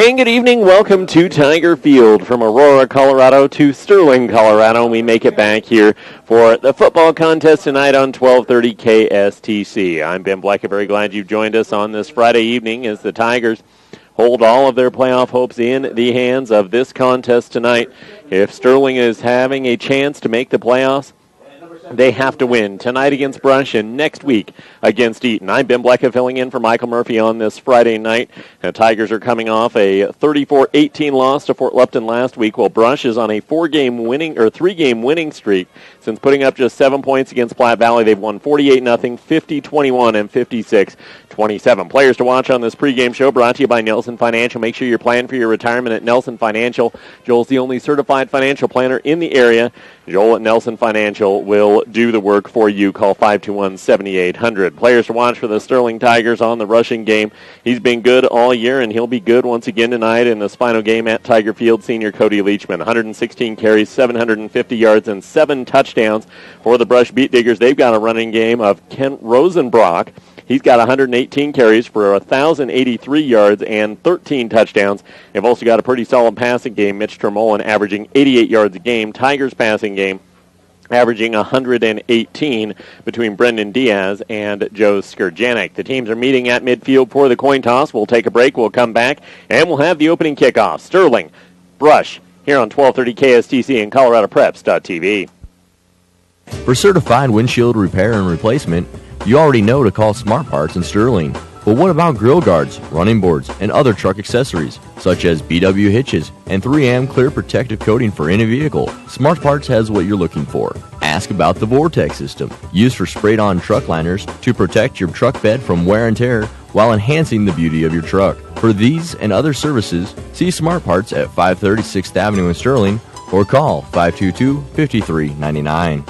And good evening. Welcome to Tiger Field. From Aurora, Colorado to Sterling, Colorado. We make it back here for the football contest tonight on 1230 KSTC. I'm Ben Bleck. Very glad you've joined us on this Friday evening as the Tigers hold all of their playoff hopes in the hands of this contest tonight. If Sterling is having a chance to make the playoffs, they have to win tonight against Brush and next week against Eaton. I'm Ben Bleck filling in for Michael Murphy on this Friday night. The Tigers are coming off a 34-18 loss to Fort Lupton last week, while Brush is on a three-game winning streak. Since putting up just 7 points against Platte Valley, they've won 48-0, 50-21, and 56-27. Players to watch on this pregame show brought to you by Nelson Financial. Make sure you're planning for your retirement at Nelson Financial. Joel's the only certified financial planner in the area. Joel at Nelson Financial will do the work for you. Call 521-7800. Players to watch for the Sterling Tigers on the rushing game. He's been good all year, and he'll be good once again tonight in this final game at Tiger Field. Senior Cody Leachman, 116 carries, 750 yards, and 7 touchdowns for the Brush Beat Diggers. They've got a running game of Kent Rosenbrock. He's got 118 carries for 1,083 yards and 13 touchdowns. They've also got a pretty solid passing game. Mitch Tremolin averaging 88 yards a game. Tigers passing game averaging 118 between Brendan Diaz and Joe Skirjanek. The teams are meeting at midfield for the coin toss. We'll take a break. We'll come back, and we'll have the opening kickoff. Sterling, Brush, here on 1230 KSTC and ColoradoPreps.tv. For certified windshield repair and replacement, you already know to call Smart Parts in Sterling. But what about grill guards, running boards, and other truck accessories, such as BW hitches and 3M clear protective coating for any vehicle? Smart Parts has what you're looking for. Ask about the Vortex system, used for sprayed-on truck liners to protect your truck bed from wear and tear while enhancing the beauty of your truck. For these and other services, see Smart Parts at 530 6th Avenue in Sterling or call 522-5399.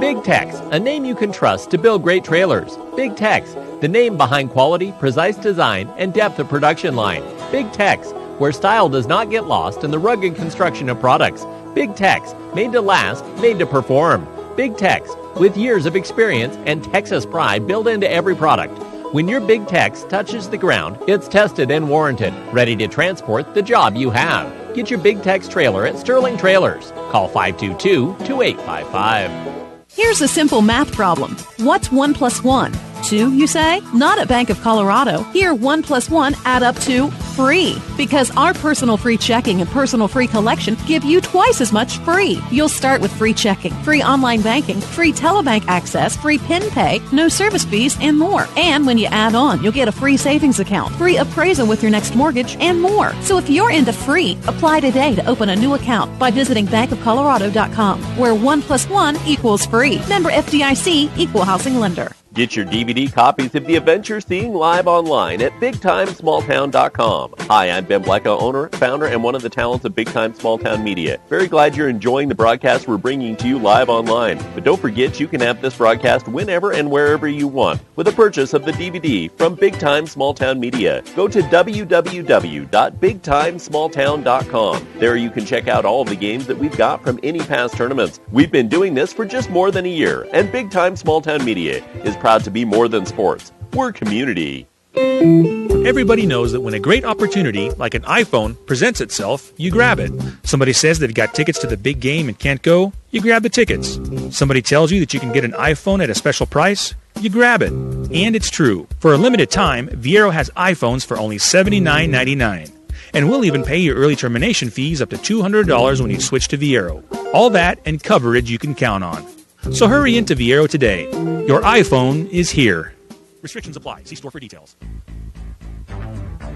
Big Tex, a name you can trust to build great trailers. Big Tex, the name behind quality, precise design, and depth of production line. Big Tex, where style does not get lost in the rugged construction of products. Big Tex, made to last, made to perform. Big Tex, with years of experience and Texas pride built into every product. When your Big Tex touches the ground, it's tested and warranted, ready to transport the job you have. Get your Big Tex trailer at Sterling Trailers. Call 522-2855. Here's a simple math problem. What's 1 plus 1? 2, you say? Not at Bank of Colorado. Here, 1 plus 1 add up to free. Because our personal free checking and personal free collection give you twice as much free. You'll start with free checking, free online banking, free telebank access, free PIN pay, no service fees, and more. And when you add on, you'll get a free savings account, free appraisal with your next mortgage, and more. So if you're into free, apply today to open a new account by visiting bankofcolorado.com, where 1 plus 1 equals free. Member FDIC, Equal Housing Lender. Get your DVD copies of the events you're seeing live online at BigTimeSmallTown.com. Hi, I'm Ben Blecko, owner, founder, and one of the talents of Big Time Small Town Media. Very glad you're enjoying the broadcast we're bringing to you live online. But don't forget you can have this broadcast whenever and wherever you want with a purchase of the DVD from Big Time Small Town Media. Go to www.BigTimeSmallTown.com. There you can check out all of the games that we've got from any past tournaments. We've been doing this for just more than a year, and Big Time Small Town Media is proud to be more than sports. We're community. Everybody knows that when a great opportunity, like an iPhone, presents itself, you grab it. Somebody says they've got tickets to the big game and can't go, you grab the tickets. Somebody tells you that you can get an iPhone at a special price, you grab it. And it's true. For a limited time, Viero has iPhones for only $79.99. And we'll even pay your early termination fees up to $200 when you switch to Viero. All that and coverage you can count on. So hurry into Viero today. Your iPhone is here. Restrictions apply. See store for details.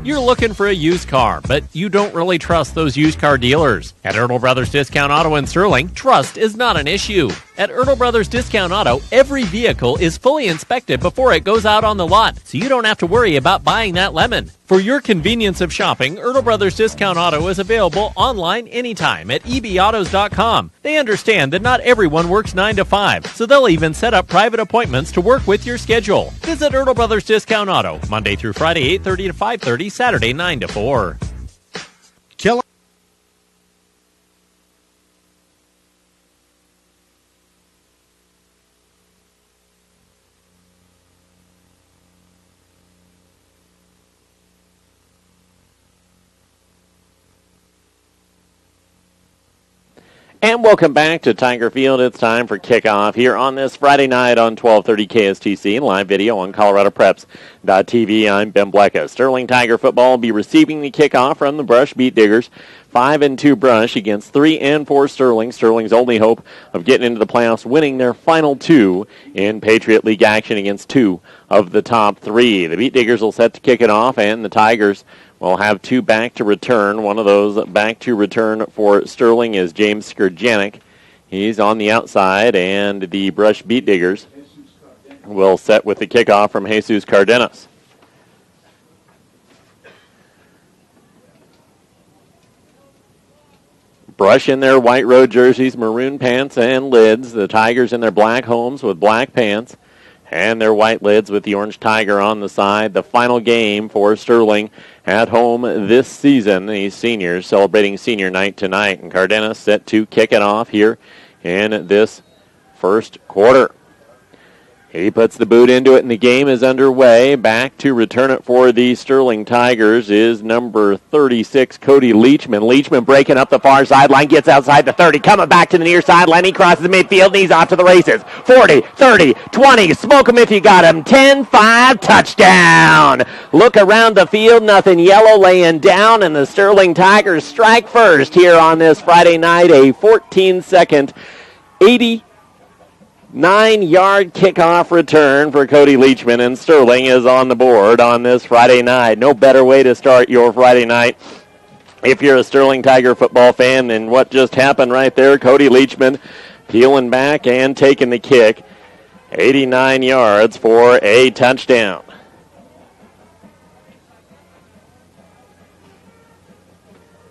You're looking for a used car, but you don't really trust those used car dealers. At Ertl Brothers Discount Auto in Sterling, trust is not an issue. At Ertl Brothers Discount Auto, every vehicle is fully inspected before it goes out on the lot, so you don't have to worry about buying that lemon. For your convenience of shopping, Ertl Brothers Discount Auto is available online anytime at ebautos.com. They understand that not everyone works 9 to 5, so they'll even set up private appointments to work with your schedule. Visit Ertl Brothers Discount Auto, Monday through Friday, 8:30 to 5:30, Saturday, 9 to 4. And welcome back to Tiger Field. It's time for kickoff here on this Friday night on 1230 KSTC and live video on ColoradoPreps.tv. I'm Ben Blecka. Sterling Tiger football will be receiving the kickoff from the Brush Beet Diggers. 5-2 Brush against 3-4 Sterling. Sterling's only hope of getting into the playoffs, winning their final two in Patriot League action against two of the top three. The Beet Diggers will set to kick it off, and the Tigers will have two back to return. One of those back to return for Sterling is James Skurjanek. He's on the outside, and the Brush Beet Diggers will set with the kickoff from Jesus Cardenas. Brush in their white road jerseys, maroon pants and lids. The Tigers in their black homes with black pants and their white lids with the orange tiger on the side. The final game for Sterling at home this season. These seniors celebrating senior night tonight. And Cardenas set to kick it off here in this first quarter. He puts the boot into it, and the game is underway. Back to return it for the Sterling Tigers is number 36, Cody Leachman. Leachman breaking up the far sideline, gets outside the 30, coming back to the near sideline. He crosses the midfield, and he's off to the races. 40, 30, 20, smoke him if you got him. 10-5, touchdown. Look around the field, nothing yellow laying down, and the Sterling Tigers strike first here on this Friday night. A 14-second, 9-yard kickoff return for Cody Leachman, and Sterling is on the board on this Friday night. No better way to start your Friday night if you're a Sterling Tiger football fan than what just happened right there. Cody Leachman peeling back and taking the kick. 89 yards for a touchdown.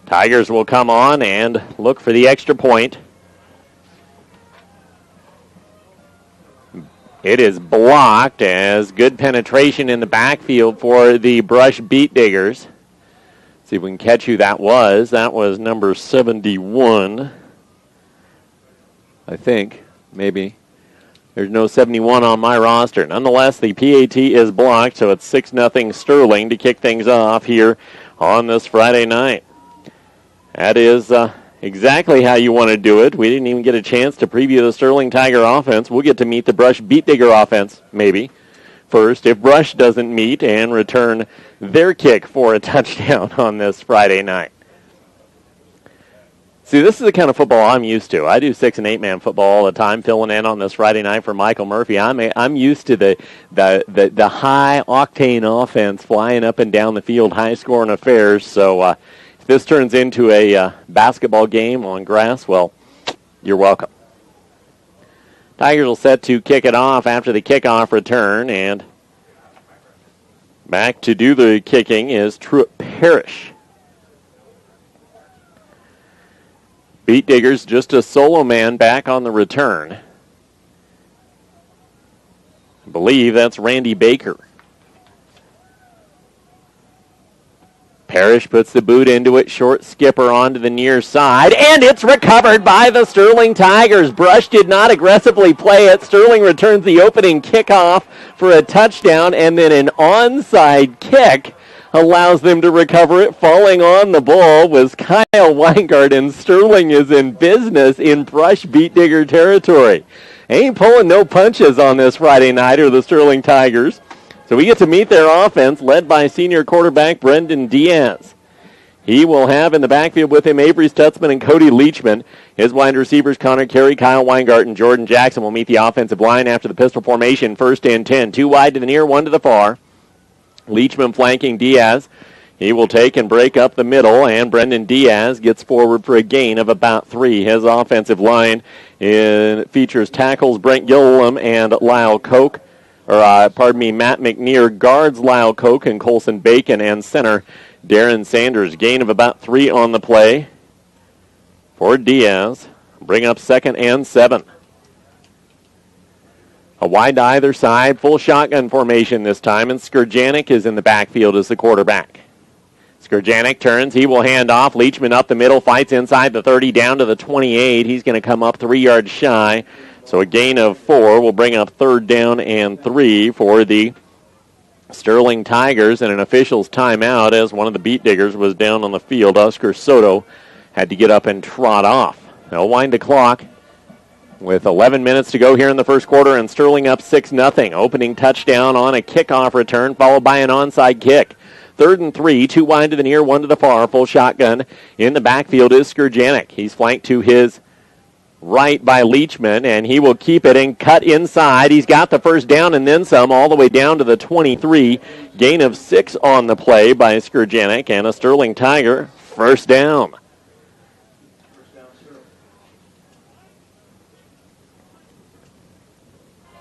Tigers will come on and look for the extra point. It is blocked as good penetration in the backfield for the Brush Beet Diggers. See if we can catch who that was. That was number 71. I think, maybe. There's no 71 on my roster. Nonetheless, the PAT is blocked, so it's 6-0 Sterling to kick things off here on this Friday night. That is exactly how you want to do it. We didn't even get a chance to preview the Sterling Tiger offense. We'll get to meet the Brush Beet Digger offense, maybe, first, if Brush doesn't meet and return their kick for a touchdown on this Friday night. See, this is the kind of football I'm used to. I do 6- and 8-man football all the time, filling in on this Friday night for Michael Murphy. I'm used to the high-octane offense flying up and down the field, high-scoring affairs, so if this turns into a basketball game on grass, well, you're welcome. Tigers will set to kick it off after the kickoff return, and back to do the kicking is Truett Parrish. Beet Diggers just a solo man back on the return. I believe that's Randy Baker. Parrish puts the boot into it, short skipper onto the near side, and it's recovered by the Sterling Tigers. Brush did not aggressively play it. Sterling returns the opening kickoff for a touchdown, and then an onside kick allows them to recover it. Falling on the ball was Kyle Weingart, and Sterling is in business in Brush Beet Digger territory. Ain't pulling no punches on this Friday night, or the Sterling Tigers. So we get to meet their offense, led by senior quarterback Brendan Diaz. He will have in the backfield with him Avery Stutzman and Cody Leachman. His wide receivers, Connor Carey, Kyle Weingart, and Jordan Jackson will meet the offensive line after the pistol formation. 1st and 10. 2 wide to the near, 1 to the far. Leachman flanking Diaz. He will take and break up the middle, and Brendan Diaz gets forward for a gain of about 3. His offensive line features tackles Brent Gilliam and Lyle Koch. Matt McNear guards Lyle Koch and Colson Bacon, and center Darren Sanders. Gain of about 3 on the play for Diaz. Bring up 2nd and 7. A wide to either side, full shotgun formation this time, and Skurjanek is in the backfield as the quarterback. Skurjanek turns, he will hand off. Leachman up the middle, fights inside the 30, down to the 28. He's going to come up 3 yards shy. So a gain of 4 will bring up 3rd down and 3 for the Sterling Tigers, and an official's timeout as one of the Beet Diggers was down on the field. Oscar Soto had to get up and trot off. They'll wind the clock with 11 minutes to go here in the first quarter, and Sterling up 6-0. Opening touchdown on a kickoff return, followed by an onside kick. 3rd and 3, 2 wide to the near, 1 to the far. Full shotgun in the backfield is Skurjanek. He's flanked to his right by Leachman, and he will keep it and cut inside. He's got the first down and then some, all the way down to the 23. Gain of 6 on the play by Skurjanek, and a Sterling Tiger first down.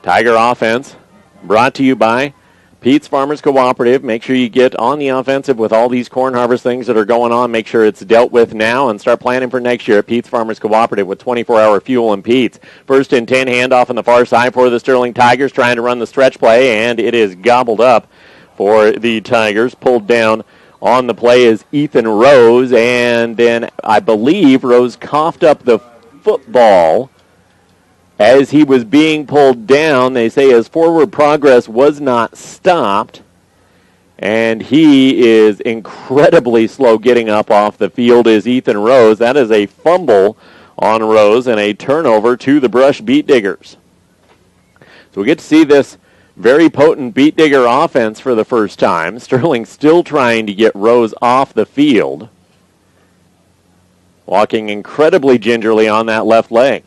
Tiger offense brought to you by Pete's Farmers Cooperative. Make sure you get on the offensive with all these corn harvest things that are going on. Make sure it's dealt with now and start planning for next year at Pete's Farmers Cooperative with 24-hour fuel and Pete's. 1st and 10, handoff on the far side for the Sterling Tigers, trying to run the stretch play, and it is gobbled up for the Tigers. Pulled down on the play is Ethan Rose, and then I believe Rose coughed up the football as he was being pulled down. They say his forward progress was not stopped, and he is incredibly slow getting up off the field is Ethan Rose. That is a fumble on Rose and a turnover to the Brush Beet Diggers. So we get to see this very potent Beet Digger offense for the first time. Sterling still trying to get Rose off the field, walking incredibly gingerly on that left leg.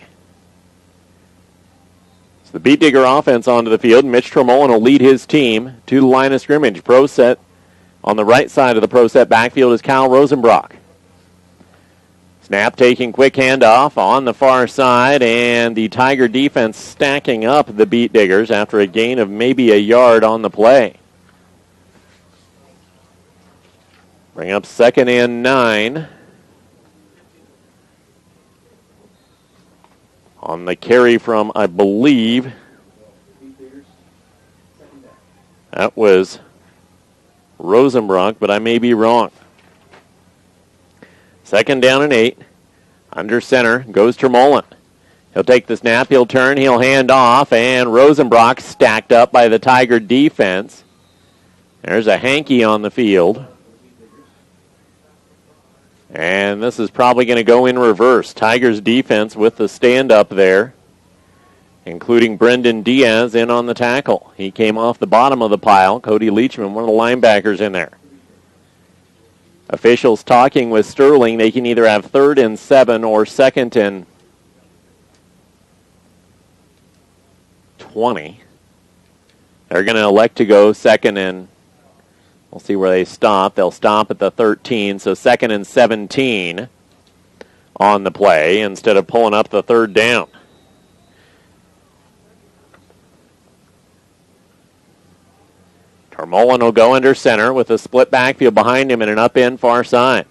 The Beet Digger offense onto the field. Mitch Tremolin will lead his team to the line of scrimmage. Pro set on the right side of the pro set backfield is Kyle Rosenbrock. Snap taking quick handoff on the far side, and the Tiger defense stacking up the Beet Diggers after a gain of maybe a yard on the play. Bring up 2nd and 9. On the carry from, I believe, that was Rosenbrock, but I may be wrong. 2nd down and 8. Under center goes Tremolin. He'll take the snap, he'll turn, he'll hand off, and Rosenbrock stacked up by the Tiger defense. There's a hanky on the field. And this is probably going to go in reverse. Tigers defense with the stand-up there, including Brendan Diaz in on the tackle. He came off the bottom of the pile. Cody Leachman, one of the linebackers in there. Officials talking with Sterling. They can either have 3rd and 7 or 2nd and 20. They're going to elect to go 2nd and, we'll see where they stop. They'll stop at the 13, so 2nd and 17 on the play instead of pulling up the 3rd down. Tremolin will go under center with a split backfield behind him and an up-end far side.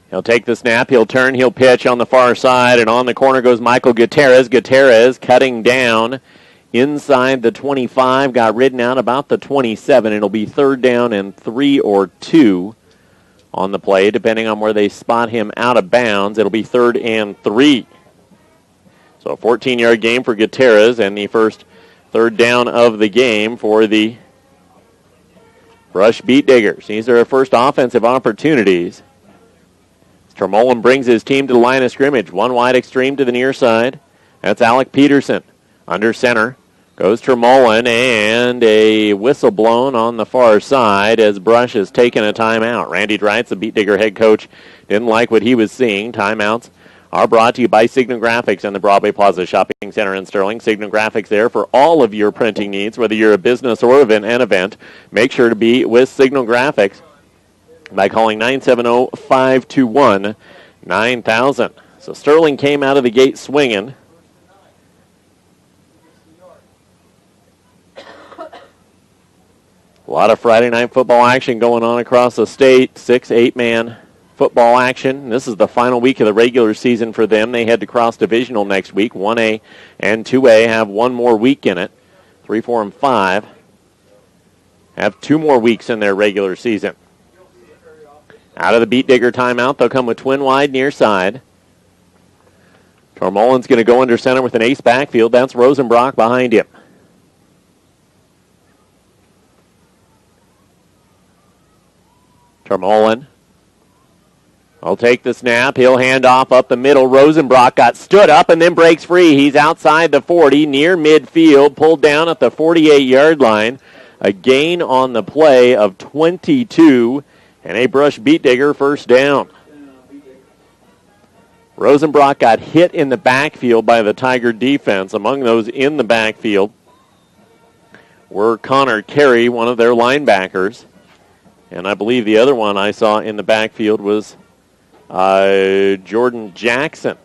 He'll take the snap, he'll turn, he'll pitch on the far side, and on the corner goes Michael Gutierrez. Gutierrez cutting down inside the 25, got ridden out about the 27. It'll be 3rd down and 3 or 2 on the play, depending on where they spot him out of bounds. It'll be 3rd and 3. So a 14-yard game for Gutierrez, and the first 3rd down of the game for the Brush Beet Diggers. These are their first offensive opportunities. Tremolin brings his team to the line of scrimmage. One wide extreme to the near side. That's Alec Peterson. Under center goes Tremolin, and a whistle blown on the far side as Brush has taken a timeout. Randy Dreitz, the Beet Digger head coach, didn't like what he was seeing. Timeouts are brought to you by Signum Graphics and the Broadway Plaza Shopping Center in Sterling. Signum Graphics there for all of your printing needs, whether you're a business or an event. Make sure to be with Signum Graphics by calling 970-521-9000. So Sterling came out of the gate swinging. A lot of Friday night football action going on across the state. 6-8-man football action. This is the final week of the regular season for them. They head to cross divisional next week. 1A and 2A have one more week in it. 3, 4, and 5 have 2 more weeks in their regular season. Out of the Beet Digger timeout, they'll come with twin wide near side. Tromolin's going to go under center with an ace backfield. That's Rosenbrock behind him. Tremolin I'll take the snap. He'll hand off up the middle. Rosenbrock got stood up and then breaks free. He's outside the 40, near midfield, pulled down at the 48-yard line. A gain on the play of 22, and a Brush Beet Digger first down. Rosenbrock got hit in the backfield by the Tiger defense. Among those in the backfield were Connor Carey, one of their linebackers. And I believe the other one I saw in the backfield was Jordan Jackson.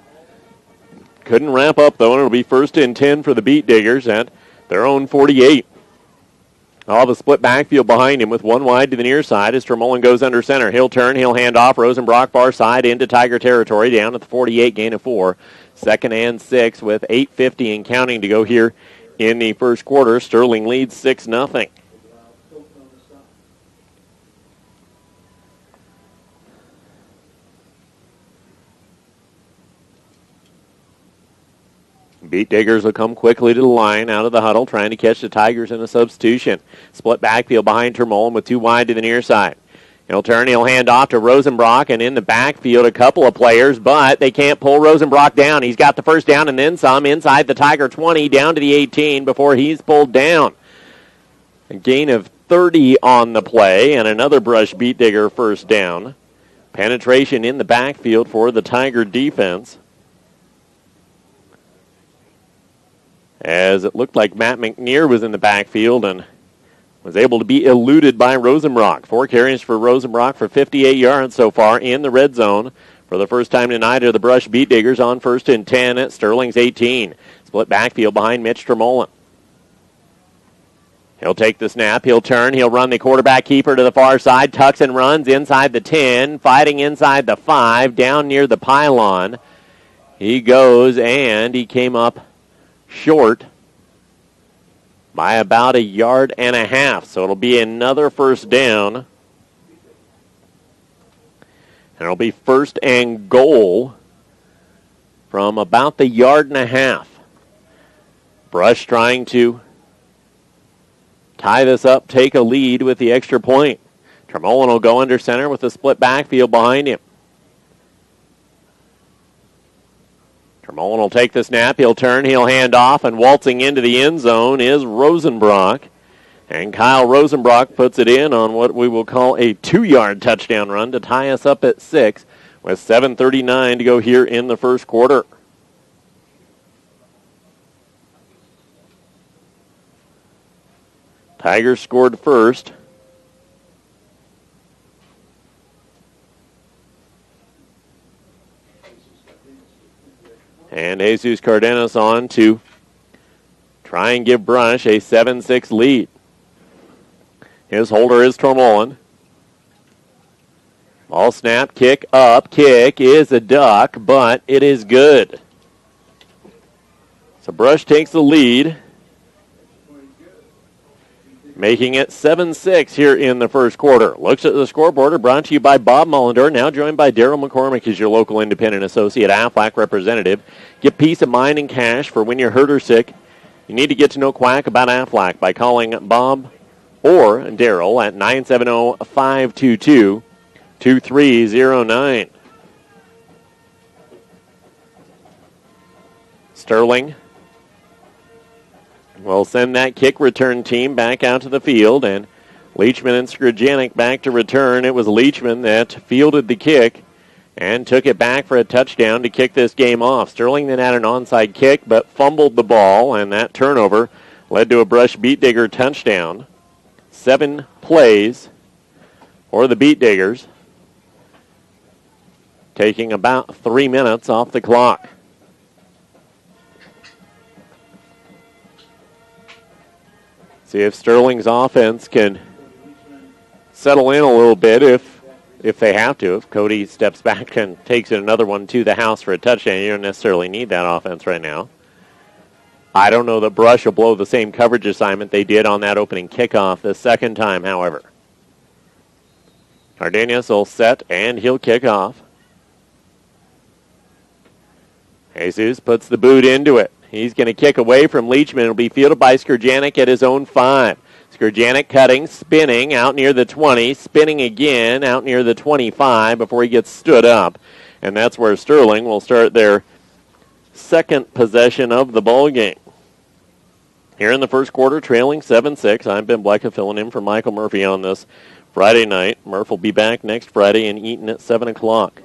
Couldn't wrap up, though, and it'll be 1st and 10 for the Beet Diggers at their own 48. I'll have a split backfield behind him with one wide to the near side as Termolin goes under center. He'll turn, he'll hand off. Rosenbrock far side into Tiger territory, down at the 48, gain of 4. 2nd and 6 with 8:50 and counting to go here in the first quarter. Sterling leads 6-0. Beet Diggers will come quickly to the line, out of the huddle, trying to catch the Tigers in a substitution. Split backfield behind Termolin with 2 wide to the near side. He'll turn, he'll hand off to Rosenbrock, and in the backfield a couple of players, but they can't pull Rosenbrock down. He's got the first down and then some inside the Tiger 20, down to the 18 before he's pulled down. A gain of 30 on the play, and another Brush Beet Digger first down. Penetration in the backfield for the Tiger defense, as it looked like Matt McNear was in the backfield and was able to be eluded by Rosenbrock. 4 carries for Rosenbrock for 58 yards so far in the red zone. For the first time tonight are the Brush Beet Diggers on 1st and 10 at Sterling's 18. Split backfield behind Mitch Termolin. He'll take the snap, he'll turn, he'll run the quarterback keeper to the far side, tucks and runs inside the 10, fighting inside the 5, down near the pylon. He goes, and he came up short by about 1.5 yards, so it'll be another first down. And it'll be 1st and goal from about the 1.5 yards. Brush trying to tie this up, take a lead with the extra point. Termolin will go under center with the split backfield behind him. Termolin will take the snap, he'll turn, he'll hand off, and waltzing into the end zone is Rosenbrock. And Kyle Rosenbrock puts it in on what we will call a 2-yard touchdown run to tie us up at 6 with 7:39 to go here in the first quarter. Tigers scored first. And Jesus Cardenas on to try and give Brush a 7-6 lead. His holder is Termolin. Ball snap, kick up, kick is a duck, but it is good. So Brush takes the lead, making it 7-6 here in the first quarter. Looks at the scoreboard, brought to you by Bob Mullendor, now joined by Daryl McCormick as your local independent associate Aflac representative. Get peace of mind and cash for when you're hurt or sick. You need to get to know Quack about Aflac by calling Bob or Daryl at 970-522-2309. Sterling will send that kick return team back out to the field, and Leachman and Skrjanik back to return. It was Leachman that fielded the kick and took it back for a touchdown to kick this game off. Sterling then had an onside kick but fumbled the ball, and that turnover led to a Brush Beet Digger touchdown. 7 plays for the Beet Diggers, taking about 3 minutes off the clock. See if Sterling's offense can settle in a little bit if they have to. If Cody steps back and takes it another one to the house for a touchdown, you don't necessarily need that offense right now. I don't know that Brush will blow the same coverage assignment they did on that opening kickoff the second time, however. Cardenas will set, and he'll kick off. Jesus puts the boot into it. He's going to kick away from Leachman. It'll be fielded by Skrjanik at his own 5. Skurjanek cutting, spinning out near the 20, spinning again out near the 25 before he gets stood up. And that's where Sterling will start their second possession of the ball game. Here in the first quarter, trailing 7-6. I'm Ben Blecka filling in for Michael Murphy on this Friday night. Murph will be back next Friday in Eaton at 7 o'clock.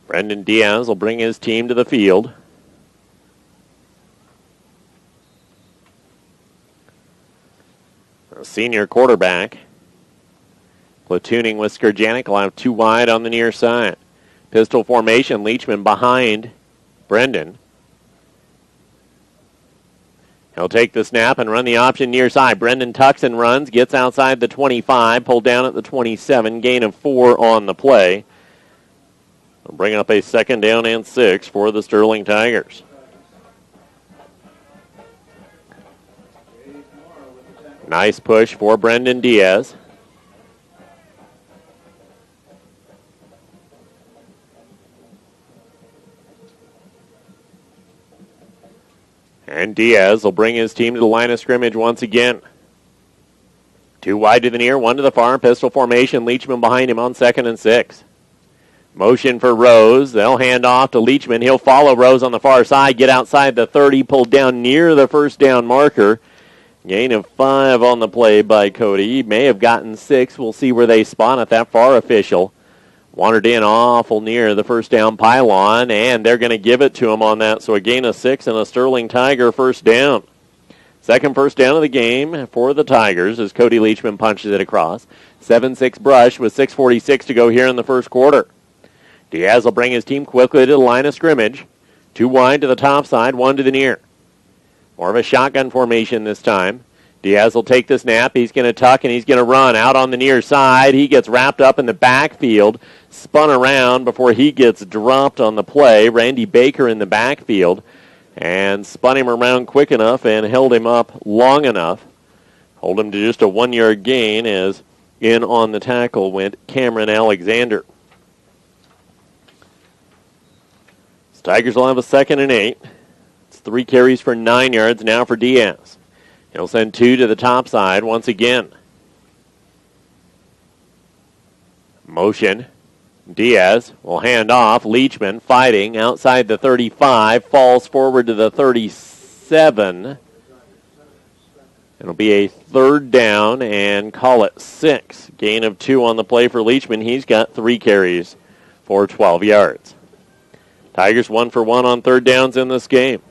Brendan Diaz will bring his team to the field. A senior quarterback. Platooning with Skurjanek. Will have two wide on the near side. Pistol formation. Leachman behind Brendan. He'll take the snap and run the option near side. Brendan tucks and runs. Gets outside the 25. Pulled down at the 27. Gain of 4 on the play. We'll bring up a 2nd down and 6 for the Sterling Tigers. Nice push for Brendan Diaz. And Diaz will bring his team to the line of scrimmage once again. Two wide to the near, one to the far. Pistol formation. Leachman behind him on 2nd and 6. Motion for Rose. They'll hand off to Leachman. He'll follow Rose on the far side. Get outside the 30. Pulled down near the first down marker. Gain of 5 on the play by Cody. He may have gotten 6. We'll see where they spawn at that far official. Wandered in awful near the first down pylon, and they're going to give it to him on that. So a gain of 6 and a Sterling Tiger first down. Second first down of the game for the Tigers as Cody Leachman punches it across. 7-6 brush with 6:46 to go here in the first quarter. Diaz will bring his team quickly to the line of scrimmage. Two wide to the top side, one to the near. More of a shotgun formation this time. Diaz will take the snap. He's going to tuck and he's going to run out on the near side. He gets wrapped up in the backfield, spun around before he gets dropped on the play. Randy Baker in the backfield and spun him around quick enough and held him up long enough. Hold him to just a 1-yard gain as in on the tackle went Cameron Alexander. Tigers will have a 2nd and 8. It's 3 carries for 9 yards now for Diaz. He'll send 2 to the top side once again. Motion. Diaz will hand off. Leachman fighting outside the 35. Falls forward to the 37. It'll be a 3rd down and call it 6. Gain of 2 on the play for Leachman. He's got 3 carries for 12 yards. Tigers 1 for 1 on 3rd downs in this game.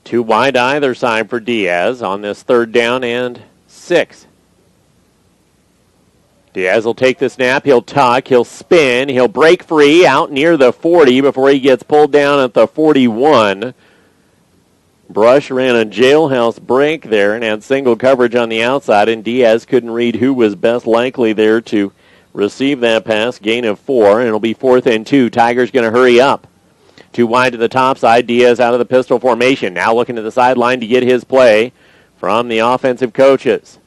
Two wide either side for Diaz on this 3rd down and 6. Diaz will take the snap. He'll tuck. He'll spin. He'll break free out near the 40 before he gets pulled down at the 41. Brush ran a jailhouse break there and had single coverage on the outside, and Diaz couldn't read who was best likely there to receive that pass. Gain of 4, and it'll be 4th and 2. Tigers going to hurry up. Two wide to the top side. Diaz out of the pistol formation. Now looking to the sideline to get his play from the offensive coaches.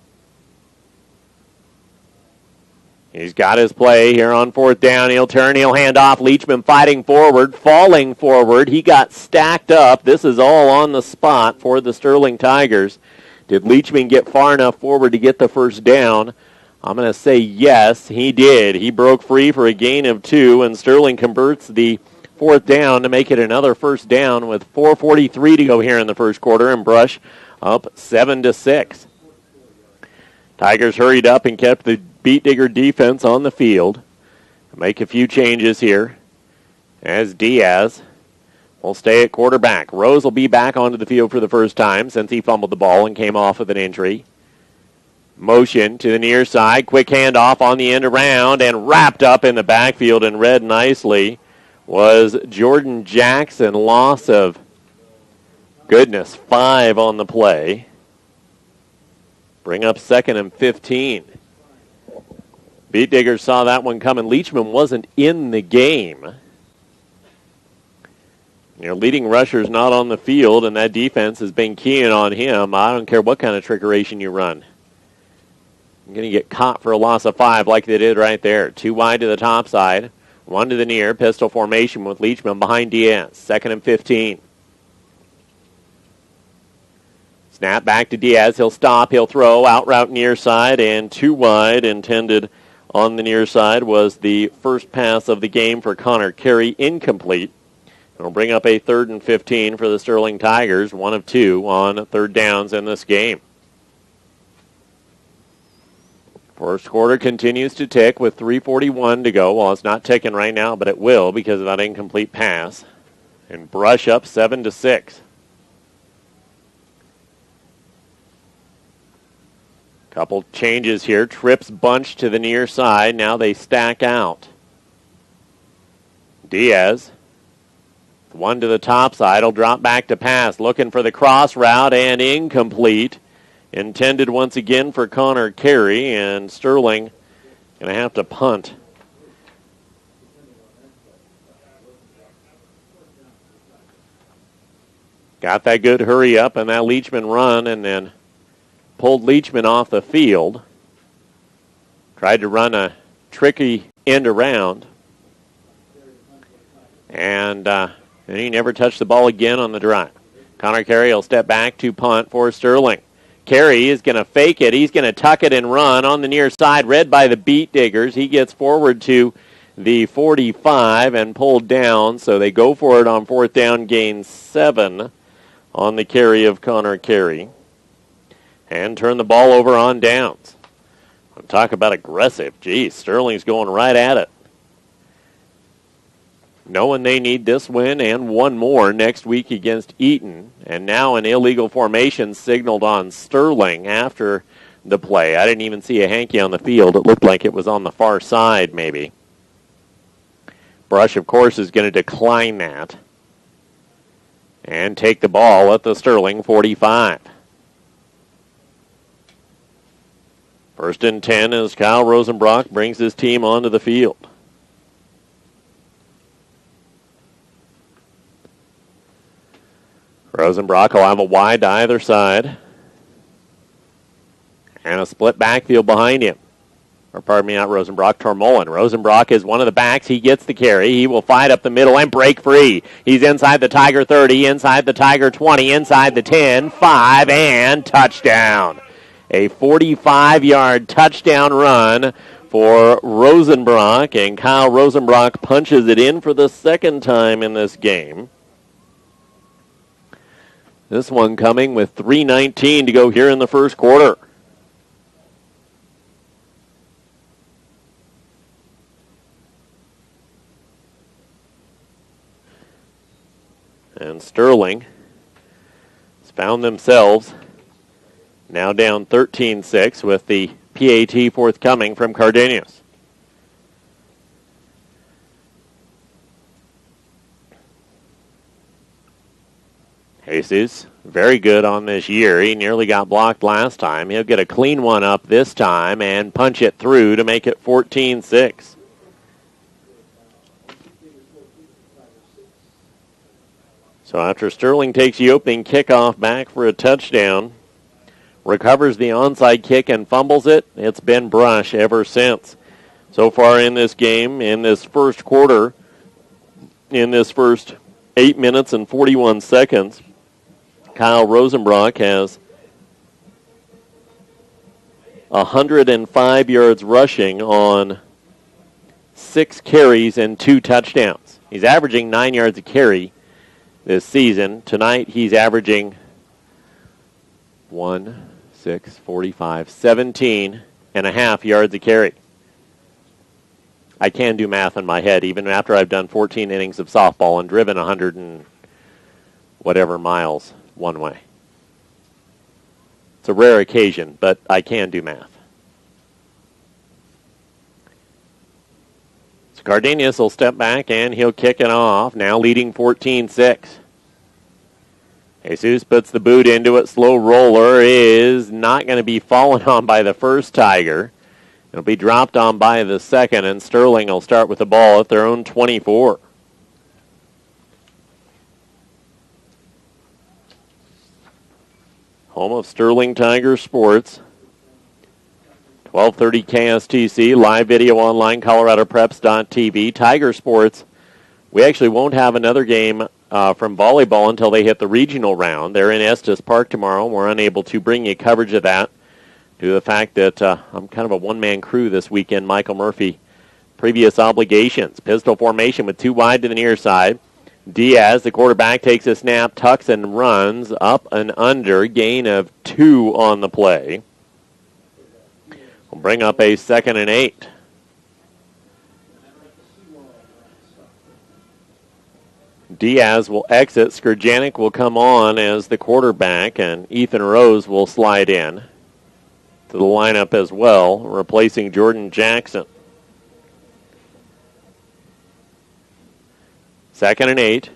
He's got his play here on 4th down. He'll turn. He'll hand off. Leachman fighting forward, falling forward. He got stacked up. This is all on the spot for the Sterling Tigers. Did Leachman get far enough forward to get the first down? I'm going to say yes, he did. He broke free for a gain of 2, and Sterling converts the 4th down to make it another first down with 4:43 to go here in the first quarter, and Brush up 7-6. Tigers hurried up and kept the Beat Digger defense on the field. Make a few changes here as Diaz will stay at quarterback. Rose will be back onto the field for the first time since he fumbled the ball and came off with an injury. Motion to the near side. Quick handoff on the end around, and wrapped up in the backfield and read nicely was Jordan Jackson. Loss of, 5 on the play. Bring up 2nd and 15. Beat Diggers saw that one coming. Leachman wasn't in the game. Your leading rusher's not on the field, and that defense has been keying on him. I don't care what kind of trickeration you run. going to get caught for a loss of 5 like they did right there. 2 wide to the top side, 1 to the near. Pistol formation with Leachman behind Diaz. 2nd and 15. Snap back to Diaz. He'll stop. He'll throw. Out route near side and 2 wide. Intended on the near side was the first pass of the game for Connor Carey. Incomplete. It'll bring up a 3rd and 15 for the Sterling Tigers. 1 of 2 on 3rd downs in this game. First quarter continues to tick with 3:41 to go. Well, it's not ticking right now, but it will because of that incomplete pass. And Brush up 7-6. Couple changes here. Trips bunch to the near side. Now they stack out. Diaz. 1 to the top side. He'll drop back to pass. Looking for the cross route and incomplete. Intended once again for Connor Carey. And Sterling going to have to punt. Got that good hurry up and that Leachman run and then pulled Leachman off the field. Tried to run a tricky end around. And he never touched the ball again on the drive. Connor Carey will step back to punt for Sterling. Carey is going to fake it. He's going to tuck it and run on the near side, read by the Beat Diggers. He gets forward to the 45 and pulled down, so they go for it on 4th down, gain 7 on the carry of Connor Carey. And turn the ball over on downs. Talk about aggressive. Geez, Sterling's going right at it. Knowing they need this win and 1 more next week against Eaton. And now an illegal formation signaled on Sterling after the play. I didn't even see a hanky on the field. It looked like it was on the far side, maybe. Brush, of course, is going to decline that. And take the ball at the Sterling 45. 1st and 10 as Kyle Rosenbrock brings his team onto the field. Rosenbrock will have a wide to either side. And a split backfield behind him. Or pardon me, not Rosenbrock, Tormolin. Rosenbrock is one of the backs. He gets the carry. He will fight up the middle and break free. He's inside the Tiger 30, inside the Tiger 20, inside the 10, 5, and touchdown. A 45-yard touchdown run for Rosenbrock, and Kyle Rosenbrock punches it in for the 2nd time in this game. This one coming with 3:19 to go here in the first quarter. And Sterling has found themselves now down 13-6 with the PAT forthcoming from Cardenas. Jesus, very good on this year. He nearly got blocked last time. He'll get a clean one up this time and punch it through to make it 14-6. So after Sterling takes the opening kickoff back for a touchdown, recovers the onside kick and fumbles it, it's been Brush ever since. So far in this game, in this first quarter, in this first 8 minutes and 41 seconds, Kyle Rosenbrock has 105 yards rushing on 6 carries and 2 touchdowns. He's averaging 9 yards a carry this season. Tonight he's averaging 17 and a half yards a carry. I can do math in my head, even after I've done 14 innings of softball and driven 100 and whatever miles one way. It's a rare occasion, but I can do math. So Cardenas will step back and he'll kick it off, now leading 14-6. Jesus puts the boot into it. Slow roller is not going to be fallen on by the first Tiger. It'll be dropped on by the second, and Sterling will start with the ball at their own 24. Home of Sterling Tiger Sports. 1230 KSTC, live video online, coloradopreps.tv. Tiger Sports, we actually won't have another game from volleyball until they hit the regional round. They're in Estes Park tomorrow. We're unable to bring you coverage of that due to the fact that I'm kind of a one-man crew this weekend. Michael Murphy, previous obligations. Pistol formation with 2 wide to the near side. Diaz, the quarterback, takes a snap, tucks and runs up and under. Gain of 2 on the play. We'll bring up a 2nd and 8. Diaz will exit. Skurjanik will come on as the quarterback, and Ethan Rose will slide in to the lineup as well, replacing Jordan Jackson. 2nd and 8.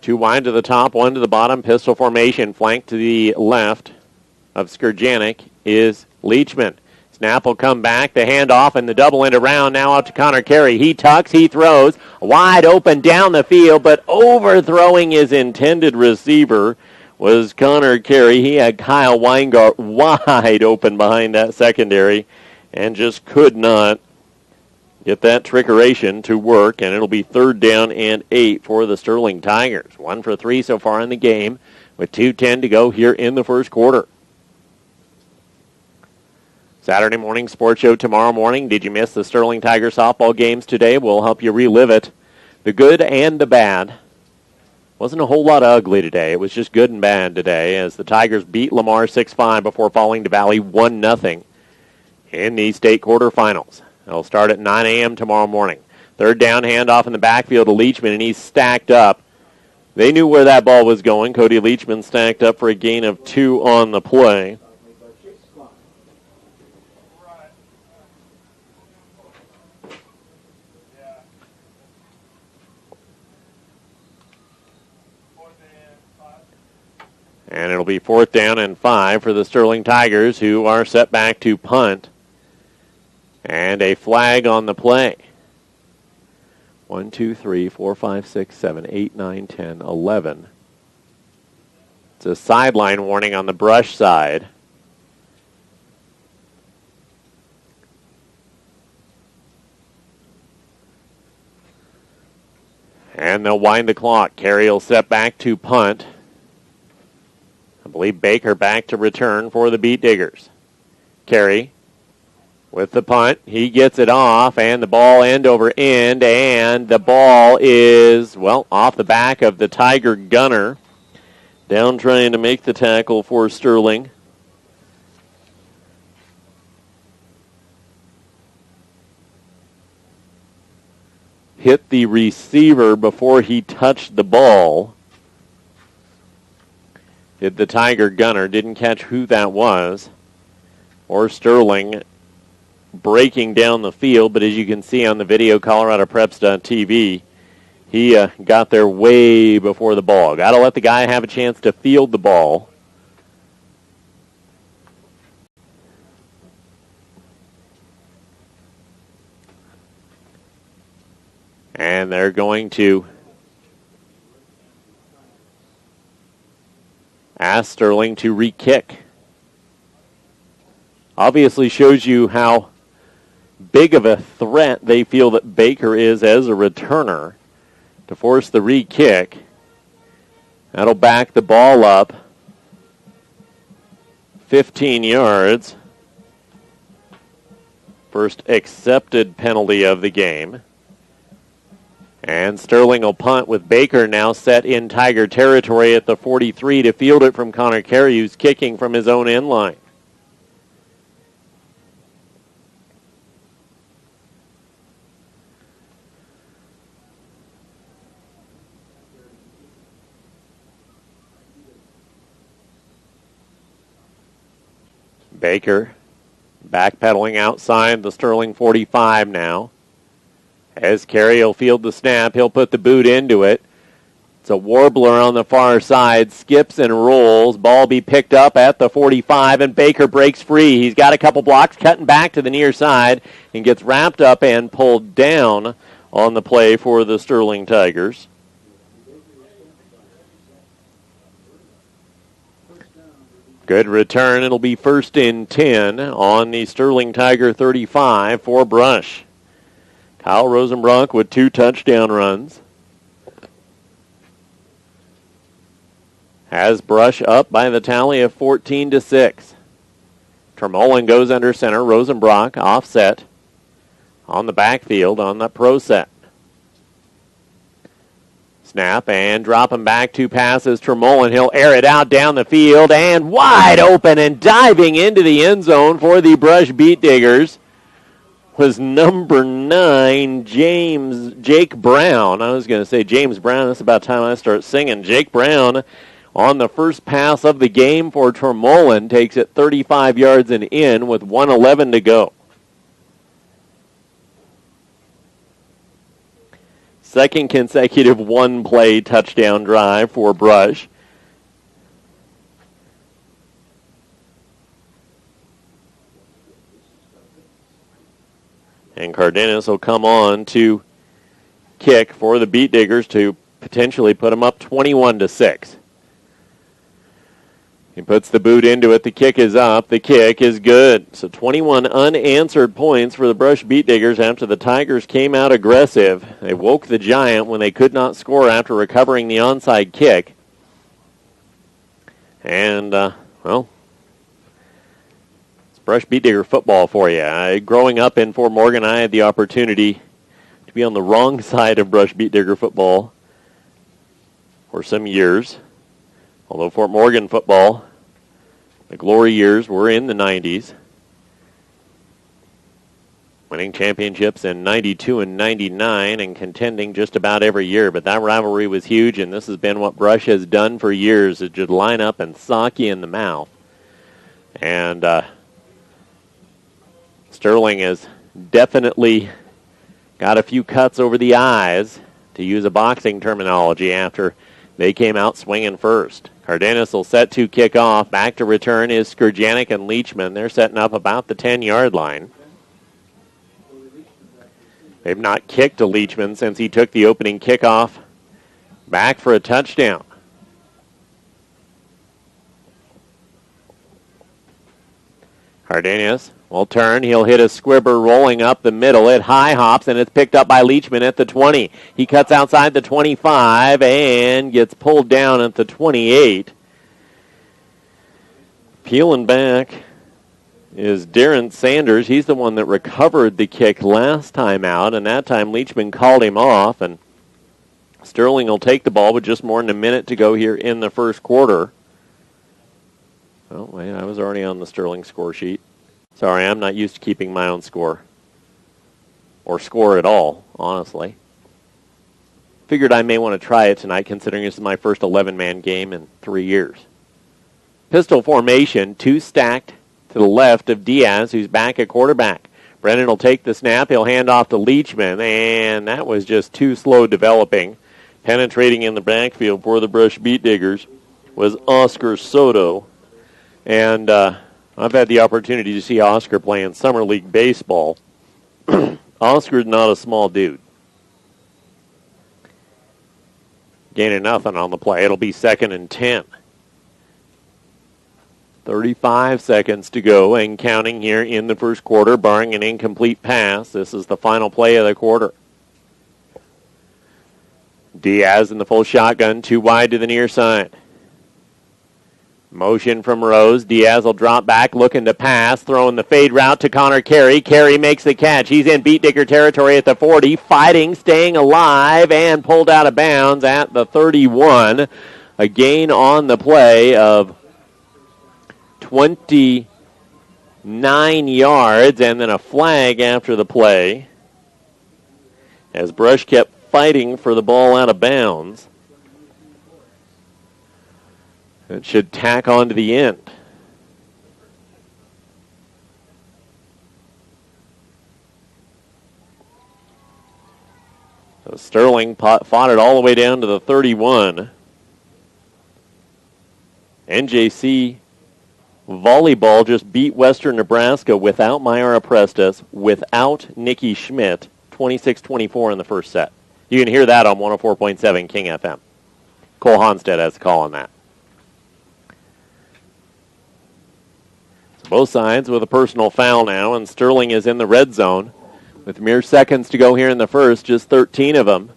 2 wide to the top, 1 to the bottom. Pistol formation, flank to the left of Skurjanik is Leachman. Snap will come back, the handoff, and the double end around now out to Connor Carey. He tucks, he throws, wide open down the field, but overthrowing his intended receiver was Connor Carey. He had Kyle Weingart wide open behind that secondary and just could not get that trickeration to work, and it'll be 3rd down and 8 for the Sterling Tigers. 1 for 3 so far in the game with 2:10 to go here in the first quarter. Saturday morning sports show tomorrow morning. Did you miss the Sterling Tiger softball games today? We'll help you relive it. The good and the bad. Wasn't a whole lot of ugly today. It was just good and bad today as the Tigers beat Lamar 6-5 before falling to Valley 1-0 in the state quarterfinals. It'll start at 9 a.m. tomorrow morning. 3rd down, handoff in the backfield to Leachman, and he's stacked up. They knew where that ball was going. Cody Leachman stacked up for a gain of 2 on the play. And it'll be 4th down and 5 for the Sterling Tigers, who are set back to punt. And a flag on the play. 1, 2, 3, 4, 5, 6, 7, 8, 9, 10, 11. It's a sideline warning on the brush side. And they'll wind the clock. Carey will step back to punt. I believe Baker back to return for the Beat Diggers. Carey with the punt. He gets it off, and the ball end over end, and the ball is, well, off the back of the Tiger gunner. Down trying to make the tackle for Sterling. Hit the receiver before he touched the ball. Did the Tiger gunner. Didn't catch who that was. Or Sterling breaking down the field, but as you can see on the video, coloradopreps.tv, he got there way before the ball. Got to let the guy have a chance to field the ball. And they're going to ask Sterling to re-kick. Obviously shows you how big of a threat they feel that Baker is as a returner to force the re-kick. That'll back the ball up 15 yards. First accepted penalty of the game. And Sterling will punt with Baker now set in Tiger territory at the 43 to field it from Connor Carey, who's kicking from his own end line. Baker backpedaling outside the Sterling 45 now. As Carey will field the snap, he'll put the boot into it. It's a warbler on the far side, skips and rolls. Ball be picked up at the 45, and Baker breaks free. He's got a couple blocks, cutting back to the near side, and gets wrapped up and pulled down on the play for the Sterling Tigers. Good return. It'll be 1st and 10 on the Sterling Tiger 35 for Brush. Kyle Rosenbrock with 2 touchdown runs. Has Brush up by the tally of 14-6. Tremolin goes under center. Rosenbrock offset on the backfield on the pro set. Snap and dropping back 2 passes. Tremolin, he'll air it out down the field and wide open and diving into the end zone for the Brush Beet Diggers was number 9, Jake Brown. I was going to say James Brown. That's about time I start singing. Jake Brown on the first pass of the game for Tremolin takes it 35 yards and in with 1:11 to go. Second consecutive one-play touchdown drive for Brush. And Cardenas will come on to kick for the Beet Diggers to potentially put them up 21-6. He puts the boot into it. The kick is up. The kick is good. So 21 unanswered points for the Brush Beet Diggers after the Tigers came out aggressive. They woke the Giant when they could not score after recovering the onside kick. And, well, it's Brush Beet Digger football for you. Growing up in Fort Morgan, I had the opportunity to be on the wrong side of Brush Beet Digger football for some years. Although Fort Morgan football, the glory years were in the 90s. Winning championships in 92 and 99 and contending just about every year. But that rivalry was huge, and this has been what Brush has done for years, is just line up and sock you in the mouth. And Sterling has definitely got a few cuts over the eyes, to use a boxing terminology, after they came out swinging first. Cardenas will set to kick off. Back to return is Skurjanik and Leachman. They're setting up about the 10-yard line. They've not kicked to Leachman since he took the opening kickoff back for a touchdown. Cardenas will turn. He'll hit a squibber rolling up the middle. It high hops, and it's picked up by Leachman at the 20. He cuts outside the 25 and gets pulled down at the 28. Peeling back is Darren Sanders. He's the one that recovered the kick last time out, and that time Leachman called him off, and Sterling will take the ball with just more than a minute to go here in the first quarter. Oh, wait, I was already on the Sterling score sheet. Sorry, I'm not used to keeping my own score. Or score at all, honestly. Figured I may want to try it tonight, considering this is my first 11-man game in 3 years. Pistol formation, 2 stacked to the left of Diaz, who's back at quarterback. Brennan will take the snap. He'll hand off to Leachman, and that was just too slow developing. Penetrating in the backfield for the Brush Beet Diggers was Oscar Soto. And I've had the opportunity to see Oscar play in Summer League Baseball. Oscar's not a small dude. Gaining nothing on the play. It'll be 2nd and 10. 35 seconds to go and counting here in the first quarter, barring an incomplete pass. This is the final play of the quarter. Diaz in the full shotgun, 2 wide to the near side. Motion from Rose. Diaz will drop back, looking to pass, throwing the fade route to Connor Carey. Carey makes the catch. He's in Beet Digger territory at the 40, fighting, staying alive, and pulled out of bounds at the 31. A gain on the play of 29 yards, and then a flag after the play, as Brush kept fighting for the ball out of bounds. It should tack on to the end. So Sterling fought it all the way down to the 31. NJC volleyball just beat Western Nebraska without Myra Prestes, without Nikki Schmidt, 26-24 in the first set. You can hear that on 104.7 King FM. Cole Honstead has a call on that. Both sides with a personal foul now, and Sterling is in the red zone with mere seconds to go here in the first, just 13 of them.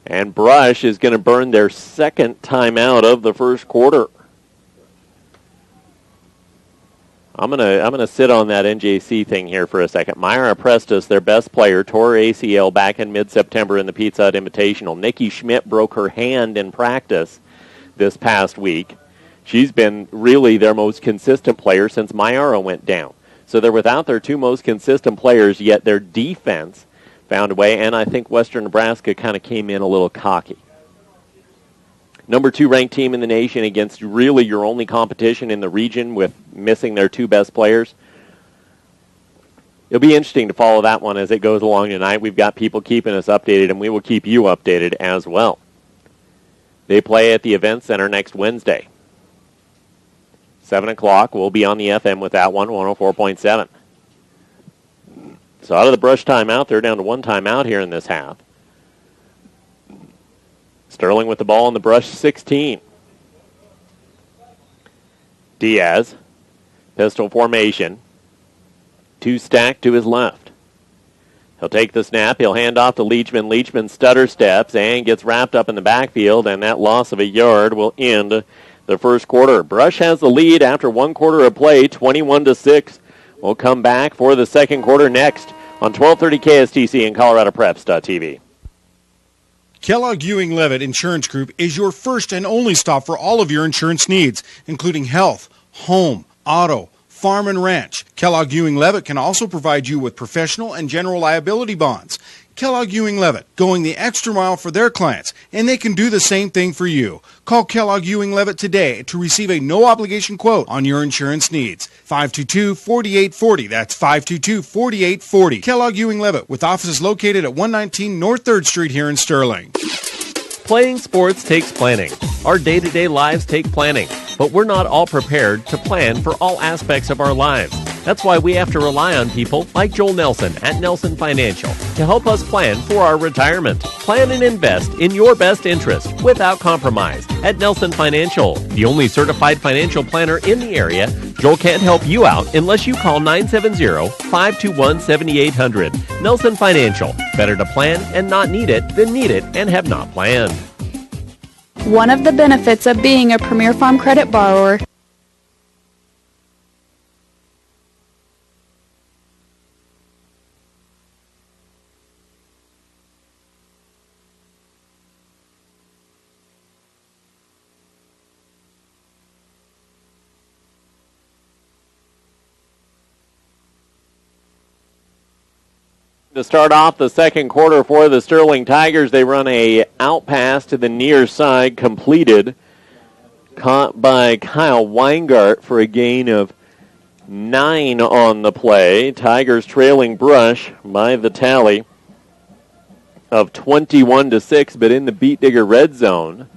And Brush is going to burn their second timeout of the first quarter. I'm gonna sit on that NJC thing here for a second. Myra Prestis, their best player, tore her ACL back in mid-September in the Pizza Hut Invitational. Nikki Schmidt broke her hand in practice this past week. She's been really their most consistent player since Myra went down. So they're without their two most consistent players, yet their defense found a way, and I think Western Nebraska kind of came in a little cocky. Number 2 ranked team in the nation against really your only competition in the region with missing their two best players. It'll be interesting to follow that one as it goes along tonight. We've got people keeping us updated, and we will keep you updated as well. They play at the Event Center next Wednesday. 7 o'clock, we'll be on the FM with that one, 104.7. So out of the Brush timeout, they're down to one timeout here in this half. Sterling with the ball in the Brush 16. Diaz, pistol formation. 2 stacked to his left. He'll take the snap. He'll hand off to Leachman. Leachman stutter steps and gets wrapped up in the backfield, and that loss of a yard will end the first quarter. Brush has the lead after 1 quarter of play, 21-6. We'll come back for the second quarter next on 1230 KSTC and ColoradoPreps.tv. Kellogg Ewing Levitt Insurance Group is your first and only stop for all of your insurance needs, including health, home, auto, farm, and ranch. Kellogg Ewing Levitt can also provide you with professional and general liability bonds. Kellogg Ewing Levitt, going the extra mile for their clients, and they can do the same thing for you. Call Kellogg Ewing Levitt today to receive a no-obligation quote on your insurance needs. 522-4840. That's 522-4840. Kellogg Ewing Levitt, with offices located at 119 North 3rd Street here in Sterling. Playing sports takes planning. Our day-to-day lives take planning, but we're not all prepared to plan for all aspects of our lives. That's why we have to rely on people like Joel Nelson at Nelson Financial to help us plan for our retirement. Plan and invest in your best interest without compromise at Nelson Financial, the only certified financial planner in the area. Joel can't help you out unless you call 970-521-7800. Nelson Financial. Better to plan and not need it than need it and have not planned. One of the benefits of being a Premier Farm Credit borrower to start off the second quarter for the Sterling Tigers. They run a out pass to the near side, completed, caught by Kyle Weingart for a gain of 9 on the play. Tigers trailing Brush by the tally of 21-6, but in the Beat Digger red zone.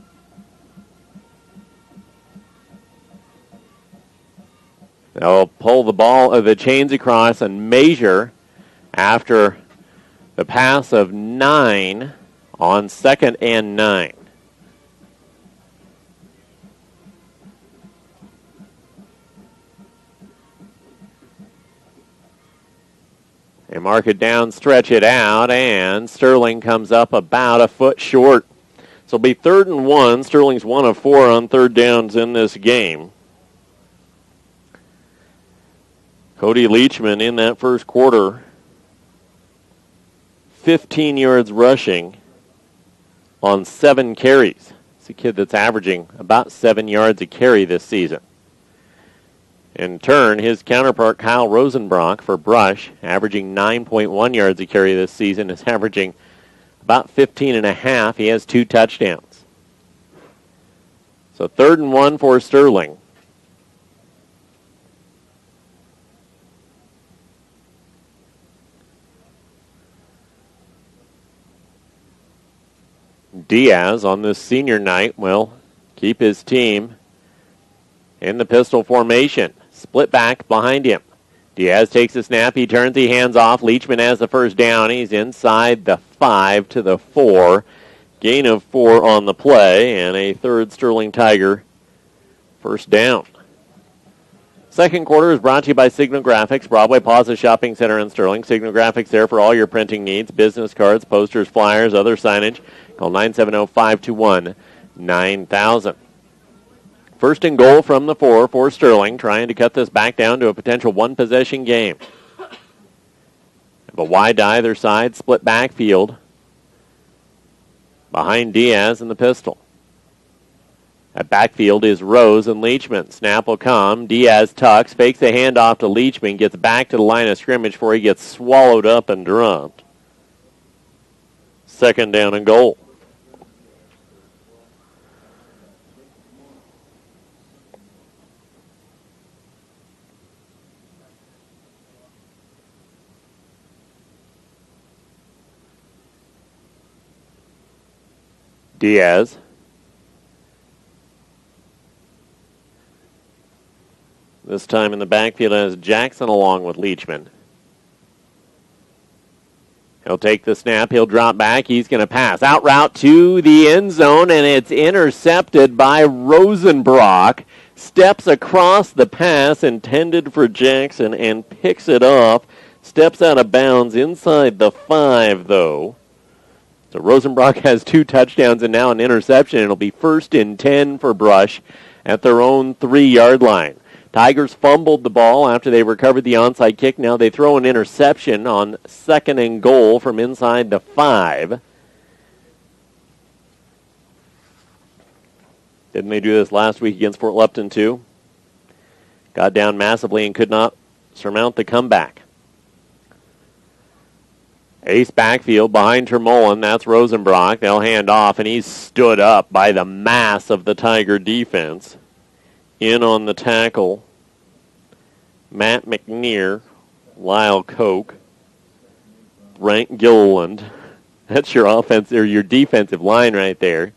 They'll pull the ball of the chains across and measure after the pass of 9 on 2nd and 9. They mark it down, stretch it out, and Sterling comes up about a foot short. So it'll be 3rd and 1. Sterling's 1 of 4 on third downs in this game. Cody Leachman in that first quarter, 15 yards rushing on 7 carries. It's a kid that's averaging about 7 yards a carry this season. In turn, his counterpart, Kyle Rosenbrock for Brush, averaging 9.1 yards a carry this season, is averaging about 15.5. He has 2 touchdowns. So 3rd and 1 for Sterling. Diaz on this senior night will keep his team in the pistol formation. Split back behind him. Diaz takes a snap. He turns. He hands off. Leachman has the first down. He's inside the 5 to the 4. Gain of 4 on the play and a 3rd Sterling Tiger first down. Second quarter is brought to you by Signal Graphics, Broadway Plaza Shopping Center in Sterling. Signal Graphics there for all your printing needs, business cards, posters, flyers, other signage. Call 970-521-9000. First and goal from the 4 for Sterling, trying to cut this back down to a potential one-possession game. Have a wide to either side, split backfield behind Diaz in the pistol. At backfield is Rose and Leachman. Snap will come. Diaz tucks, fakes a handoff to Leachman, gets back to the line of scrimmage before he gets swallowed up and dropped. Second down and goal. Diaz. This time in the backfield has Jackson along with Leachman. He'll take the snap. He'll drop back. He's going to pass. Out route to the end zone, and it's intercepted by Rosenbrock. Steps across the pass intended for Jackson and picks it off. Steps out of bounds inside the 5, though. So Rosenbrock has 2 touchdowns and now an interception. It'll be 1st and 10 for Brush at their own 3-yard line. Tigers fumbled the ball after they recovered the onside kick. Now they throw an interception on 2nd and goal from inside the 5. Didn't they do this last week against Fort Lupton too? Got down massively and could not surmount the comeback. Ace backfield behind Termolin. That's Rosenbrock. They'll hand off, and he's stood up by the mass of the Tiger defense. In on the tackle, Matt McNear, Lyle Koch, Brent Gilliland. That's your offense or your defensive line right there.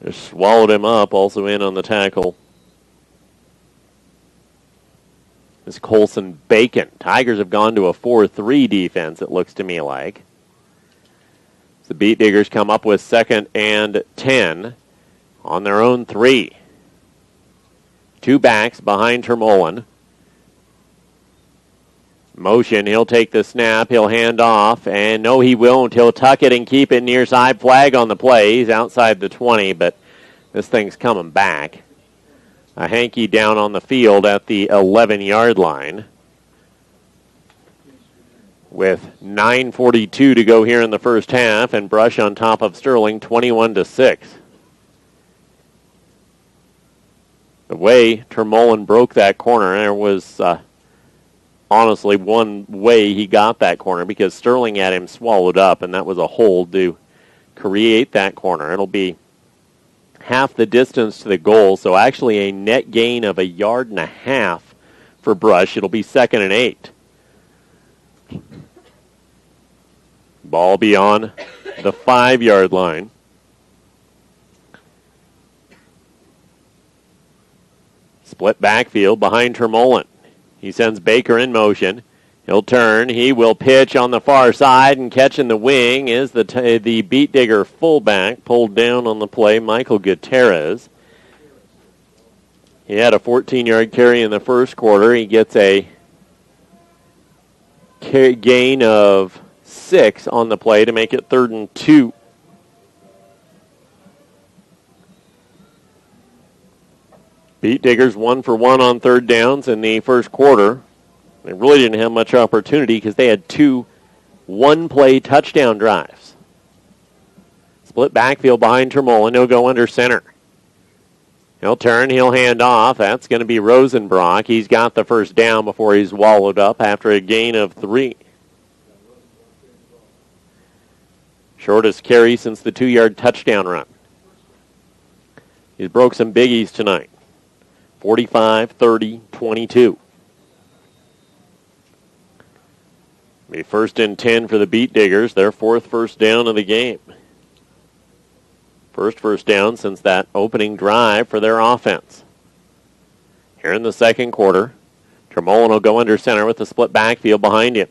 Just swallowed him up. Also in on the tackle is Colson Bacon. Tigers have gone to a 4-3 defense, it looks to me like. The Beat Diggers come up with 2nd and 10 on their own 3. 2 backs behind Termolin. Motion, he'll take the snap, he'll hand off, and no, he won't. He'll tuck it and keep it near side. Flag on the play. He's outside the 20, but this thing's coming back. A hanky down on the field at the 11-yard line. With 9:42 to go here in the first half, and Brush on top of Sterling, 21-6. The way Termolin broke that corner, there was honestly one way he got that corner because Sterling had him swallowed up, and that was a hold to create that corner. It'll be half the distance to the goal, so actually a net gain of 1.5 yards for Brush. It'll be 2nd and 8. Ball beyond the 5-yard line. Split backfield behind Termolin. He sends Baker in motion. He'll turn. He will pitch on the far side, and catching the wing is the Beat Digger fullback, pulled down on the play, Michael Gutierrez. He had a 14-yard carry in the first quarter. He gets a gain of 6 on the play to make it 3rd and 2. Beat Diggers 1 for 1 on 3rd downs in the first quarter. They really didn't have much opportunity because they had 2 one-play touchdown drives. Split backfield behind Termolin. He'll go under center. He'll turn. He'll hand off. That's going to be Rosenbrock. He's got the first down before he's wallowed up after a gain of 3. Shortest carry since the 2-yard touchdown run. He's broke some biggies tonight. 45, 30, 22. Be 1st and 10 for the Beat Diggers, their 4th first down of the game. First down since that opening drive for their offense. Here in the second quarter, Termolin will go under center with the split backfield behind him.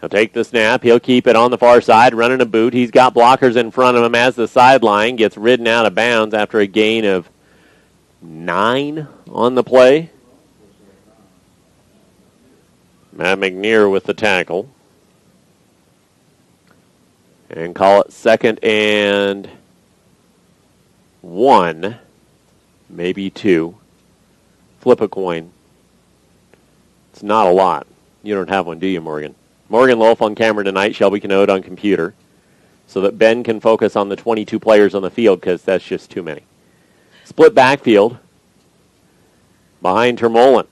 He'll take the snap. He'll keep it on the far side, running a boot. He's got blockers in front of him as the sideline gets ridden out of bounds after a gain of 9 on the play. Matt McNear with the tackle. And call it 2nd and 1, maybe 2. Flip a coin. It's not a lot. You don't have one, do you, Morgan? Morgan Loaf on camera tonight, Shelby Canode on computer, so that Ben can focus on the 22 players on the field, because that's just too many. Split backfield behind Termolin.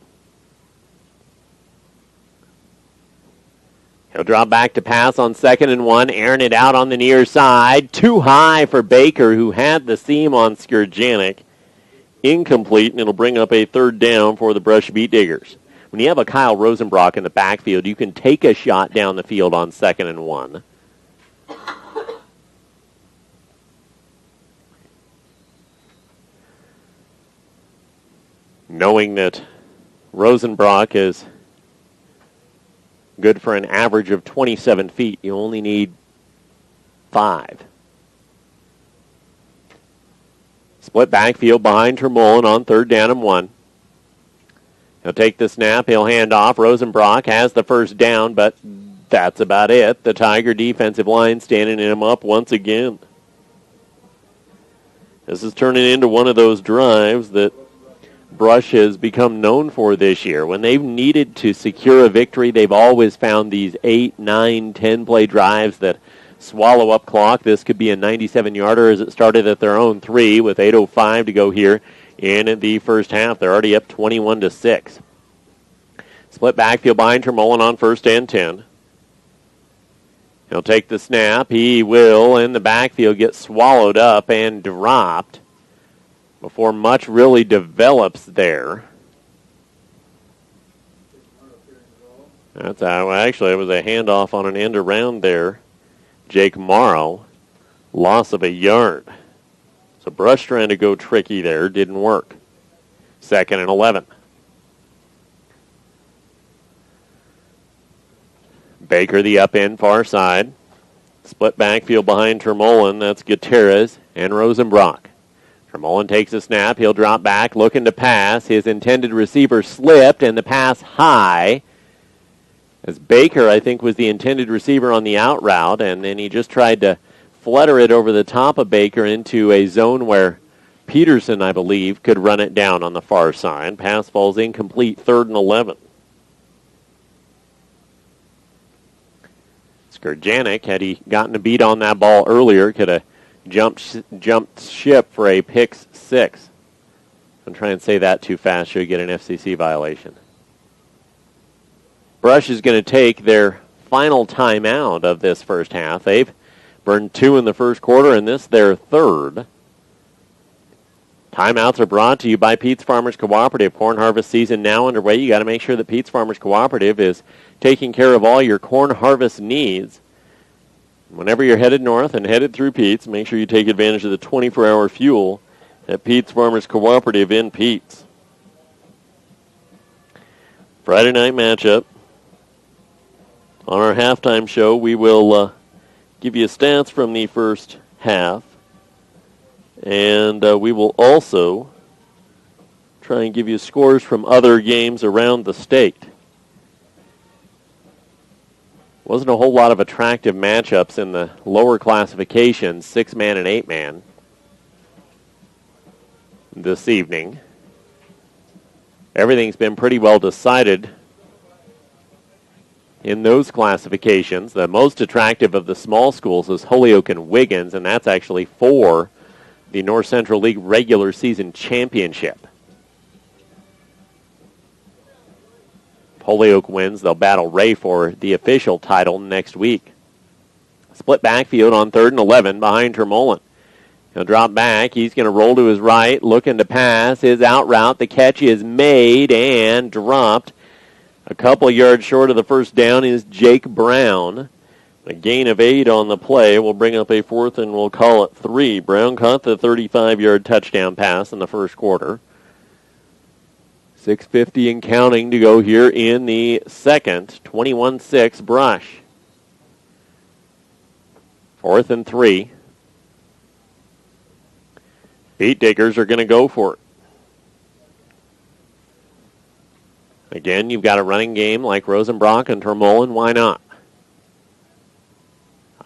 He'll drop back to pass on 2nd and 1, airing it out on the near side. Too high for Baker, who had the seam on Skirjanik. Incomplete, and it'll bring up a 3rd down for the Brush Beat Diggers. When you have a Kyle Rosenbrock in the backfield, you can take a shot down the field on 2nd and 1. Knowing that Rosenbrock is good for an average of 27 feet. You only need 5. Split backfield behind Termolin on 3rd down and 1. He'll take the snap. He'll hand off. Rosenbrock has the 1st down, but that's about it. The Tiger defensive line standing him up once again. This is turning into one of those drives that Brush has become known for this year. When they've needed to secure a victory, they've always found these 8, 9, 10-play drives that swallow up clock. This could be a 97-yarder as it started at their own 3 with 8:05 to go here in the first half. They're already up 21-6. Split backfield behind Termolin on 1st and 10. He'll take the snap. He will, in the backfield, get swallowed up and dropped before much really develops there. That's how, actually, it was a handoff on an end around there. Jake Morrow, loss of a yard. So Brush trying to go tricky there, didn't work. 2nd and 11. Baker the up end, far side. Split backfield behind Termolin. That's Gutierrez and Rosenbrock. Termolin takes a snap. He'll drop back, looking to pass. His intended receiver slipped, and the pass high. As Baker, I think, was the intended receiver on the out route, and then he just tried to flutter it over the top of Baker into a zone where Peterson, I believe, could run it down on the far side. Pass falls incomplete, 3rd and 11. Skirjanik, had he gotten a beat on that ball earlier, could have jumped ship for a pick 6. Don't try and say that too fast, you'll get an FCC violation. Brush is going to take their final timeout of this first half. They've burned 2 in the first quarter, and this their 3rd. Timeouts are brought to you by Pete's Farmers Cooperative. Corn harvest season now underway. You got to make sure that Pete's Farmers Cooperative is taking care of all your corn harvest needs. Whenever you're headed north and headed through Pete's, make sure you take advantage of the 24-hour fuel at Pete's Farmers Cooperative in Pete's. Friday night matchup. On our halftime show, we will give you stats from the first half. And we will also try and give you scores from other games around the state. Wasn't a whole lot of attractive matchups in the lower classifications, 6-man and 8-man, this evening. Everything's been pretty well decided in those classifications. The most attractive of the small schools is Holyoke and Wiggins, and that's actually for the North Central League regular season championship. If Holyoke wins, they'll battle Ray for the official title next week. Split backfield on 3rd and 11 behind Termolin. He'll drop back. He's going to roll to his right, looking to pass. His out route, the catch is made and dropped. A couple yards short of the first down is Jake Brown. A gain of 8 on the play will bring up a 4th, and we'll call it 3. Brown caught the 35-yard touchdown pass in the first quarter. 6:50 and counting to go here in the second. 21-6 Brush. 4th and 3. Beat Diggers are going to go for it. Again, you've got a running game like Rosenbrock and Termolen. Why not?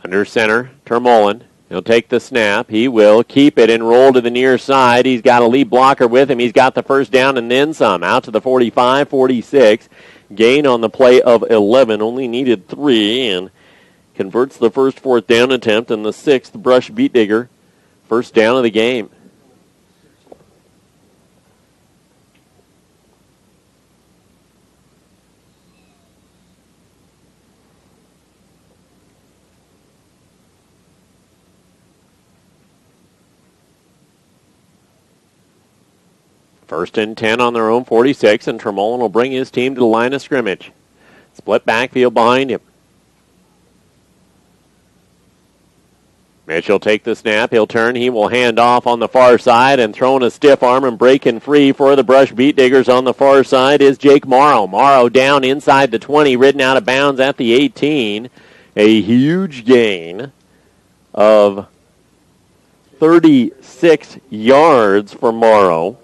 Under center, Termolen. He'll take the snap. He will keep it and roll to the near side. He's got a lead blocker with him. He's got the first down and then some. Out to the 45, 46. Gain on the play of 11. Only needed 3 and converts the first fourth down attempt and the 6th Brush Beet Digger first down of the game. First and 10 on their own 46, and Termolen will bring his team to the line of scrimmage. Split backfield behind him. Mitchell take the snap. He'll turn. He will hand off on the far side and throwing a stiff arm and breaking free for the Brush Beet Diggers on the far side is Jake Morrow. Morrow down inside the 20, ridden out of bounds at the 18. A huge gain of 36 yards for Morrow.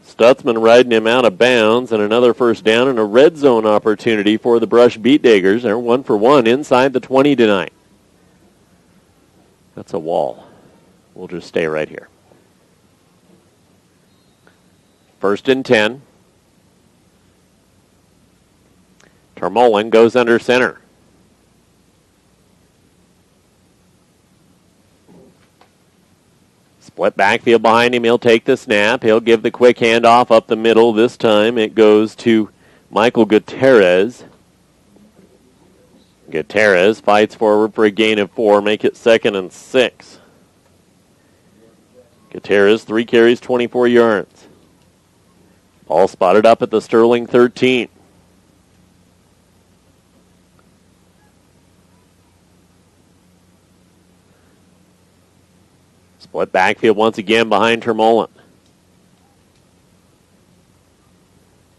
Stutzman riding him out of bounds, and another first down and a red zone opportunity for the Brush Beet Diggers. They're 1 for 1 inside the 20 tonight. That's a wall. We'll just stay right here. First and 10. Termolen goes under center. Split backfield behind him. He'll take the snap. He'll give the quick handoff up the middle. This time it goes to Michael Gutierrez. Gutierrez fights forward for a gain of 4. Make it 2nd and 6. Gutierrez, 3 carries, 24 yards. Ball spotted up at the Sterling 13. Split backfield once again behind Termolen.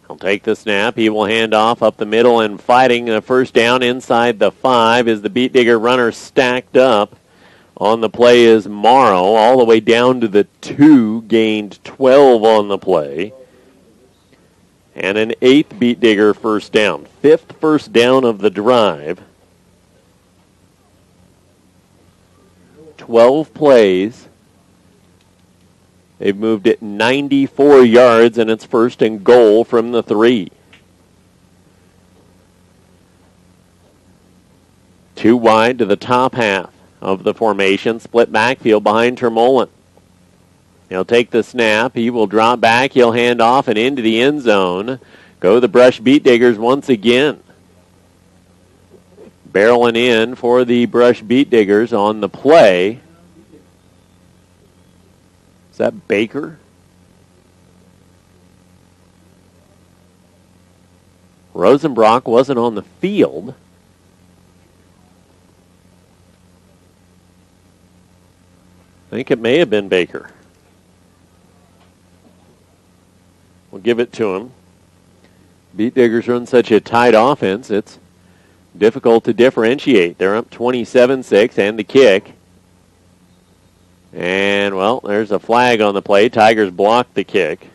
He'll take the snap. He will hand off up the middle and fighting a first down inside the 5 is the Beet Digger runner stacked up. On the play is Morrow all the way down to the 2, gained 12 on the play. And an 8th Beet Digger first down. 5th first down of the drive. 12 plays. They've moved it 94 yards, and it's first and goal from the 3. 2 wide to the top half of the formation. Split backfield behind Termolen. He'll take the snap. He will drop back. He'll hand off and into the end zone. Go the Brush Beet Diggers once again. Barreling in for the Brush Beet Diggers on the play. Is that Baker? Rosenbrock wasn't on the field. I think it may have been Baker. We'll give it to him. Beet Diggers run such a tight offense, it's difficult to differentiate. They're up 27-6 and the kick. And, well, there's a flag on the play. Tigers blocked the kick.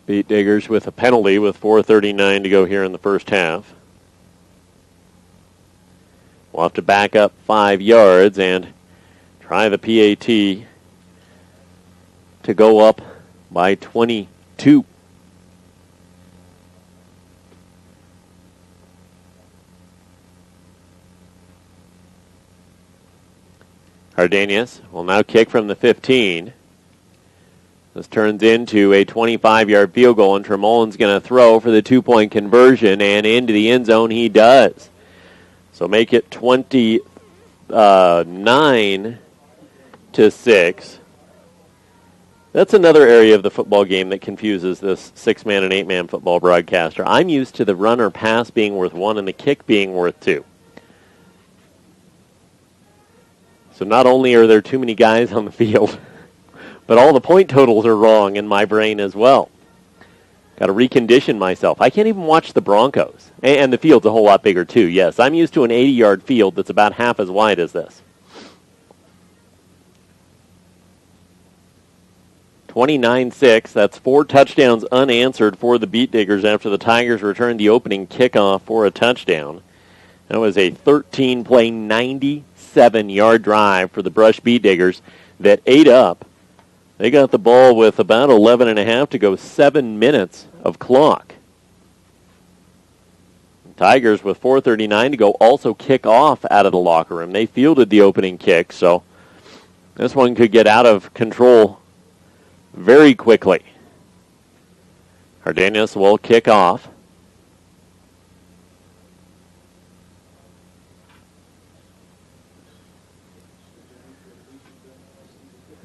Beet Diggers with a penalty with 4:39 to go here in the first half. We'll have to back up 5 yards and try the PAT to go up by 22. Cardenas will now kick from the 15. This turns into a 25-yard field goal, and Termolen's going to throw for the 2-point conversion, and into the end zone he does. So make it 29-6. That's another area of the football game that confuses this 6-man and 8-man football broadcaster. I'm used to the run or pass being worth 1 and the kick being worth 2. So not only are there too many guys on the field, but all the point totals are wrong in my brain as well. Got to recondition myself. I can't even watch the Broncos. And the field's a whole lot bigger, too. Yes, I'm used to an 80-yard field that's about half as wide as this. 29-6. That's 4 touchdowns unanswered for the Beat Diggers after the Tigers returned the opening kickoff for a touchdown. That was a 13-play, 97-yard drive for the Brush Beat Diggers that ate up. They got the ball with about 11 and a half to go, 7 minutes of clock. Tigers with 4:39 to go also kick off out of the locker room. They fielded the opening kick, so this one could get out of control very quickly. Cardenas will kick off.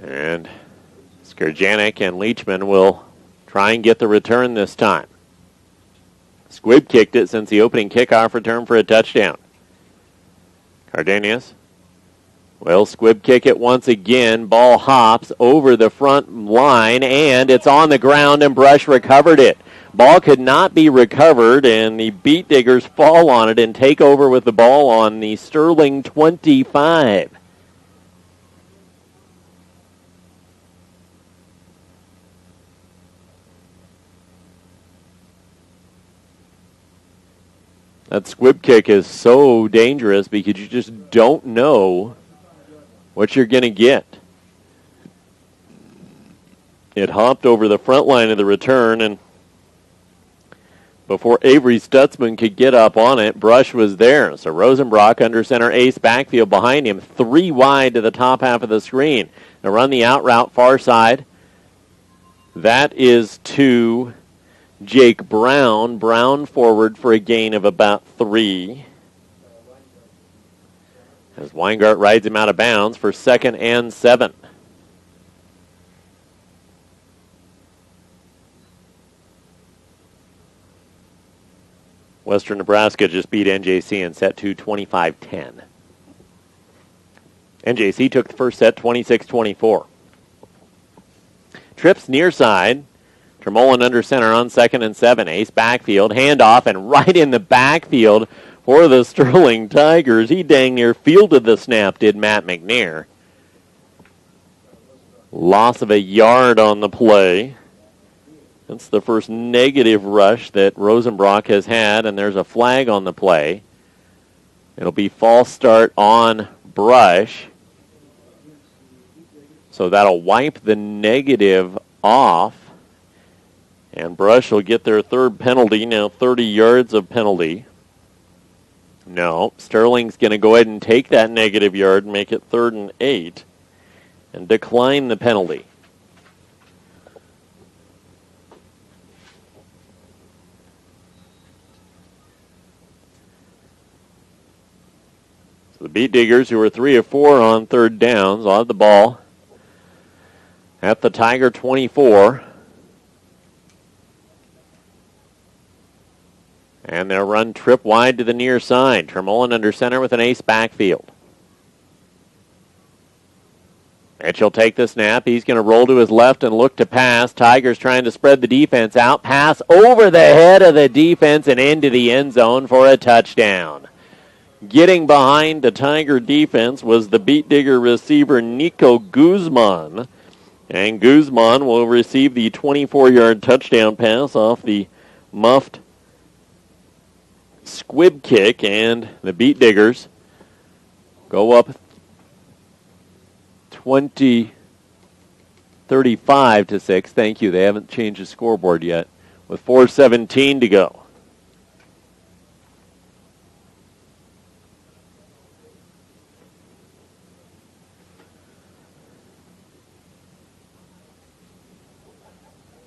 And Skurjanek and Leachman will try and get the return this time. Squibb kicked it since the opening kickoff return for a touchdown. Cardenas will Squibb kick it once again. Ball hops over the front line, and it's on the ground, and Brush recovered it. Ball could not be recovered, and the Beat Diggers fall on it and take over with the ball on the Sterling 25. That squib kick is so dangerous because you just don't know what you're going to get. It hopped over the front line of the return, and before Avery Stutzman could get up on it, Brush was there. So Rosenbrock under center, ace backfield behind him, 3 wide to the top half of the screen. Now run the out route far side. That is to Jake Brown. Brown forward for a gain of about 3. As Weingart rides him out of bounds for 2nd and 7. Western Nebraska just beat NJC in set 2, 25-10. NJC took the first set 26-24. Trips near side. Tremolin under center on 2nd and 7. Ace backfield, handoff, and right in the backfield for the Sterling Tigers. He dang near fielded the snap, did Matt McNair. Loss of a yard on the play. That's the first negative rush that Rosenbrock has had, and there's a flag on the play. It'll be false start on Brush. So that'll wipe the negative off. And Brush will get their 3rd penalty, now 30 yards of penalty. No, Sterling's going to go ahead and take that negative yard and make it 3rd and 8 and decline the penalty. So the Beat Diggers, who are 3 of 4 on 3rd downs, will have the ball at the Tiger 24. And they'll run trip wide to the near side. Tremolin under center with an ace backfield. Mitchell take the snap. He's going to roll to his left and look to pass. Tigers trying to spread the defense out. Pass over the head of the defense and into the end zone for a touchdown. Getting behind the Tiger defense was the Beat Digger receiver Nico Guzman. And Guzman will receive the 24-yard touchdown pass off the muffed squib kick, and the Beat Diggers go up 35-6. Thank you. They haven't changed the scoreboard yet with 4:17 to go.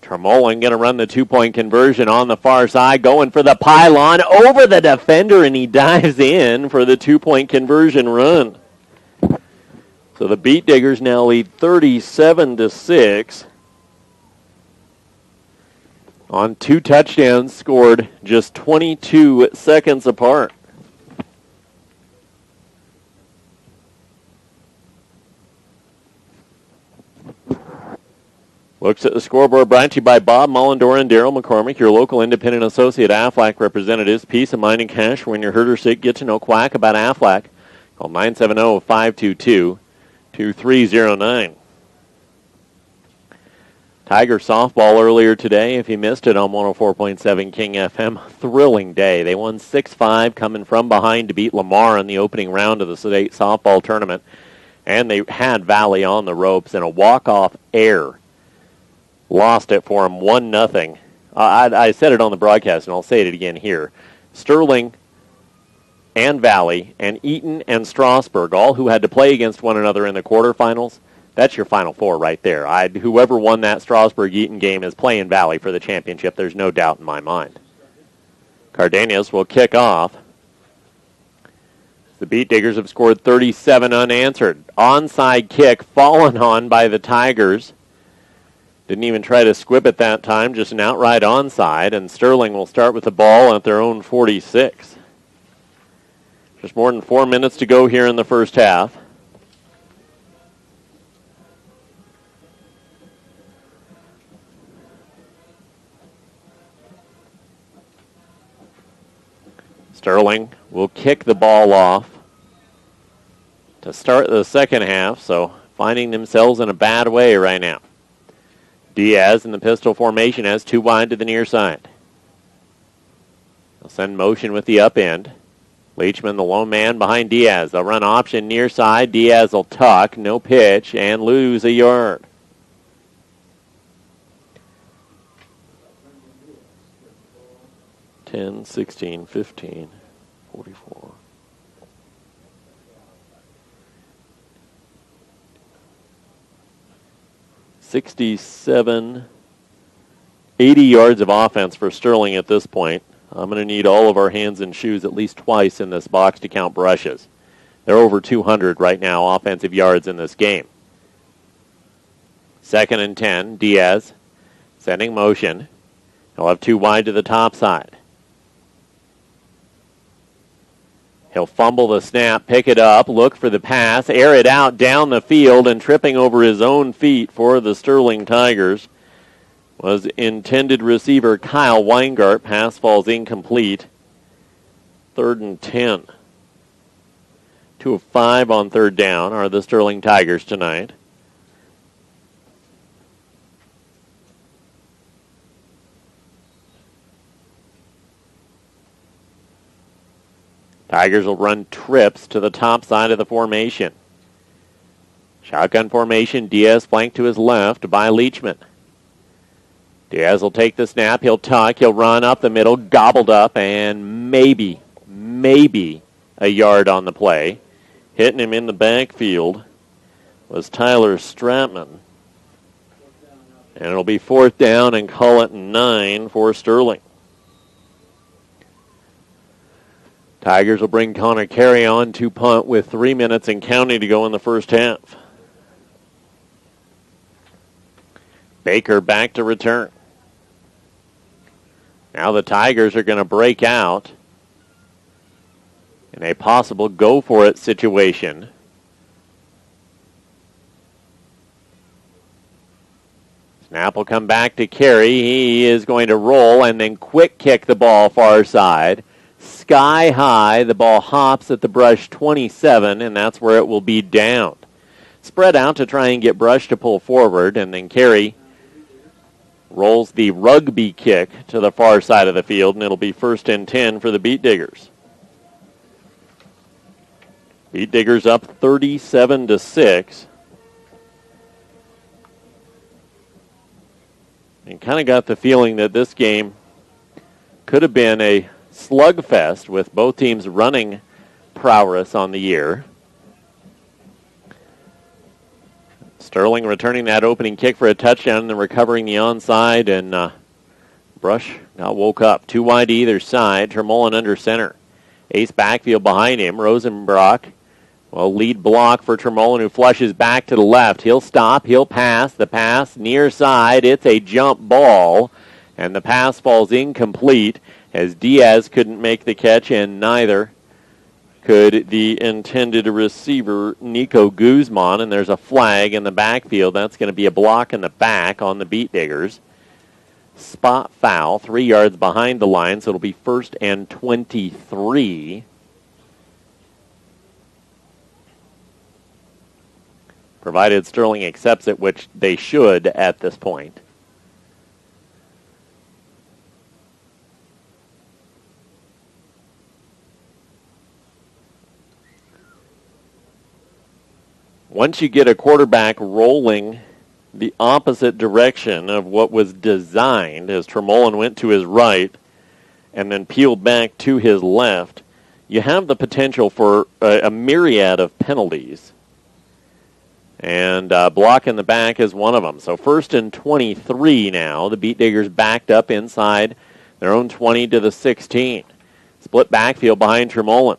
Tremolin going to run the 2-point conversion on the far side, going for the pylon over the defender, and he dives in for the 2-point conversion run. So the Beat Diggers now lead 37-6 on 2 touchdowns scored just 22 seconds apart. Looks at the scoreboard, brought to you by Bob Mullendore and Daryl McCormick, your local independent associate Aflac representatives. Peace of mind and cash when you're hurt or sick. Get to know Quack about Aflac. Call 970-522-2309. Tiger softball earlier today, if you missed it on 104.7 King FM. Thrilling day. They won 6-5 coming from behind to beat Lamar in the opening round of the state softball tournament. And they had Valley on the ropes in a walk-off error. Lost it for him 1-0. I said it on the broadcast, and I'll say it again here. Sterling and Valley and Eaton and Strasburg, all who had to play against one another in the quarterfinals, that's your Final Four right there. Whoever won that Strasburg-Eaton game is playing Valley for the championship. There's no doubt in my mind. Cardenas will kick off. The Beat Diggers have scored 37 unanswered. Onside kick fallen on by the Tigers. Didn't even try to squib it that time, just an outright onside, and Sterling will start with the ball at their own 46. Just more than 4 minutes to go here in the first half. Sterling will kick the ball off to start the second half, so finding themselves in a bad way right now. Diaz in the pistol formation has two wide to the near side. They'll send motion with the up end. Leachman, the lone man behind Diaz. They'll run option near side. Diaz will tuck, no pitch, and lose a yard. (10, 16, 15, 44). 67, 80 yards of offense for Sterling at this point. I'm going to need all of our hands and shoes at least twice in this box to count brushes. They're over 200 right now offensive yards in this game. 2nd and 10, Diaz sending motion. He'll have two wide to the top side. He'll fumble the snap, pick it up, look for the pass, air it out down the field, and tripping over his own feet for the Sterling Tigers was intended receiver Kyle Weingart. Pass falls incomplete. 3rd and 10. 2 of 5 on 3rd down are the Sterling Tigers tonight. Tigers will run trips to the top side of the formation. Shotgun formation, Diaz flanked to his left by Leachman. Diaz will take the snap, he'll tuck, he'll run up the middle, gobbled up, and maybe a yard on the play. Hitting him in the backfield was Tyler Stratman. And it'll be 4th down and call it 9 for Sterling. Tigers will bring Connor Carey on to punt with 3 minutes and counting to go in the first half. Baker back to return. Now the Tigers are going to break out in a possible go-for-it situation. Snap will come back to Carey. He is going to roll and then quick kick the ball far side. Sky high, the ball hops at the brush 27, and that's where it will be downed. Spread out to try and get Brush to pull forward, and then Carey rolls the rugby kick to the far side of the field, and it'll be 1st and 10 for the Beat Diggers. Beat Diggers up 37-6. And kind of got the feeling that this game could have been a slugfest with both teams running prowess on the year. Sterling returning that opening kick for a touchdown and then recovering the onside, and Brush now woke up. 2 wide to either side. Termolin under center. Ace backfield behind him. Rosenbrock will lead block for Termolin, who flushes back to the left. He'll stop. He'll pass. The pass near side. It's a jump ball, and the pass falls incomplete as Diaz couldn't make the catch, and neither could the intended receiver, Nico Guzman, and there's a flag in the backfield. That's going to be a block in the back on the Beat Diggers. Spot foul, 3 yards behind the line, so it'll be 1st and 23. Provided Sterling accepts it, which they should at this point. Once you get a quarterback rolling the opposite direction of what was designed, as Tremolin went to his right and then peeled back to his left, you have the potential for a myriad of penalties. And block in the back is one of them. So 1st and 23 now. The Beat Diggers backed up inside their own 20 to the 16. Split backfield behind Tremolin.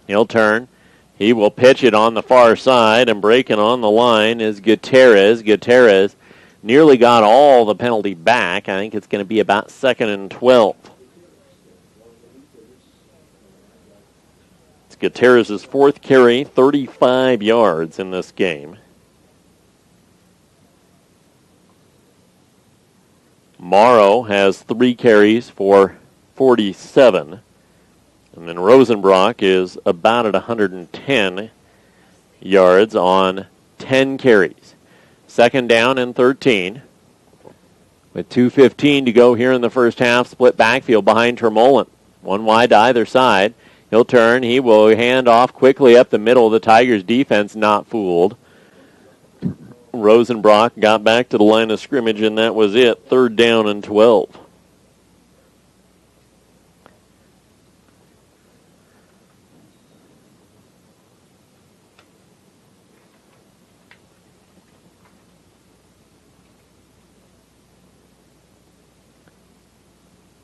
He'll turn. He will pitch it on the far side, and breaking on the line is Gutierrez. Gutierrez nearly got all the penalty back. I think it's going to be about 2nd and 12. It's Gutierrez's 4th carry, 35 yards in this game. Morrow has 3 carries for 47. And then Rosenbrock is about at 110 yards on 10 carries. 2nd down and 13. With 2:15 to go here in the first half, split backfield behind Tremolin. One wide to either side. He'll turn. He will hand off quickly up the middle. The Tigers defense not fooled. Rosenbrock got back to the line of scrimmage, and that was it. 3rd down and 12.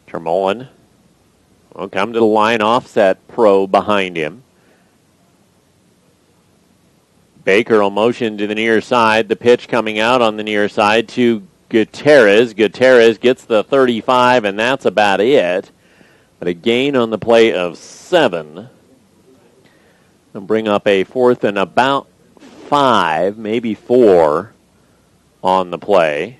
Tremolin will come to the line, offset pro behind him. Baker will motion to the near side. The pitch coming out on the near side to Gutierrez. Gutierrez gets the 35, and that's about it. But a gain on the play of 7. And bring up a 4th and about 5, maybe 4 on the play.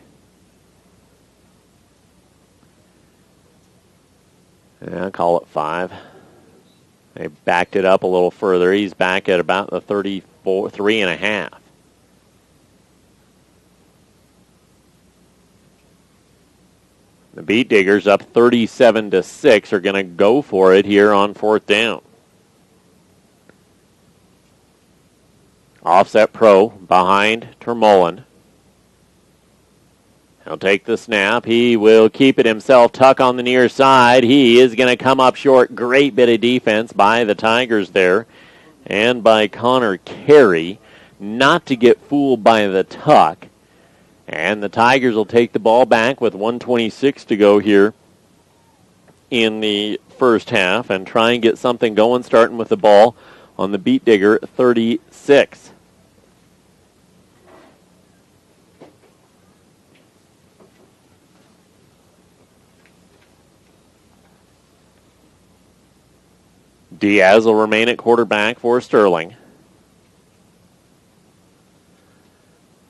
Yeah, I'll call it 5. They backed it up a little further. He's back at about the 33.5. The Beat Diggers up 37-6 are going to go for it here on 4th down. Offset pro behind Tremolin. He'll take the snap. He will keep it himself. Tuck on the near side. He is going to come up short. Great bit of defense by the Tigers there and by Connor Carey not to get fooled by the tuck. And the Tigers will take the ball back with 1:26 to go here in the first half and try and get something going, starting with the ball on the Beat Digger 36. Diaz will remain at quarterback for Sterling.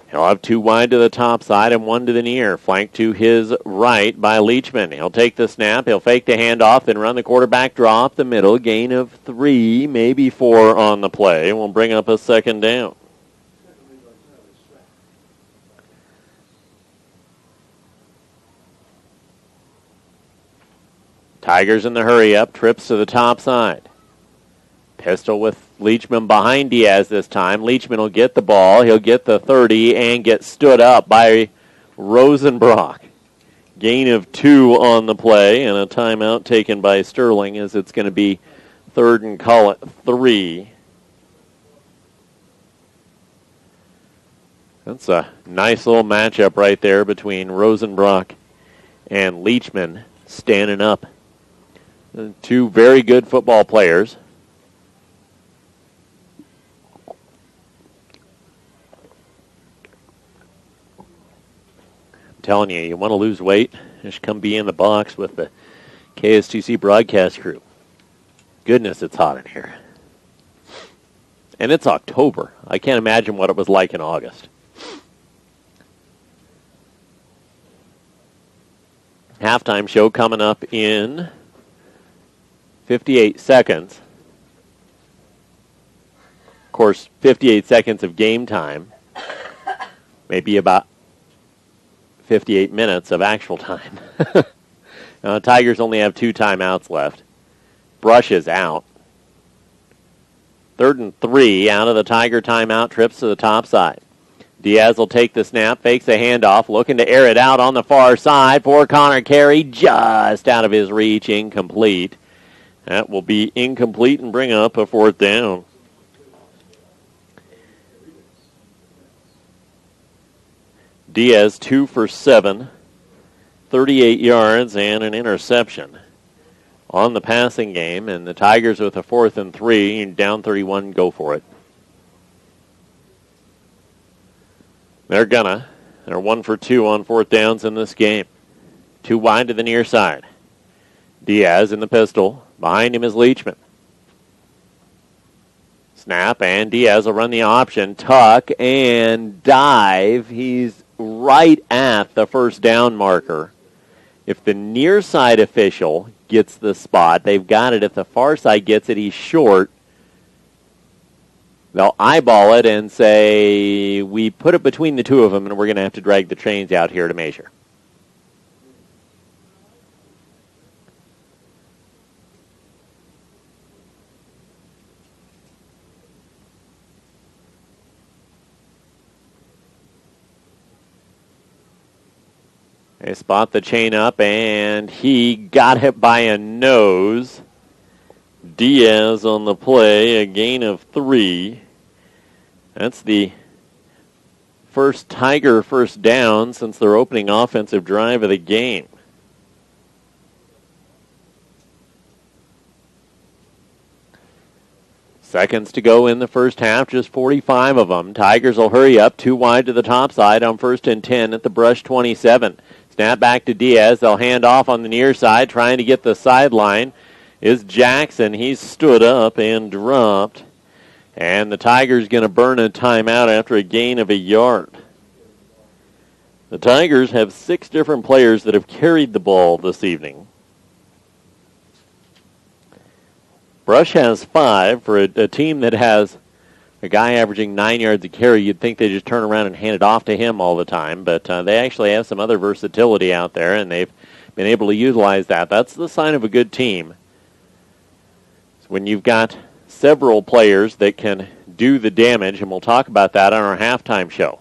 He'll have 2 wide to the top side and 1 to the near. Flanked to his right by Leachman. He'll take the snap. He'll fake the handoff and run the quarterback draw up the middle. Gain of 3, maybe 4 on the play. We'll bring up a 2nd down. Tigers in the hurry up. Trips to the top side. Pistol with Leachman behind Diaz this time. Leachman will get the ball. He'll get the 30 and get stood up by Rosenbrock. Gain of 2 on the play and a timeout taken by Sterling as it's going to be 3rd and call it 3. That's a nice little matchup right there between Rosenbrock and Leachman standing up. 2 very good football players. Telling you want to lose weight, just come be in the box with the KSTC broadcast crew. Goodness, it's hot in here. And it's October. I can't imagine what it was like in August. Halftime show coming up in 58 seconds. Of course, 58 seconds of game time. Maybe about 58 minutes of actual time. Tigers only have 2 timeouts left. Brush is out. 3rd and 3 out of the Tiger timeout, trips to the top side. Diaz will take the snap, fakes a handoff, looking to air it out on the far side for Connor Carey, just out of his reach, incomplete. That will be incomplete and bring up a 4th down. Diaz 2 for 7, 38 yards and an interception on the passing game, and the Tigers with a 4th and 3, down 31, go for it. They're 1 for 2 on 4th downs in this game. 2 wide to the near side. Diaz in the pistol. Behind him is Leachman. Snap, and Diaz will run the option. Tuck and dive. He's right at the 1st down marker. If the near side official gets the spot, they've got it. If the far side gets it, he's short. They'll eyeball it and say, we put it between the 2 of them, and we're going to have to drag the chains out here to measure. They spot the chain up, and he got it by a nose. Diaz on the play, a gain of 3. That's the first Tiger 1st down since their opening offensive drive of the game. Seconds to go in the first half, just 45 of them. Tigers will hurry up, 2 wide to the top side on 1st and 10 at the Brush 27. Snap back to Diaz. They'll hand off on the near side, trying to get the sideline is Jackson. He's stood up and dropped. And the Tigers going to burn a timeout after a gain of a yard. The Tigers have 6 different players that have carried the ball this evening. Brush has 5 for a team that has a guy averaging 9 yards a carry. You'd think they just turn around and hand it off to him all the time, but they actually have some other versatility out there, and they've been able to utilize that. That's the sign of a good team. When you've got several players that can do the damage, and we'll talk about that on our halftime show.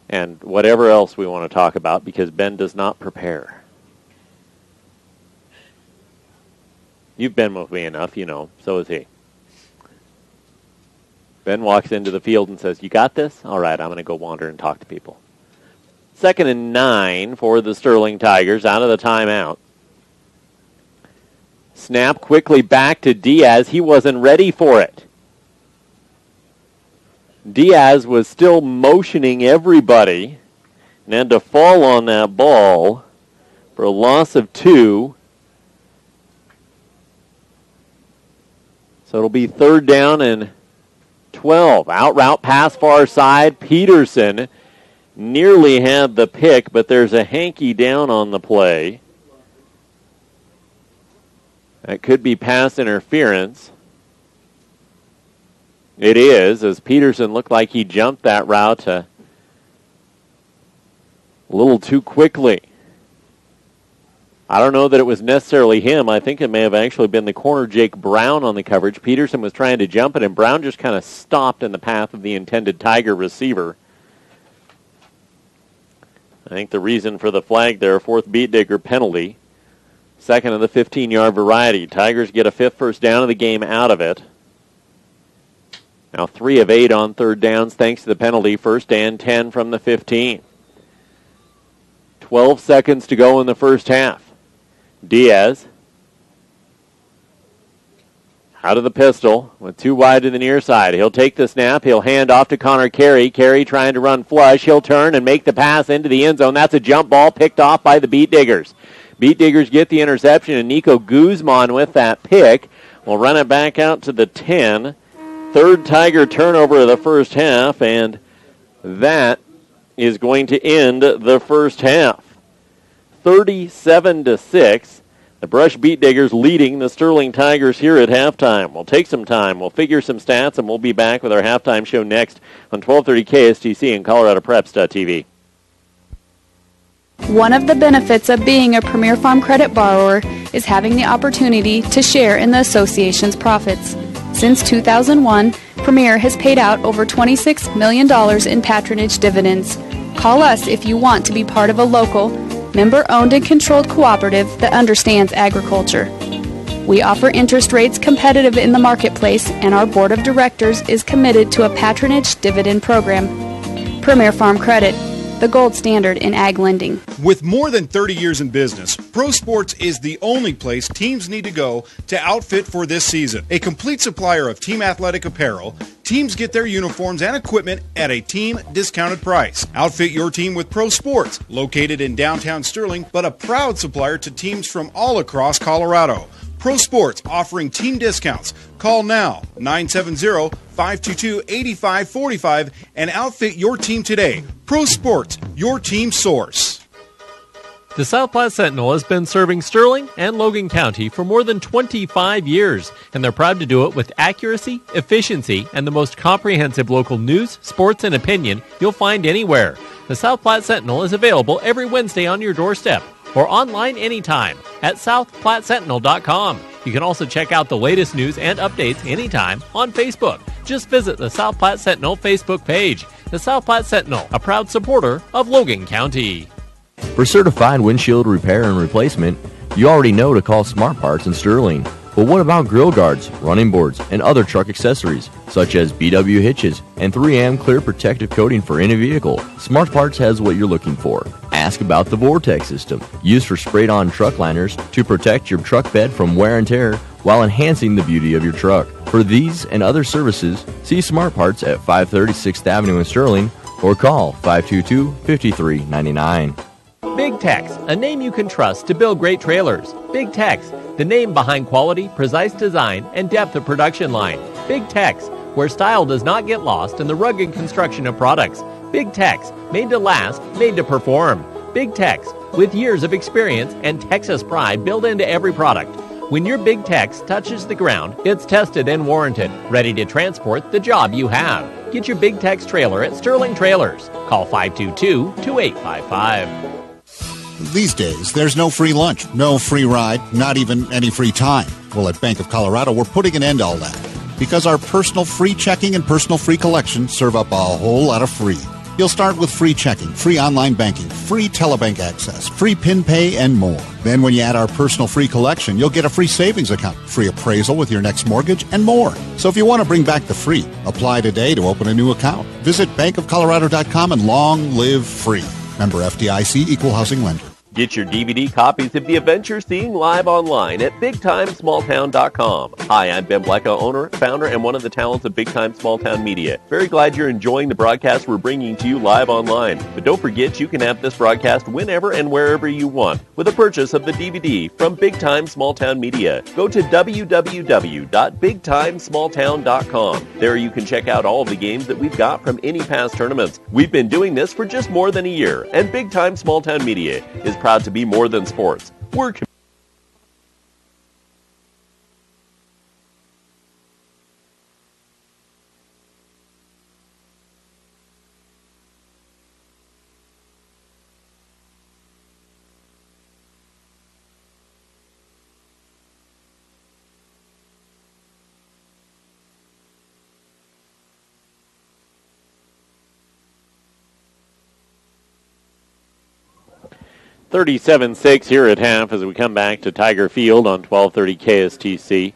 And whatever else we want to talk about, because Ben does not prepare. You've been with me enough, you know, so is he. Ben walks into the field and says, you got this? All right, I'm going to go wander and talk to people. 2nd and 9 for the Sterling Tigers out of the timeout. Snap quickly back to Diaz. He wasn't ready for it. Diaz was still motioning everybody and had to fall on that ball for a loss of 2. So it'll be 3rd down and 12. Out route pass far side. Peterson nearly had the pick, but there's a hanky down on the play. That could be pass interference. It is, as Peterson looked like he jumped that route a little too quickly. I don't know that it was necessarily him. I think it may have actually been the corner, Jake Brown, on the coverage. Peterson was trying to jump it, and Brown just kind of stopped in the path of the intended Tiger receiver. I think the reason for the flag there, 4th beat digger penalty. 2nd of the 15-yard variety. Tigers get a 5th first down of the game out of it. Now 3 of 8 on 3rd downs thanks to the penalty. 1st and 10 from the 15. 12 seconds to go in the first half. Diaz Out of the pistol with 2 wide to the near side. He'll take the snap. He'll hand off to Connor Carey. Carey trying to run flush. He'll turn and make the pass into the end zone. That's a jump ball picked off by the Beat Diggers. Beat Diggers get the interception, and Nico Guzman with that pick will run it back out to the 10. Third Tiger turnover of the first half, and that is going to end the first half. 37-6. The Brush Beat Diggers leading the Sterling Tigers here at halftime. We'll take some time. We'll figure some stats, and we'll be back with our halftime show next on 1230 KSTC and ColoradoPreps.tv. One of the benefits of being a Premier Farm credit borrower is having the opportunity to share in the association's profits. Since 2001, Premier has paid out over $26 million in patronage dividends. Call us if you want to be part of a local, member-owned and controlled cooperative that understands agriculture. We offer interest rates competitive in the marketplace, and our board of directors is committed to a patronage dividend program. Premier Farm Credit, the gold standard in ag lending. With more than 30 years in business, Pro Sports is the only place teams need to go to outfit for this season. A complete supplier of team athletic apparel, teams get their uniforms and equipment at a team discounted price. Outfit your team with Pro Sports, located in downtown Sterling, but a proud supplier to teams from all across Colorado. Pro Sports offering team discounts. Call now, 970-522-8545, and outfit your team today. Pro Sports, your team source. The South Platte Sentinel has been serving Sterling and Logan County for more than 25 years, and they're proud to do it with accuracy, efficiency, and the most comprehensive local news, sports, and opinion you'll find anywhere. The South Platte Sentinel is available every Wednesday on your doorstep or online anytime at southplattesentinel.com. You can also check out the latest news and updates anytime on Facebook. Just visit the South Platte Sentinel Facebook page. The South Platte Sentinel, a proud supporter of Logan County. For certified windshield repair and replacement, you already know to call Smart Parts in Sterling. But what about grill guards, running boards, and other truck accessories, such as BW hitches and 3M clear protective coating for any vehicle? Smart Parts has what you're looking for. Ask about the Vortex system, used for sprayed-on truck liners to protect your truck bed from wear and tear while enhancing the beauty of your truck. For these and other services, see Smart Parts at 530 6th Avenue in Sterling or call 522-5399. Big Tex, a name you can trust to build great trailers. Big Tex, the name behind quality, precise design, and depth of production line. Big Tex, where style does not get lost in the rugged construction of products. Big Tex, made to last, made to perform. Big Tex, with years of experience and Texas pride built into every product. When your Big Tex touches the ground, it's tested and warranted, ready to transport the job you have. Get your Big Tex trailer at Sterling Trailers. Call 522-2855. These days, there's no free lunch, no free ride, not even any free time. Well, at Bank of Colorado, we're putting an end to all that because our personal free checking and personal free collection serve up a whole lot of free. You'll start with free checking, free online banking, free telebank access, free PIN pay, and more. Then when you add our personal free collection, you'll get a free savings account, free appraisal with your next mortgage, and more. So if you want to bring back the free, apply today to open a new account. Visit bankofcolorado.com and long live free. Member FDIC, Equal Housing Lender. Get your DVD copies of the events you're seeing live online at BigTimeSmallTown.com. Hi, I'm Ben Blecka, owner, founder, and one of the talents of Big Time Small Town Media. Very glad you're enjoying the broadcast we're bringing to you live online. But don't forget, you can have this broadcast whenever and wherever you want with a purchase of the DVD from Big Time Small Town Media. Go to www.BigTimeSmallTown.com. There you can check out all of the games that we've got from any past tournaments. We've been doing this for just more than a year, and Big Time Small Town Media is proud to be more than sports. We're 37-6 here at half as we come back to Tiger Field on 1230 KSTC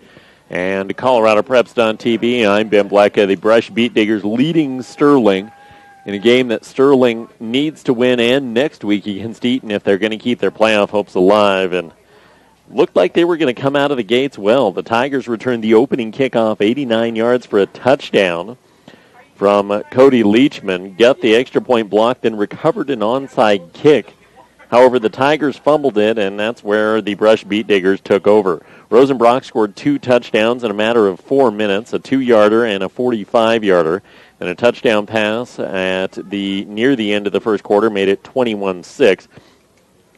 and ColoradoPreps.tv. I'm Ben Blecka. The Brush Beat Diggers leading Sterling in a game that Sterling needs to win and next week against Eaton if they're going to keep their playoff hopes alive. And looked like they were going to come out of the gates well. The Tigers returned the opening kickoff 89 yards for a touchdown from Cody Leachman. Got the extra point blocked, then recovered an onside kick. However, the Tigers fumbled it, and that's where the Brush Beet Diggers took over. Rosenbrock scored 2 touchdowns in a matter of 4 minutes, a 2-yarder and a 45-yarder. And a touchdown pass at near the end of the first quarter made it 21-6.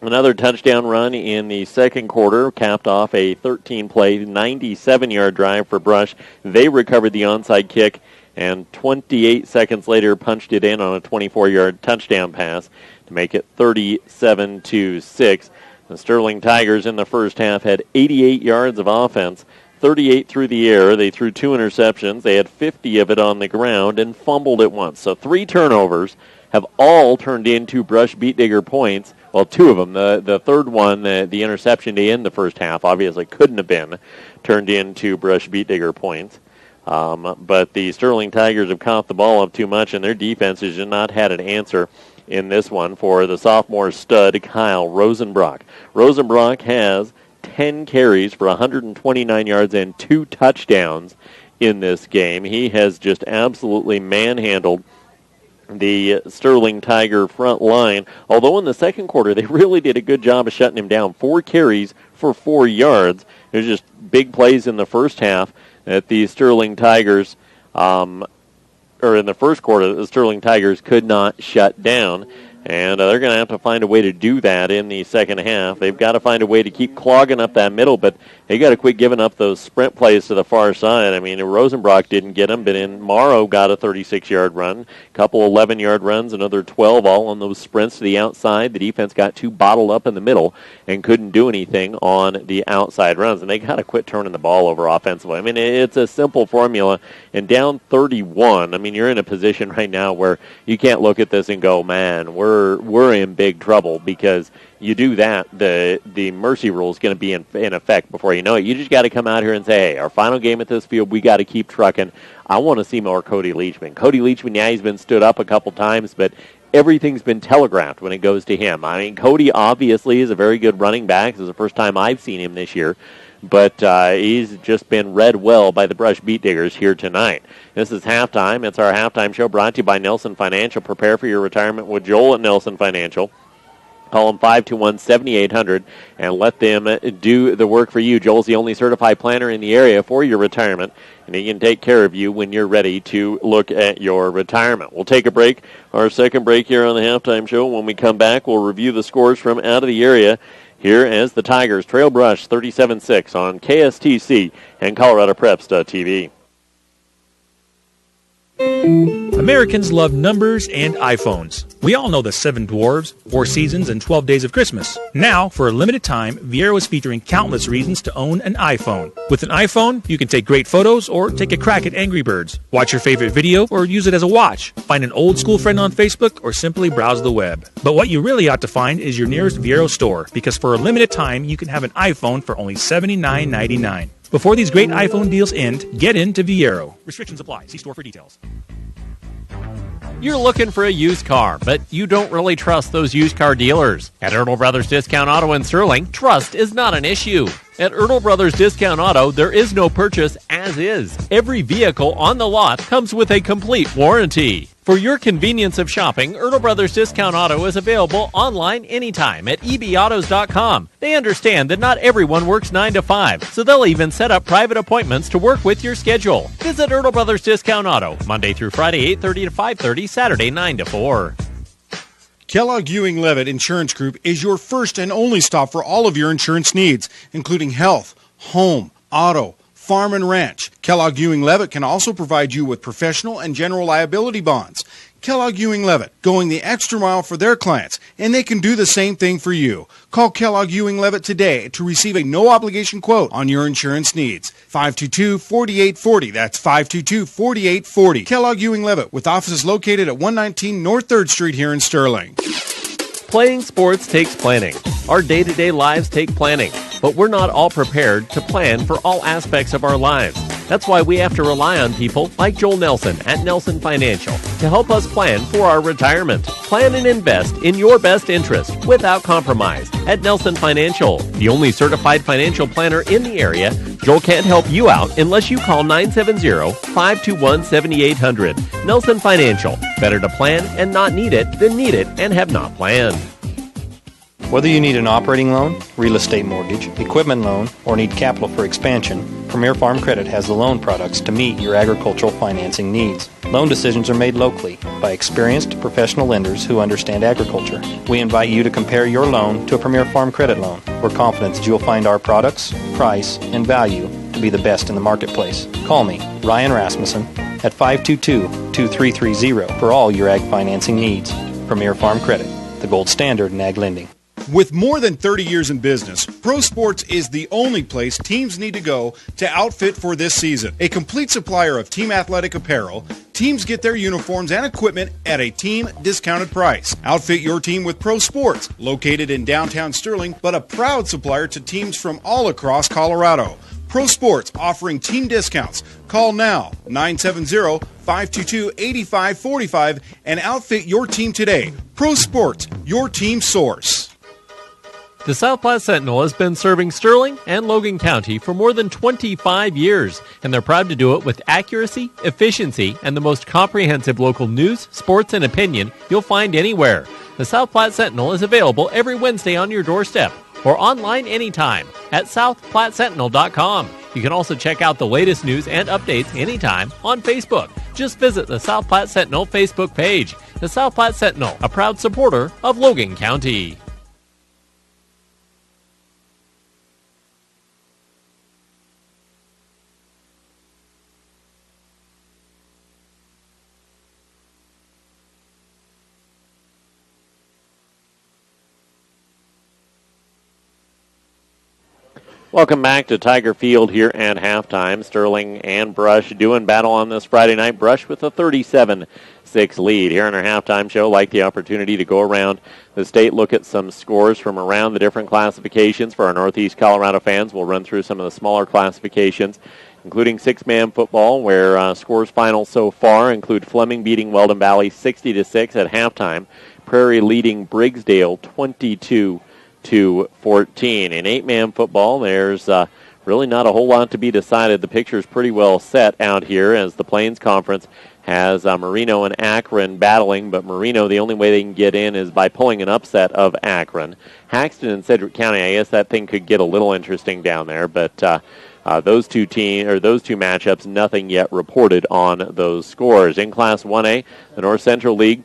Another touchdown run in the second quarter capped off a 13-play, 97-yard drive for Brush. They recovered the onside kick and 28 seconds later punched it in on a 24-yard touchdown pass to make it 37-6. The Sterling Tigers in the first half had 88 yards of offense, 38 through the air. They threw 2 interceptions. They had 50 of it on the ground and fumbled it once. So 3 turnovers have all turned into Brush Beet Digger points. Well, 2 of them. The third one, the interception to end the first half, obviously couldn't have been turned into Brush Beet Digger points. But the Sterling Tigers have caught the ball up too much, and their defense has not had an answer in this one for the sophomore stud, Kyle Rosenbrock. Rosenbrock has 10 carries for 129 yards and 2 touchdowns in this game. He has just absolutely manhandled the Sterling Tiger front line, although in the second quarter they really did a good job of shutting him down. 4 carries for 4 yards. There's just big plays in the first half that the Sterling Tigers, or in the first quarter, the Sterling Tigers could not shut down. And they're going to have to find a way to do that in the second half. They've got to find a way to keep clogging up that middle, but they got to quit giving up those sprint plays to the far side. I mean, Rosenbrock didn't get them, but Morrow got a 36-yard run, a couple 11-yard runs, another 12 all on those sprints to the outside. The defense got too bottled up in the middle and couldn't do anything on the outside runs, and they got to quit turning the ball over offensively. I mean, it's a simple formula, and down 31, I mean, you're in a position right now where you can't look at this and go, man, we're in big trouble, because you do that, the mercy rule is going to be in effect before you know it. You just got to come out here and say, hey, our final game at this field, we got to keep trucking. I want to see more Cody Leachman. Cody Leachman, yeah, he's been stood up a couple times, but everything's been telegraphed when it goes to him. I mean, Cody obviously is a very good running back. This is the first time I've seen him this year. But he's just been read well by the Brush Beet Diggers here tonight. This is halftime. It's our halftime show brought to you by Nelson Financial. Prepare for your retirement with Joel at Nelson Financial. Call them 521-7800 and let them do the work for you. Joel's the only certified planner in the area for your retirement, and he can take care of you when you're ready to look at your retirement. We'll take a break, our second break here on the halftime show. When we come back, we'll review the scores from out of the area here as the Tigers trail Brush 37-6 on KSTC and ColoradoPreps.tv. Americans love numbers and iPhones. We all know the 7 Dwarves, 4 Seasons, and 12 Days of Christmas. Now, for a limited time, Viero is featuring countless reasons to own an iPhone. With an iPhone, you can take great photos or take a crack at Angry Birds, watch your favorite video, or use it as a watch, find an old school friend on Facebook, or simply browse the web. But what you really ought to find is your nearest Viero store, because for a limited time, you can have an iPhone for only $79.99. Before these great iPhone deals end, get into Viero. Restrictions apply. See store for details. You're looking for a used car, but you don't really trust those used car dealers. At Erdl Brothers Discount Auto in Sterling, trust is not an issue. At Erdl Brothers Discount Auto, there is no purchase as is. Every vehicle on the lot comes with a complete warranty. For your convenience of shopping, Erdl Brothers Discount Auto is available online anytime at ebautos.com. They understand that not everyone works 9 to 5, so they'll even set up private appointments to work with your schedule. Visit Erdl Brothers Discount Auto, Monday through Friday, 8:30 to 5:30, Saturday, 9 to 4. Kellogg Ewing Levitt Insurance Group is your first and only stop for all of your insurance needs, including health, home, auto, farm and ranch. Kellogg Ewing Levitt can also provide you with professional and general liability bonds. Kellogg Ewing Levitt, going the extra mile for their clients, and they can do the same thing for you. Call Kellogg Ewing Levitt today to receive a no-obligation quote on your insurance needs. 522-4840. That's 522-4840. Kellogg Ewing Levitt, with offices located at 119 North 3rd Street here in Sterling. Playing sports takes planning. Our day-to-day lives take planning, but we're not all prepared to plan for all aspects of our lives. That's why we have to rely on people like Joel Nelson at Nelson Financial to help us plan for our retirement. Plan and invest in your best interest without compromise. At Nelson Financial, the only certified financial planner in the area, Joel can't help you out unless you call 970-521-7800. Nelson Financial. Better to plan and not need it than need it and have not planned. Whether you need an operating loan, real estate mortgage, equipment loan, or need capital for expansion, Premier Farm Credit has the loan products to meet your agricultural financing needs. Loan decisions are made locally by experienced professional lenders who understand agriculture. We invite you to compare your loan to a Premier Farm Credit loan. We're confident that you'll find our products, price, and value to be the best in the marketplace. Call me, Ryan Rasmussen, at 522-2330 for all your ag financing needs. Premier Farm Credit, the gold standard in ag lending. With more than 30 years in business, Pro Sports is the only place teams need to go to outfit for this season. A complete supplier of team athletic apparel, teams get their uniforms and equipment at a team discounted price. Outfit your team with Pro Sports, located in downtown Sterling, but a proud supplier to teams from all across Colorado. Pro Sports offering team discounts. Call now, 970-522-8545, and outfit your team today. Pro Sports, your team source. The South Platte Sentinel has been serving Sterling and Logan County for more than 25 years, and they're proud to do it with accuracy, efficiency, and the most comprehensive local news, sports, and opinion you'll find anywhere. The South Platte Sentinel is available every Wednesday on your doorstep or online anytime at southplattesentinel.com. You can also check out the latest news and updates anytime on Facebook. Just visit the South Platte Sentinel Facebook page. The South Platte Sentinel, a proud supporter of Logan County. Welcome back to Tiger Field here at halftime. Sterling and Brush doing battle on this Friday night. Brush with a 37-6 lead. Here in our halftime show, like the opportunity to go around the state, look at some scores from around the different classifications. For our Northeast Colorado fans, we'll run through some of the smaller classifications, including six-man football, where scores final so far include Fleming beating Weldon Valley 60-6 at halftime. Prairie leading Briggsdale 22-14. In eight-man football, there's really not a whole lot to be decided. The picture's pretty well set out here as the Plains Conference has Marino and Akron battling, but Marino, the only way they can get in is by pulling an upset of Akron. Haxton and Sedgwick County, I guess that thing could get a little interesting down there, but those two matchups, nothing yet reported on those scores. In Class 1A, the North Central League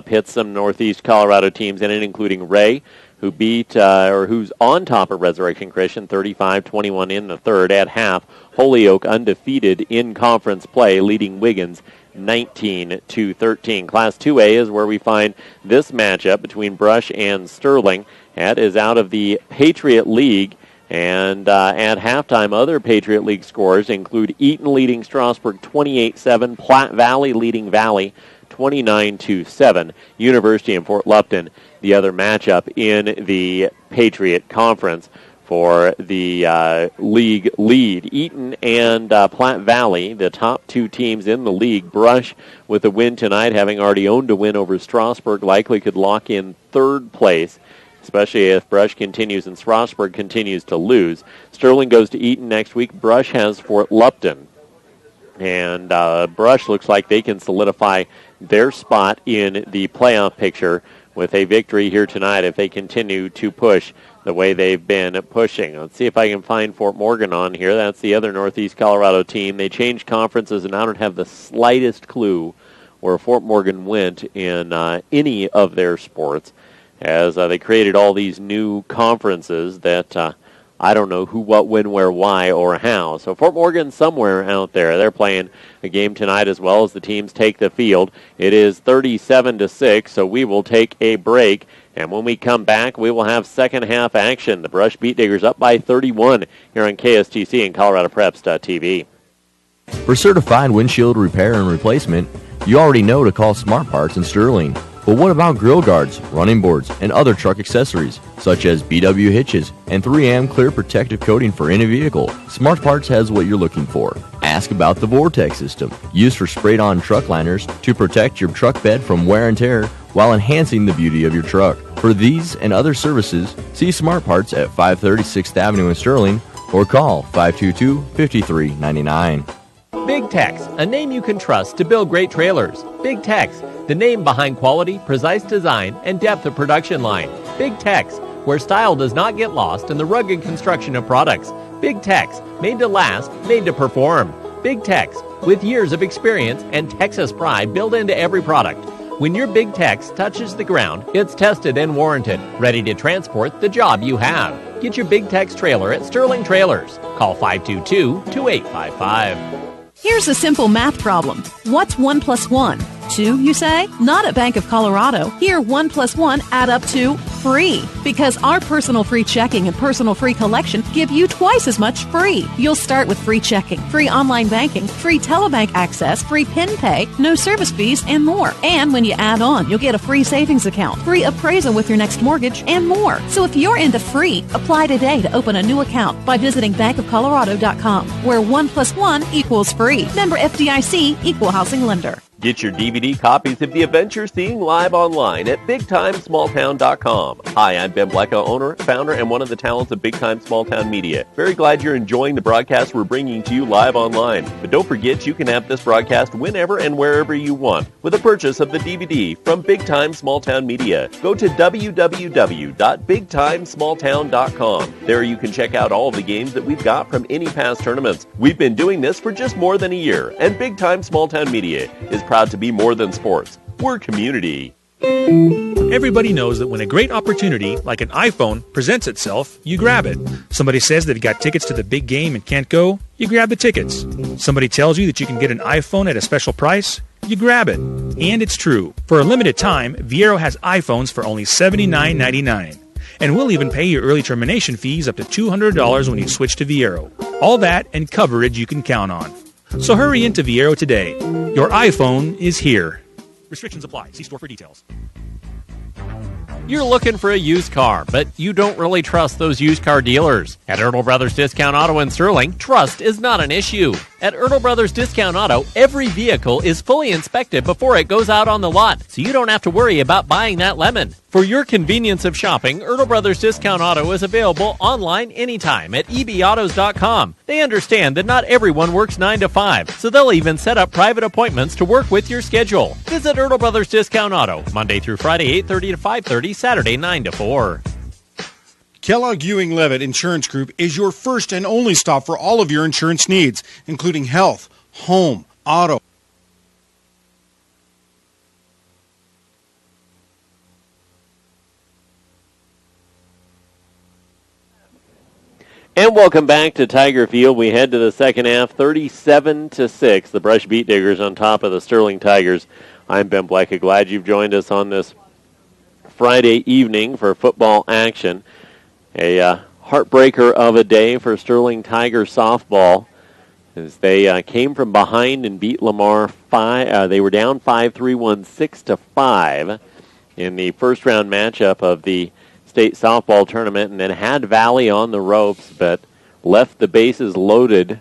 pits some Northeast Colorado teams in it, including Ray, who who's on top of Resurrection Christian, 35-21 in the third. At half, Holyoke undefeated in conference play, leading Wiggins 19-13. Class 2A is where we find this matchup between Brush and Sterling. That is out of the Patriot League. And at halftime, other Patriot League scores include Eaton leading Strasburg 28-7, Platte Valley leading Valley 29-7. University and Fort Lupton, the other matchup in the Patriot Conference for the league lead. Eaton and Platte Valley, the top two teams in the league. Brush with a win tonight, having already owned a win over Strasburg, likely could lock in third place, especially if Brush continues and Strasburg continues to lose. Sterling goes to Eaton next week. Brush has Fort Lupton. And Brush looks like they can solidify their spot in the playoff picture with a victory here tonight if they continue to push the way they've been pushing. Let's see if I can find Fort Morgan on here. That's the other Northeast Colorado team. They changed conferences, and I don't have the slightest clue where Fort Morgan went in any of their sports, as they created all these new conferences that I don't know who, what, when, where, why, or how. So Fort Morgan somewhere out there. They're playing a game tonight as well as the teams take the field. It is 37-6, so we will take a break. And when we come back, we will have second half action. The Brush Beat Diggers up by 31 here on KSTC and ColoradoPreps.tv. For certified windshield repair and replacement, you already know to call Smart Parts in Sterling. But what about grill guards, running boards, and other truck accessories, such as BW hitches and 3M clear protective coating for any vehicle? Smart Parts has what you're looking for. Ask about the Vortex system, used for sprayed-on truck liners to protect your truck bed from wear and tear while enhancing the beauty of your truck. For these and other services, see Smart Parts at 530 6th Avenue in Sterling or call 522-5399. Big Tex, a name you can trust to build great trailers. Big Tex, the name behind quality, precise design, and depth of production line. Big Tex, where style does not get lost in the rugged construction of products. Big Tex, made to last, made to perform. Big Tex, with years of experience and Texas pride built into every product. When your Big Tex touches the ground, it's tested and warranted, ready to transport the job you have. Get your Big Tex trailer at Sterling Trailers. Call 522-2855. Here's a simple math problem. What's 1 plus 1? 2, you say? Not at Bank of Colorado. Here, 1 plus 1 add up to free. Because our personal free checking and personal free collection give you twice as much free. You'll start with free checking, free online banking, free telebank access, free PIN pay, no service fees, and more. And when you add on, you'll get a free savings account, free appraisal with your next mortgage, and more. So if you're into free, apply today to open a new account by visiting bankofcolorado.com, where 1 plus 1 equals free. Member FDIC, Equal Housing Lender. Get your DVD copies of the events you're seeing live online at BigTimeSmallTown.com. Hi, I'm Ben Blecka, owner, founder, and one of the talents of Big Time Small Town Media. Very glad you're enjoying the broadcast we're bringing to you live online. But don't forget you can have this broadcast whenever and wherever you want with a purchase of the DVD from Big Time Small Town Media. Go to www.BigTimeSmallTown.com. There you can check out all of the games that we've got from any past tournaments. We've been doing this for just more than a year, and Big Time Small Town Media is proud to be more than sports. We're community. Everybody knows that when a great opportunity, like an iPhone, presents itself, you grab it. Somebody says they've got tickets to the big game and can't go, you grab the tickets. Somebody tells you that you can get an iPhone at a special price, you grab it. And it's true. For a limited time, Viero has iPhones for only $79.99. And we'll even pay your early termination fees up to $200 when you switch to Viero. All that and coverage you can count on. So hurry into Viero today. Your iPhone is here. Restrictions apply. See store for details. You're looking for a used car, but you don't really trust those used car dealers. At Ertl Brothers Discount Auto in Sterling, trust is not an issue. At Ertl Brothers Discount Auto, every vehicle is fully inspected before it goes out on the lot, so you don't have to worry about buying that lemon. For your convenience of shopping, Ertl Brothers Discount Auto is available online anytime at ebautos.com. They understand that not everyone works 9 to 5, so they'll even set up private appointments to work with your schedule. Visit Ertl Brothers Discount Auto, Monday through Friday, 8:30 to 5:30, Saturday, 9 to 4. Kellogg Ewing Levitt Insurance Group is your first and only stop for all of your insurance needs, including health, home, auto. And welcome back to Tiger Field. We head to the second half, 37-6. The Brush Beat Diggers on top of the Sterling Tigers. I'm Ben Blecka. Glad you've joined us on this Friday evening for football action. A heartbreaker of a day for Sterling Tiger softball as they came from behind and beat Lamar 5. They were down 5-3, won 6-5 in the first round matchup of the state softball tournament, and then had Valley on the ropes, but left the bases loaded.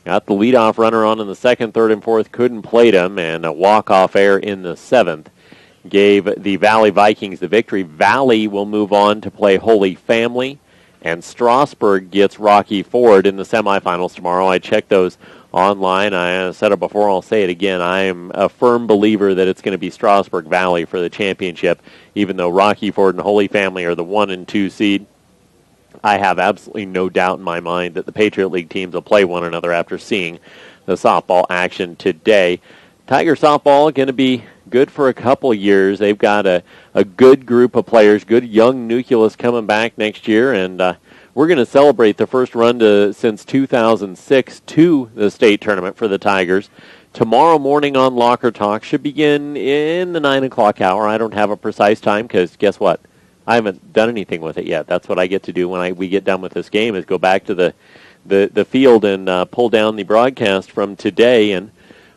Got the leadoff runner on in the second, third, and fourth, couldn't plate him, and a walk-off error in the seventh gave the Valley Vikings the victory. Valley will move on to play Holy Family, and Strasburg gets Rocky Ford in the semifinals tomorrow. I checked those online. I said it before, I'll say it again. I am a firm believer that it's going to be Strasburg Valley for the championship, even though Rocky Ford and Holy Family are the 1 and 2 seed. I have absolutely no doubt in my mind that the Patriot League teams will play one another after seeing the softball action today. Tiger softball going to be good for a couple years. They've got a good group of players, good young nucleus coming back next year, and we're going to celebrate the first run since 2006 to the state tournament for the Tigers. Tomorrow morning on Locker Talk should begin in the 9 o'clock hour. I don't have a precise time because guess what? I haven't done anything with it yet. That's what I get to do when we get done with this game is go back to the field and pull down the broadcast from today and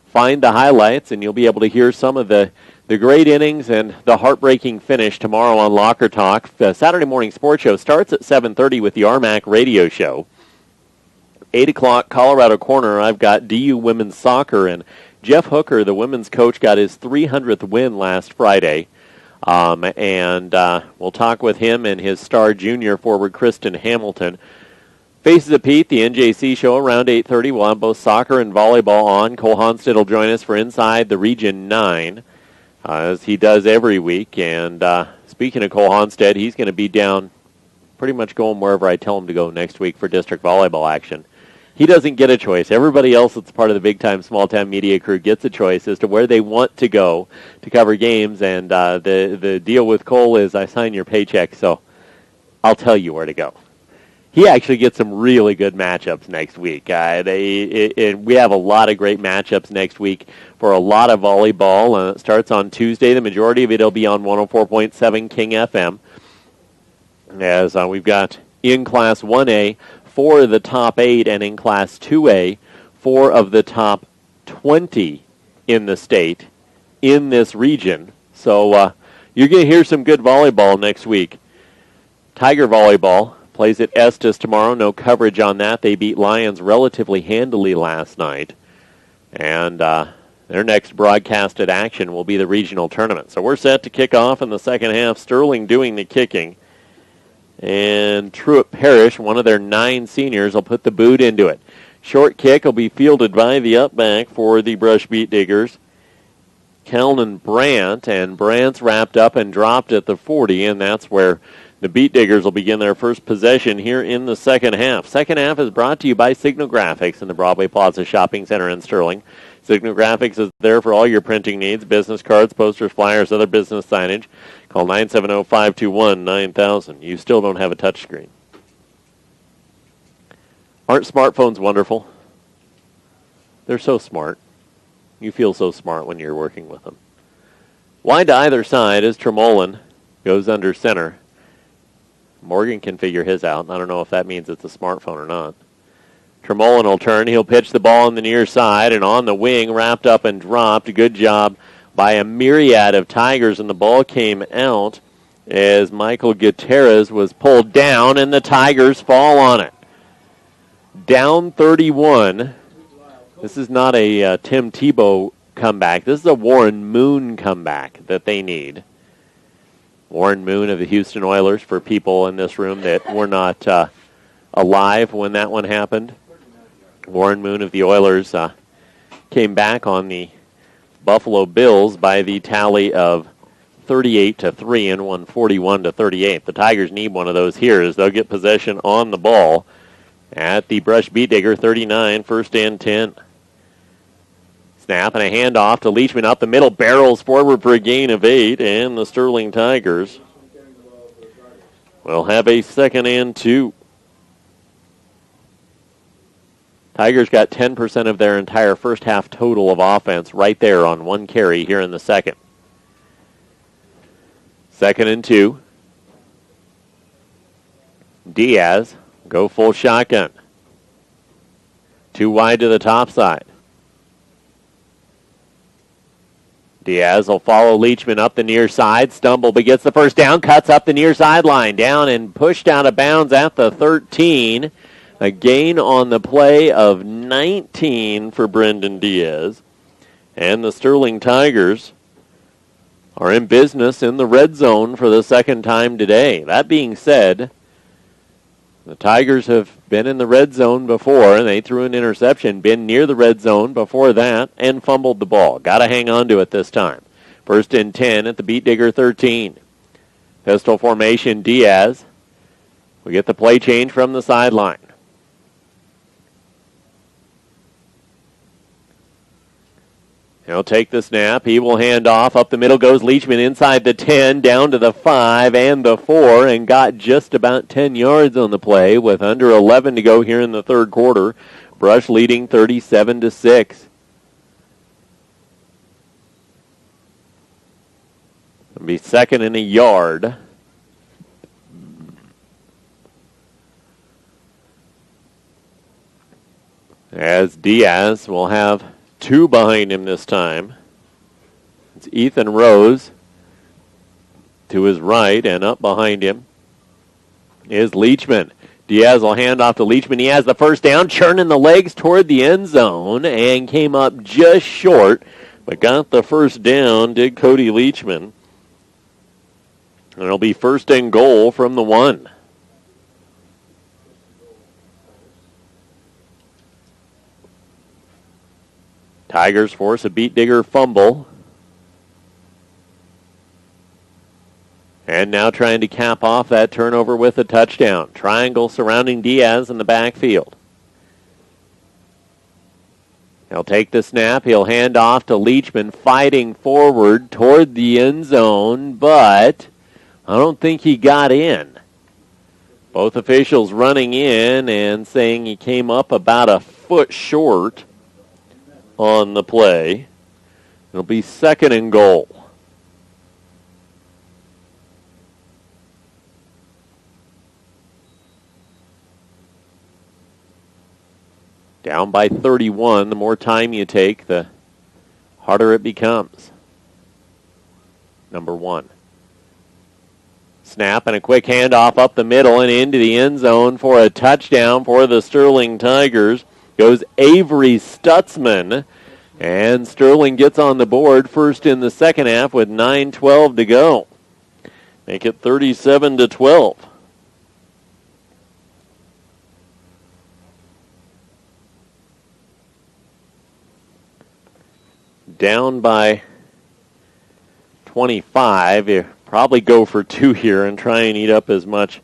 find the highlights, and you'll be able to hear some of the the great innings and the heartbreaking finish tomorrow on Locker Talk. The Saturday morning sports show starts at 7:30 with the RMAC radio show. 8 o'clock, Colorado Corner, I've got DU Women's Soccer, and Jeff Hooker, the women's coach, got his 300th win last Friday. We'll talk with him and his star junior forward, Kristen Hamilton. Faces of Pete, the NJC show around 8:30. We'll have both soccer and volleyball on. Cole Honstead will join us for Inside the Region 9, as he does every week. And speaking of Cole Honstead, he's going to be down pretty much going wherever I tell him to go next week for district volleyball action. He doesn't get a choice. Everybody else that's part of the Big Time Small Town Media crew gets a choice as to where they want to go to cover games. And the deal with Cole is I sign your paycheck, so I'll tell you where to go. He actually gets some really good matchups next week. We have a lot of great matchups next week for a lot of volleyball. It starts on Tuesday. The majority of it will be on 104.7 King FM. As we've got in Class 1A, 4 of the top 8, and in Class 2A, 4 of the top 20 in the state in this region. So you're going to hear some good volleyball next week. Tiger Volleyball plays at Estes tomorrow. No coverage on that. They beat Lions relatively handily last night. And their next broadcasted action will be the regional tournament. So we're set to kick off in the second half. Sterling doing the kicking. And Truett Parrish, one of their 9 seniors, will put the boot into it. Short kick will be fielded by the upback for the Brush Beat Diggers, Callan Brandt. And Brandt's wrapped up and dropped at the 40, and that's where the Beat Diggers will begin their first possession here in the second half. Second half is brought to you by Signal Graphics in the Broadway Plaza Shopping Center in Sterling. Signal Graphics is there for all your printing needs, business cards, posters, flyers, other business signage. Call 970-521-9000. You still don't have a touchscreen. Aren't smartphones wonderful? They're so smart. You feel so smart when you're working with them. Wide to either side as Tremolin goes under center. Morgan can figure his out. I don't know if that means it's a smartphone or not. Tremolin will turn. He'll pitch the ball on the near side, and on the wing, wrapped up and dropped. Good job by a myriad of Tigers, and the ball came out as Michael Gutierrez was pulled down, and the Tigers fall on it. Down 31. This is not a Tim Tebow comeback. This is a Warren Moon comeback that they need. Warren Moon of the Houston Oilers, for people in this room that were not alive when that one happened. Warren Moon of the Oilers came back on the Buffalo Bills by the tally of 38-3 and won 41-38. The Tigers need one of those here as they'll get possession on the ball at the Brush Beat Digger 39, first and 10. Snap and a handoff to Leachman up the middle, barrels forward for a gain of 8, and the Sterling Tigers will have a second and 2. Tigers got 10% of their entire first half total of offense right there on one carry here in the second. Second and 2. Diaz go full shotgun. 2 wide to the top side. Diaz will follow Leachman up the near side. Stumble but gets the first down. Cuts up the near sideline. Down and pushed out of bounds at the 13. A gain on the play of 19 for Brendan Diaz. And the Sterling Tigers are in business in the red zone for the second time today. That being said, the Tigers have been in the red zone before, and they threw an interception, been near the red zone before that, and fumbled the ball. Got to hang on to it this time. First and 10 at the Beat Digger 13. Pistol formation, Diaz. We get the play change from the sideline. He'll take the snap. He will hand off. Up the middle goes Leachman inside the 10, down to the 5 and the 4, and got just about 10 yards on the play with under 11 to go here in the third quarter. Brush leading 37-6. It'll be second and a yard. As Diaz will have 2 behind him this time. It's Ethan Rose to his right, and up behind him is Leachman. Diaz will hand off to Leachman. He has the first down, churning the legs toward the end zone, and came up just short, but got the first down, did Cody Leachman. And it'll be first and goal from the 1. Tigers force a Beet Digger fumble. And now trying to cap off that turnover with a touchdown. Triangle surrounding Diaz in the backfield. He'll take the snap. He'll hand off to Leachman, fighting forward toward the end zone, but I don't think he got in. Both officials running in and saying he came up about a foot short on the play. It'll be second and goal. Down by 31. The more time you take, the harder it becomes. Number 1. Snap and a quick handoff up the middle and into the end zone for a touchdown for the Sterling Tigers. Goes Avery Stutzman, and Sterling gets on the board first in the second half with 9:12 to go. Make it 37-12. Down by 25. You probably go for 2 here and try and eat up as much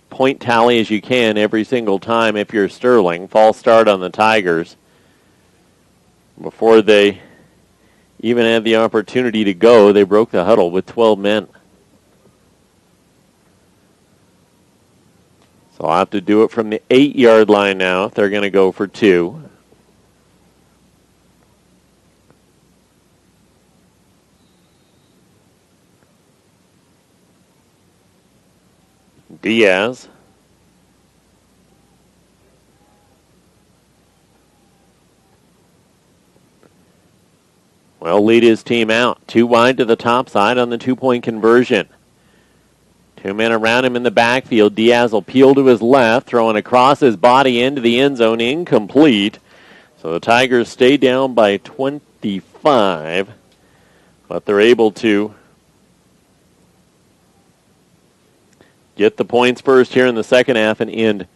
point tally as you can every single time if you're Sterling. False start on the Tigers. Before they even had the opportunity to go, they broke the huddle with 12 men. So I'll have to do it from the 8-yard line now if they're going to go for 2. Diaz. Well, lead his team out. 2 wide to the top side on the 2-point conversion. 2 men around him in the backfield. Diaz will peel to his left, throwing across his body into the end zone, incomplete. So the Tigers stay down by 25, but they're able to get the points first here in the second half and end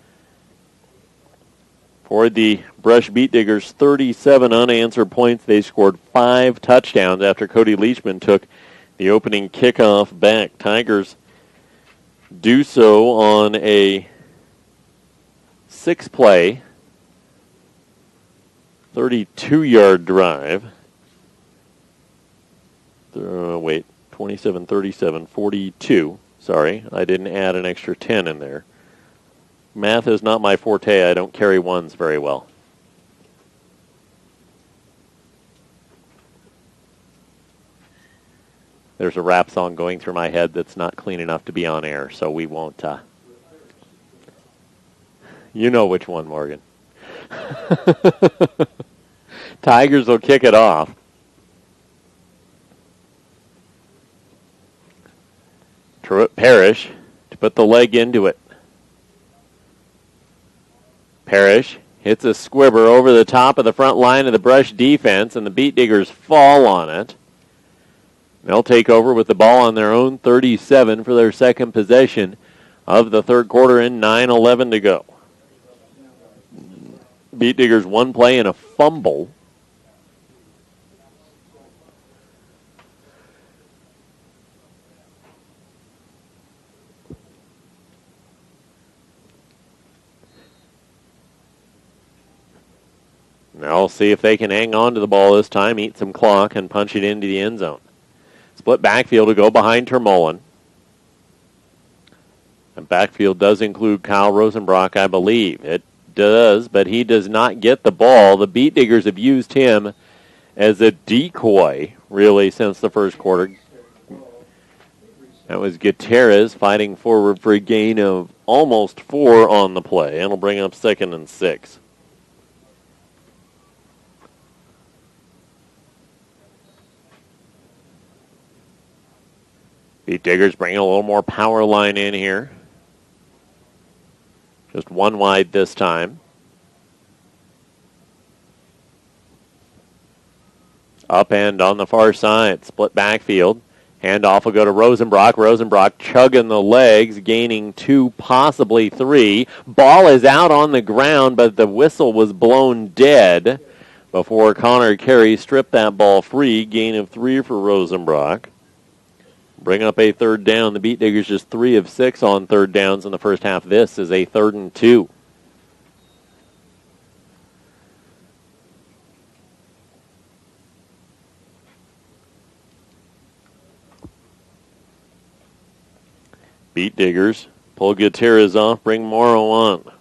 for the Brush Beet Diggers. 37 unanswered points. They scored 5 touchdowns after Cody Leachman took the opening kickoff back. Tigers do so on a 6-play, 32-yard drive. 27, 37, 42. Sorry, I didn't add an extra 10 in there. Math is not my forte. I don't carry ones very well. There's a rap song going through my head that's not clean enough to be on air, so we won't. You know which one, Morgan. Tigers will kick it off. Truett Parrish to put the leg into it. Parrish hits a squibber over the top of the front line of the Brush defense, and the Beet Diggers fall on it. They'll take over with the ball on their own 37 for their second possession of the third quarter and 9:11 to go. Beet Diggers 1 play and a fumble. Now we'll see if they can hang on to the ball this time, eat some clock, and punch it into the end zone. Split backfield to go behind Termolin. And backfield does include Kyle Rosenbrock, I believe. It does, but he does not get the ball. The Beet Diggers have used him as a decoy, really, since the first quarter. That was Gutierrez fighting forward for a gain of almost 4 on the play. And it'll bring up 2nd and 6. Beat Diggers bringing a little more power line in here. Just one wide this time. Up end on the far side. Split backfield. Handoff will go to Rosenbrock. Rosenbrock chugging the legs, gaining 2, possibly 3. Ball is out on the ground, but the whistle was blown dead before Connor Carey stripped that ball free. Gain of 3 for Rosenbrock. Bring up a third down. The Beat Diggers just 3 of 6 on third downs in the first half. This is a 3rd and 2. Beat Diggers pull Gutierrez off, bring Morrow on.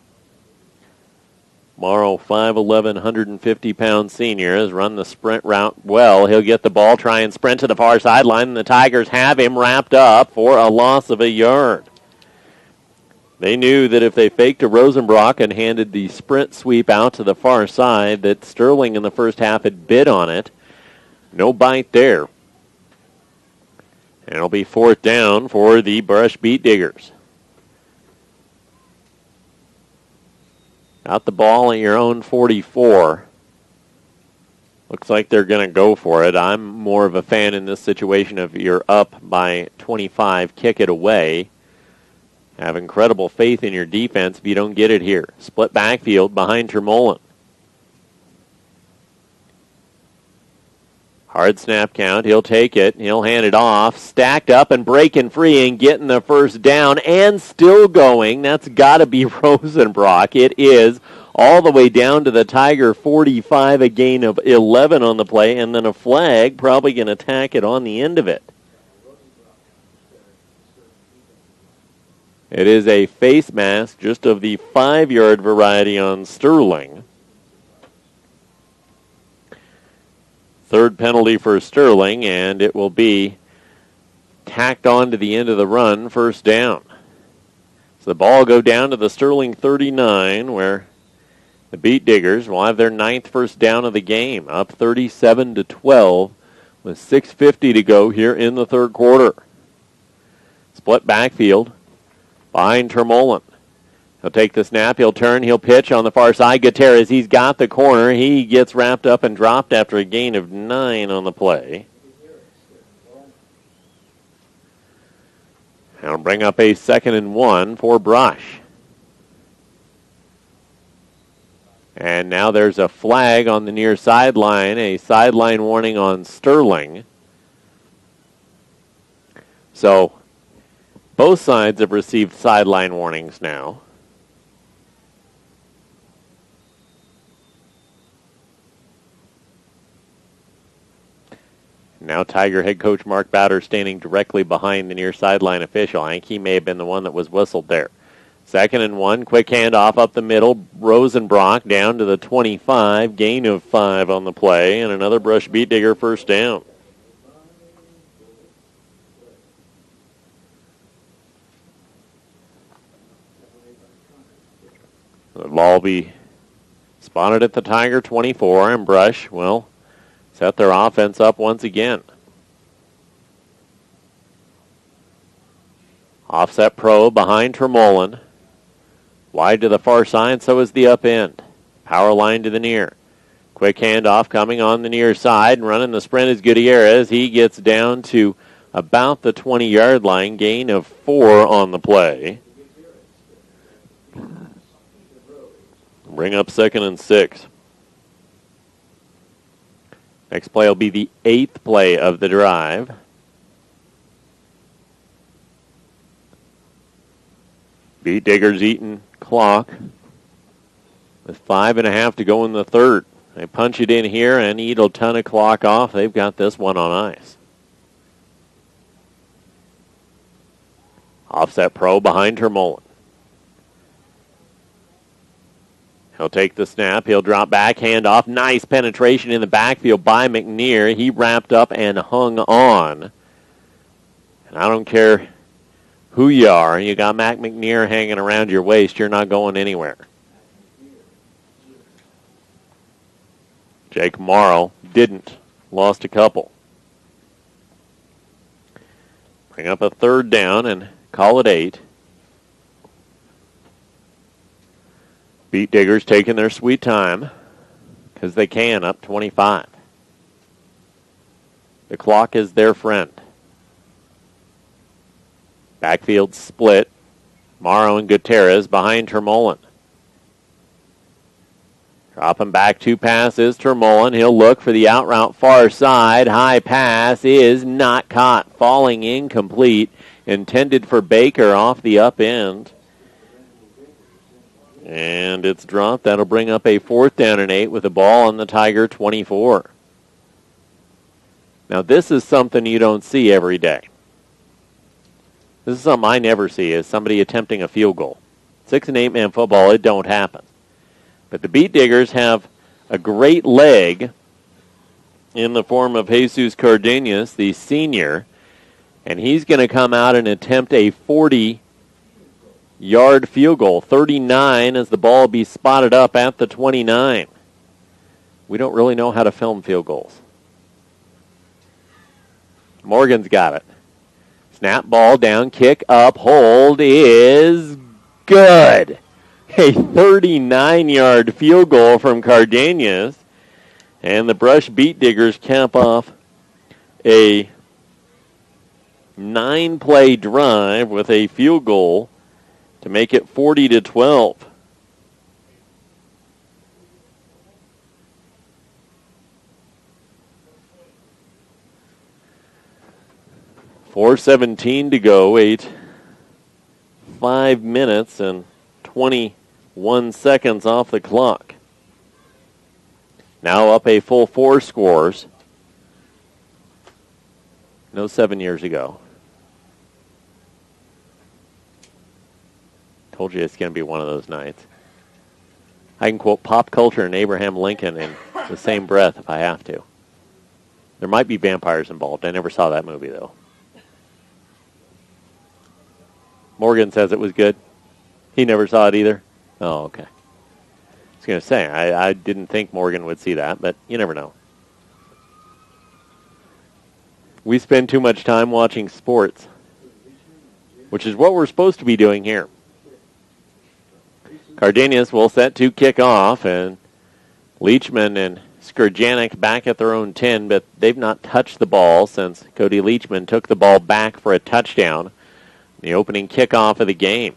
Morrow, 5'11", 150-pound senior, has run the sprint route well. He'll get the ball, try and sprint to the far sideline, and the Tigers have him wrapped up for a loss of a yard. They knew that if they faked to Rosenbrock and handed the sprint sweep out to the far side, that Sterling in the first half had bid on it. No bite there. And it'll be 4th down for the Brush Beat Diggers. Got the ball at your own 44. Looks like they're going to go for it. I'm more of a fan in this situation of you're up by 25, kick it away. Have incredible faith in your defense if you don't get it here. Split backfield behind Termolin. Hard snap count. He'll take it. He'll hand it off. Stacked up and breaking free and getting the first down and still going. That's got to be Rosenbrock. It is all the way down to the Tiger 45, a gain of 11 on the play, and then a flag, probably going to tack it on the end of it. It is a face mask just of the 5-yard variety on Sterling. 3rd penalty for Sterling, and it will be tacked on to the end of the run, 1st down. So the ball will go down to the Sterling 39, where the Beat Diggers will have their 9th first down of the game, up 37-12 with 6:50 to go here in the 3rd quarter. Split backfield behind Termolin. He'll take the snap, he'll turn, he'll pitch on the far side. Gutierrez, he's got the corner. He gets wrapped up and dropped after a gain of 9 on the play. That'll bring up a 2nd and 1 for Brush. And now there's a flag on the near sideline, a sideline warning on Sterling. So both sides have received sideline warnings now. Now Tiger head coach Mark Bowder standing directly behind the near sideline official. I think he may have been the one that was whistled there. 2nd and 1, quick handoff up the middle. Rosenbrock down to the 25, gain of 5 on the play, and another Brush Beat Digger first down. The ball will be spotted at the Tiger 24, and Brush will set their offense up once again. Offset pro behind Termolin. Wide to the far side, so is the up end. Power line to the near. Quick handoff coming on the near side, and running the sprint is Gutierrez. He gets down to about the 20-yard line, gain of 4 on the play. Bring up 2nd and 6. Next play will be the 8th play of the drive. Beat Diggers eating clock with 5.5 to go in the 3rd. They punch it in here and eat a ton of clock off. They've got this one on ice. Offset pro behind Termolin. He'll take the snap. He'll drop back, hand off. Nice penetration in the backfield by McNear. He wrapped up and hung on. And I don't care who you are. You got Mac McNear hanging around your waist. You're not going anywhere. Jake Morrow didn't. Lost a couple. Bring up a third down and call it 8. Beat Diggers taking their sweet time because they can, up 25. The clock is their friend. Backfield split. Morrow and Gutierrez behind Termolin. Dropping back 2 passes. Termolin, he'll look for the out route far side. High pass is not caught. Falling incomplete. Intended for Baker off the up end. And it's dropped. That'll bring up a 4th down and 8 with the ball on the Tiger 24. Now this is something you don't see every day. This is something I never see, is somebody attempting a field goal. 6 and 8 man football, it don't happen. But the Beat Diggers have a great leg in the form of Jesus Cardenas, the senior, and he's going to come out and attempt a 40-yard field goal. 39 as the ball will be spotted up at the 29. We don't really know how to film field goals. Morgan's got it. Snap, ball down, kick up, hold is good. A 39-yard field goal from Cardenas. And the Brush Beat Diggers cap off a 9-play drive with a field goal to make it 40-12. .417 to go, 5 minutes and 21 seconds off the clock. Now up a full 4 scores. No 7 years ago. Told you it's going to be one of those nights. I can quote pop culture and Abraham Lincoln in the same breath if I have to. There might be vampires involved. I never saw that movie, though. Morgan says it was good. He never saw it either. Oh, okay. I was going to say, I didn't think Morgan would see that, but you never know. We spend too much time watching sports, which is what we're supposed to be doing here. Cardenas will set to kick off, and Leachman and Skurjanek back at their own 10, but they've not touched the ball since Cody Leachman took the ball back for a touchdown. The opening kickoff of the game.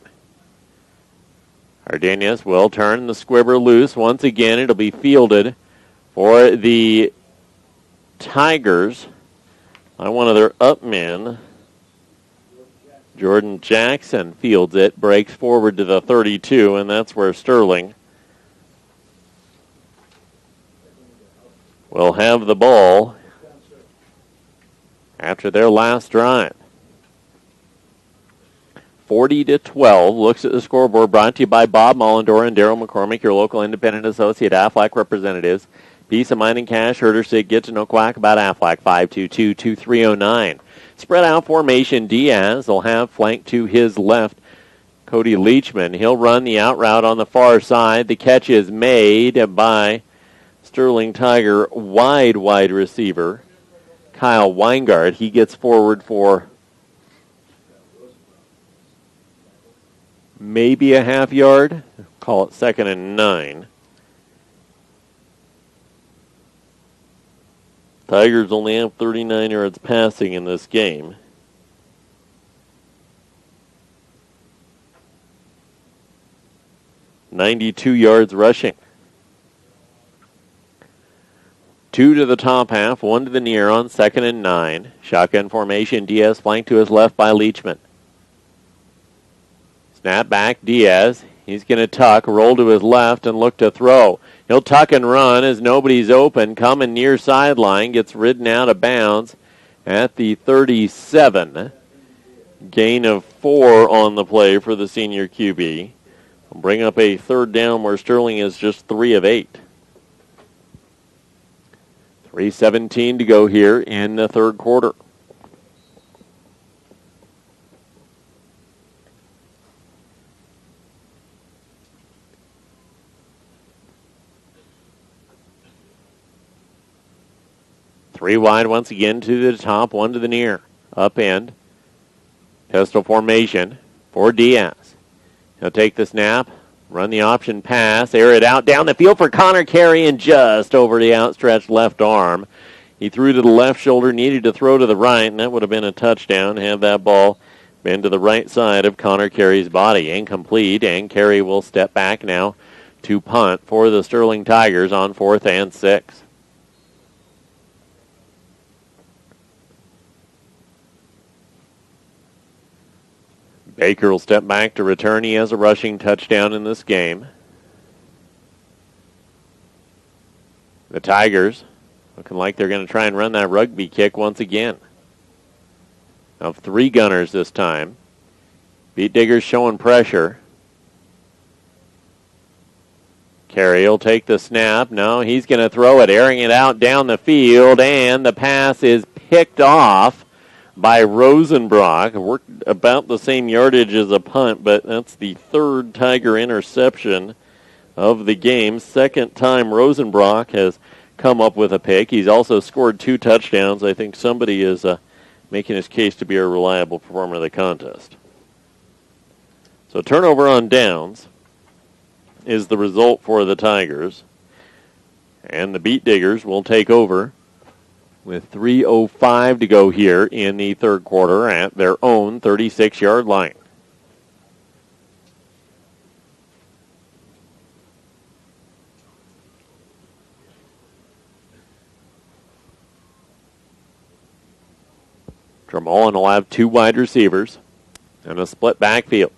Cardenas will turn the squibber loose. Once again, it'll be fielded for the Tigers by one of their up men. Jordan Jackson fields it, breaks forward to the 32, and that's where Sterling will have the ball after their last drive. 40-12. Looks at the scoreboard, brought to you by Bob Mullendore and Darryl McCormick, your local independent associate Aflac representatives. Peace of mind and cash. Herder Sig, get to know quack about Aflac. 522-2309. Spread out formation. Diaz will have flank to his left. Cody Leachman. He'll run the out route on the far side. The catch is made by Sterling Tiger wide receiver Kyle Weingart. He gets forward for maybe a half yard. Call it 2nd and 9. Tigers only have 39 yards passing in this game. $92 yards rushing. 2 to the top half, 1 to the near on 2nd and 9. Shotgun formation, Diaz flanked to his left by Leachman. Snap back, Diaz. He's going to tuck, roll to his left, and look to throw. He'll tuck and run as nobody's open. Coming near sideline, gets ridden out of bounds at the 37. Gain of 4 on the play for the senior QB. We'll bring up a 3rd down where Sterling is just 3 of 8. 3:17 to go here in the 3rd quarter. Three wide once again to the top, 1 to the near. Up end. Pistol formation for Diaz. He'll take the snap, run the option pass, air it out down the field for Connor Carey, and just over the outstretched left arm. He threw to the left shoulder, needed to throw to the right, and that would have been a touchdown had that ball been to the right side of Connor Carey's body. Incomplete, and Carey will step back now to punt for the Sterling Tigers on 4th and 6. Baker will step back to return. He has a rushing touchdown in this game. The Tigers looking like they're going to try and run that rugby kick once again. Of 3 gunners this time. Beat Diggers showing pressure. Carey will take the snap. No, he's going to throw it, airing it out down the field, and the pass is picked off by Rosenbrock. Worked about the same yardage as a punt, but that's the 3rd Tiger interception of the game. 2nd time Rosenbrock has come up with a pick. He's also scored 2 touchdowns. I think somebody is making his case to be a reliable performer of the contest. So turnover on downs is the result for the Tigers. And the Beat Diggers will take over with 3:05 to go here in the 3rd quarter at their own 36-yard line. Tremolin will have 2 wide receivers and a split backfield.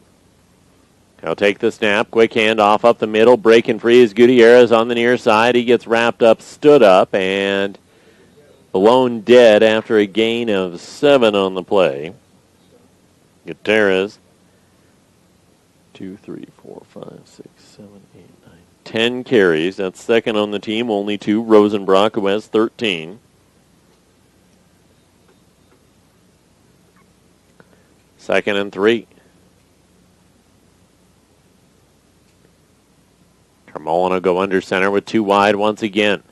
He'll take the snap, quick handoff up the middle, breaking free is Gutierrez on the near side. He gets wrapped up, stood up, and blown dead after a gain of 7 on the play. Gutierrez, 2, 3, 4, 5, 6, 7, 8, 9, 10 carries. That's 2nd on the team, only 2. Rosenbrock, who has 13. Second and 3. Tremolin will go under center with 2 wide once again.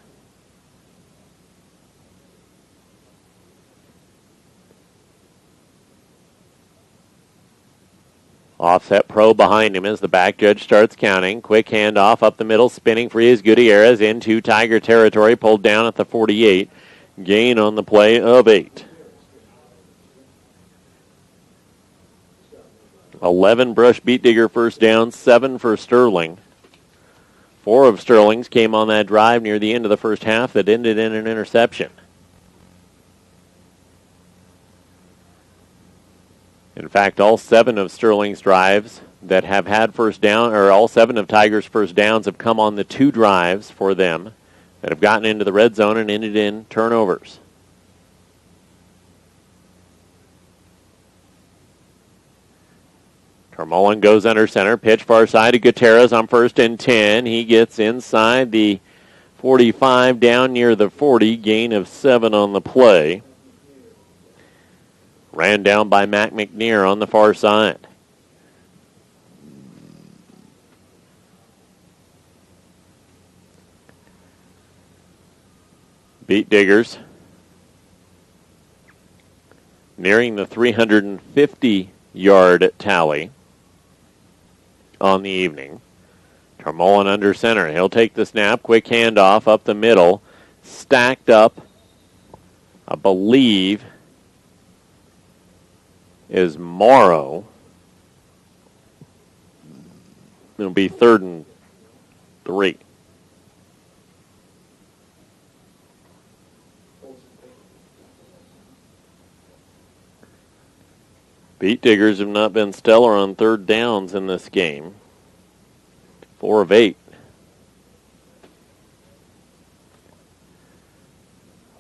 Offset pro behind him as the back judge starts counting. Quick handoff up the middle, spinning free is Gutierrez into Tiger territory, pulled down at the 48. Gain on the play of 8. 11 Brush Beat Digger first down, 7 for Sterling. 4 of Sterling's came on that drive near the end of the first half that ended in an interception. In fact, all 7 of Sterling's drives that have had first down, or all 7 of Tigers' first downs have come on the 2 drives for them that have gotten into the red zone and ended in turnovers. Tremolin goes under center, pitch far side to Gutierrez on 1st and 10. He gets inside the 45 down near the 40, gain of 7 on the play. Ran down by Matt McNear on the far side. Beat Diggers nearing the 350-yard tally on the evening. Tremolin under center. He'll take the snap. Quick handoff up the middle. Stacked up, I believe, is Morrow. It'll be 3rd and 3. Beat Diggers have not been stellar on 3rd downs in this game. 4 of 8.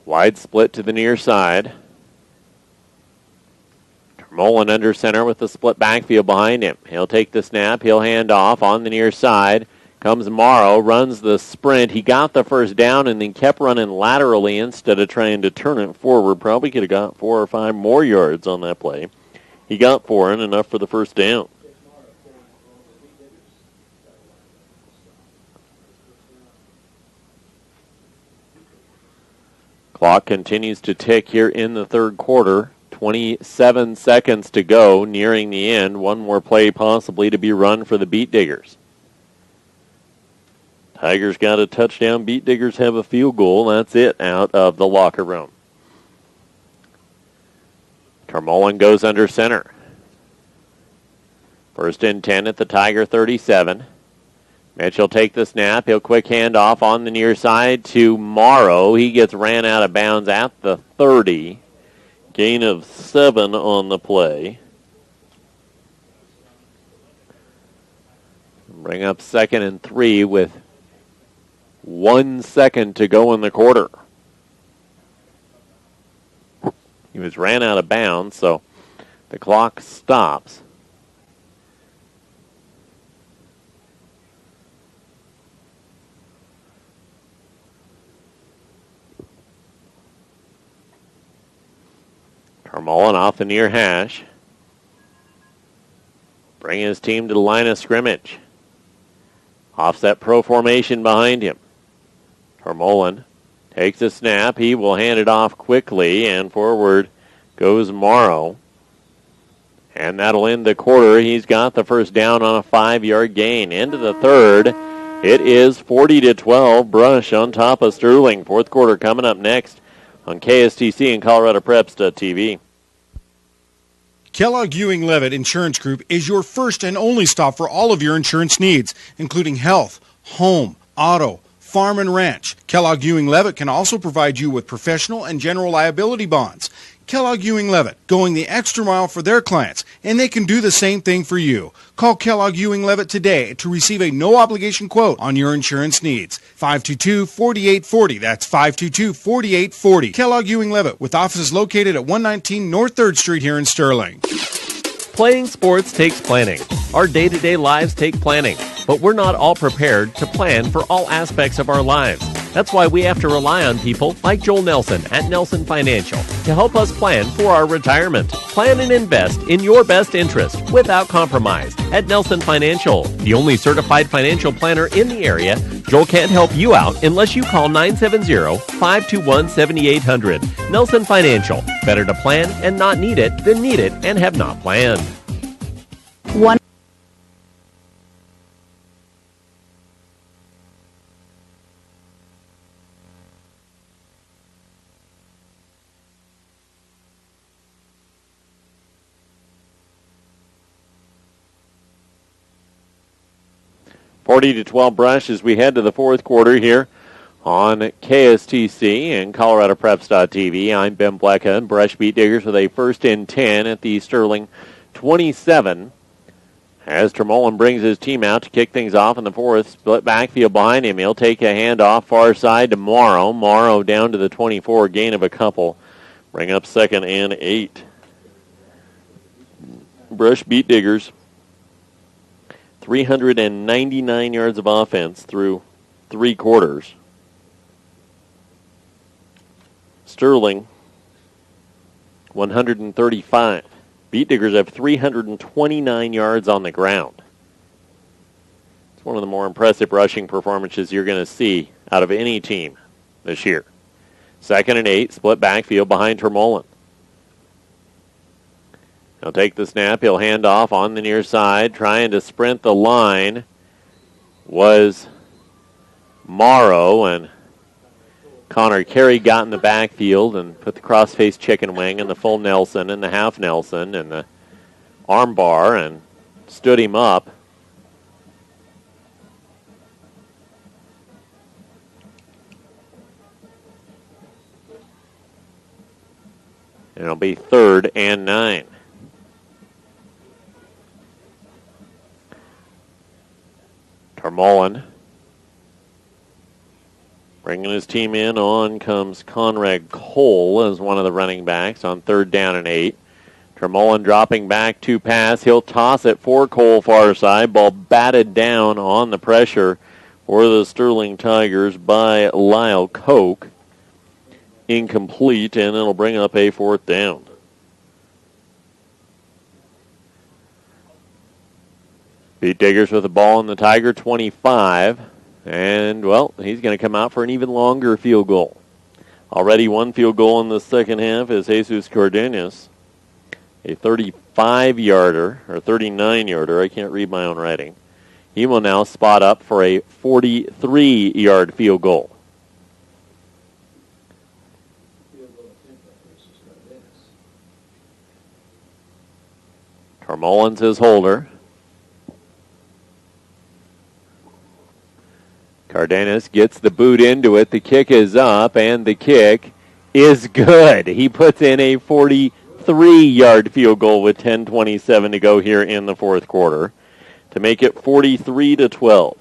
Wide split to the near side. Tremolin under center with the split backfield behind him. He'll take the snap. He'll hand off on the near side. Comes Morrow, runs the sprint. He got the first down and then kept running laterally instead of trying to turn it forward. Probably could have got 4 or 5 more yards on that play. He got 4 and enough for the first down. Clock continues to tick here in the 3rd quarter. 27 seconds to go, nearing the end. One more play possibly to be run for the Beet Diggers. Tigers got a touchdown. Beet Diggers have a field goal. That's it out of the locker room. Termolin goes under center. First and 10 at the Tiger 37. Mitchell take the snap. He'll quick handoff on the near side to Morrow. He gets ran out of bounds at the 30. Gain of 7 on the play. Bring up 2nd and 3 with 1 second to go in the quarter. He was ran out of bounds, so the clock stops. Termolin off the near hash. Bring his team to the line of scrimmage. Offset pro formation behind him. Termolin takes a snap. He will hand it off quickly, and forward goes Morrow. And that'll end the quarter. He's got the first down on a 5-yard gain. Into the third. It is 40-12. Brush on top of Sterling. Fourth quarter coming up next on KSTC and ColoradoPreps.tv. Kellogg Ewing Levitt Insurance Group is your first and only stop for all of your insurance needs, including health, home, auto, farm, and ranch. Kellogg Ewing Levitt can also provide you with professional and general liability bonds. Kellogg Ewing Levitt, going the extra mile for their clients, and they can do the same thing for you. Call Kellogg Ewing Levitt today to receive a no-obligation quote on your insurance needs. 522-4840. That's 522-4840. Kellogg Ewing Levitt, with offices located at 119 North 3rd Street here in Sterling. Playing sports takes planning. Our day-to-day lives take planning, but we're not all prepared to plan for all aspects of our lives. That's why we have to rely on people like Joel Nelson at Nelson Financial to help us plan for our retirement. Plan and invest in your best interest without compromise at Nelson Financial, the only certified financial planner in the area. Joel can't help you out unless you call 970-521-7800. Nelson Financial. Better to plan and not need it than need it and have not planned. One. 40-12 Brush as we head to the fourth quarter here on KSTC and ColoradoPreps.tv. I'm Ben Blecka, and Brush Beet Diggers with a 1st and 10 at the Sterling 27. As Termolin brings his team out to kick things off in the fourth, split backfield behind him. He'll take a handoff far side to Morrow. Morrow down to the 24, gain of a couple. Bring up 2nd and 8. Brush Beet Diggers, 399 yards of offense through 3 quarters. Sterling, 135. Beet Diggers have 329 yards on the ground. It's one of the more impressive rushing performances you're going to see out of any team this year. 2nd and 8, split backfield behind Termolin. He'll take the snap. He'll hand off on the near side. Trying to sprint the line was Morrow, and Connor Carey got in the backfield and put the cross-face chicken wing and the full Nelson and the half Nelson and the arm bar and stood him up. And it'll be 3rd and 9. Termolin bringing his team in. On comes Conrad Cole as one of the running backs on 3rd down and 8. Termolin dropping back to pass. He'll toss it for Cole far side. Ball batted down on the pressure for the Sterling Tigers by Lyle Koch. Incomplete, and it'll bring up a 4th down. Beet Diggers with the ball in the Tiger 25. And, well, he's going to come out for an even longer field goal. Already one field goal in the second half is Jesus Cardenas. a 35-yarder, or 39-yarder. I can't read my own writing. He will now spot up for a 43-yard field goal. Tormolen's his holder. Cardenas gets the boot into it. The kick is up, and the kick is good. He puts in a 43-yard field goal with 10:27 to go here in the fourth quarter to make it 43-12.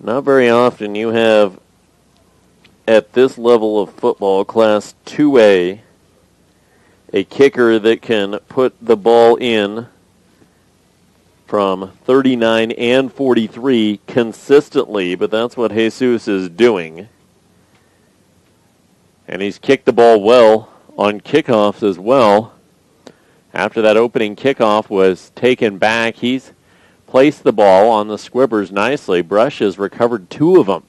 Not very often you have, at this level of football, Class 2A, a kicker that can put the ball in from 39 and 43 consistently, but that's what Jesus is doing. And he's kicked the ball well on kickoffs as well. After that opening kickoff was taken back, he's placed the ball on the squibbers nicely. Brush has recovered 2 of them.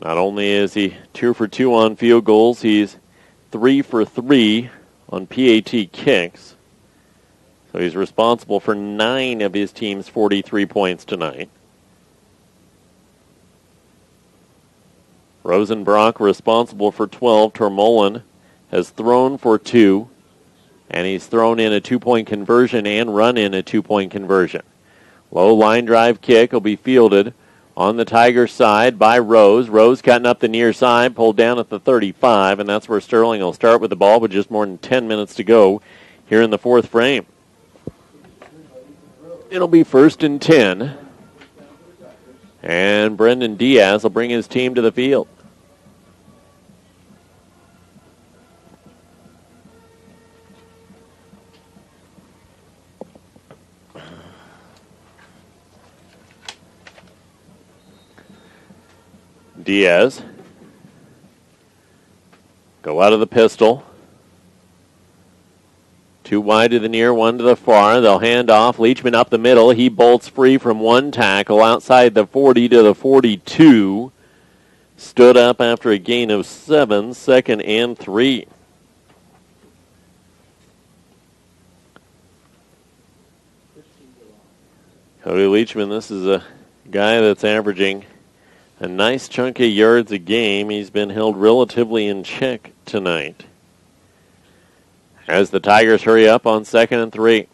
Not only is he 2 for 2 on field goals, he's 3 for 3 on PAT kicks. So he's responsible for 9 of his team's 43 points tonight. Rosenbrock responsible for 12. Tormolen has thrown for 2, and he's thrown in a 2-point conversion and run in a 2-point conversion. Low line drive kick will be fielded on the Tigers side by Rose. Rose cutting up the near side, pulled down at the 35, and that's where Sterling will start with the ball with just more than 10 minutes to go here in the fourth frame. It'll be 1st and 10, and Brendan Diaz will bring his team to the field. Diaz go out of the pistol. 2 wide to the near, 1 to the far. They'll hand off. Leachman up the middle. He bolts free from 1 tackle outside the 40 to the 42. Stood up after a gain of 7, 2nd and 3. Cody Leachman, this is a guy that's averaging a nice chunk of yards a game. He's been held relatively in check tonight. As the Tigers hurry up on 2nd and 3.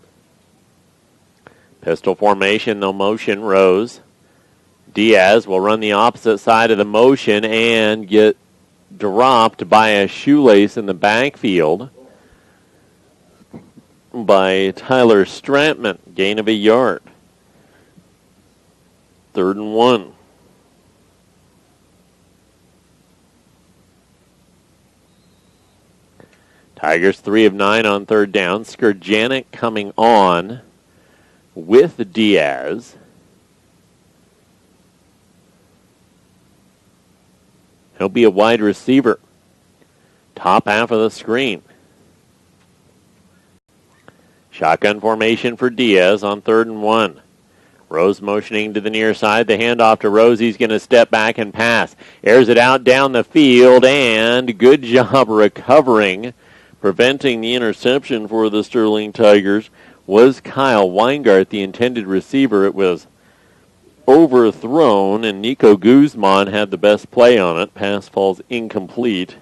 Pistol formation, no motion, Rose. Diaz will run the opposite side of the motion and get dropped by a shoelace in the backfield by Tyler Stratman. Gain of a yard. 3rd and 1. Tigers 3 of 9 on 3rd down. Skirjanik coming on with Diaz. He'll be a wide receiver. Top half of the screen. Shotgun formation for Diaz on 3rd and 1. Rose motioning to the near side. The handoff to Rose. He's going to step back and pass. Airs it out down the field, and good job recovering. Preventing the interception for the Sterling Tigers was Kyle Weingart, the intended receiver. It was overthrown, and Nico Guzman had the best play on it. Pass falls incomplete.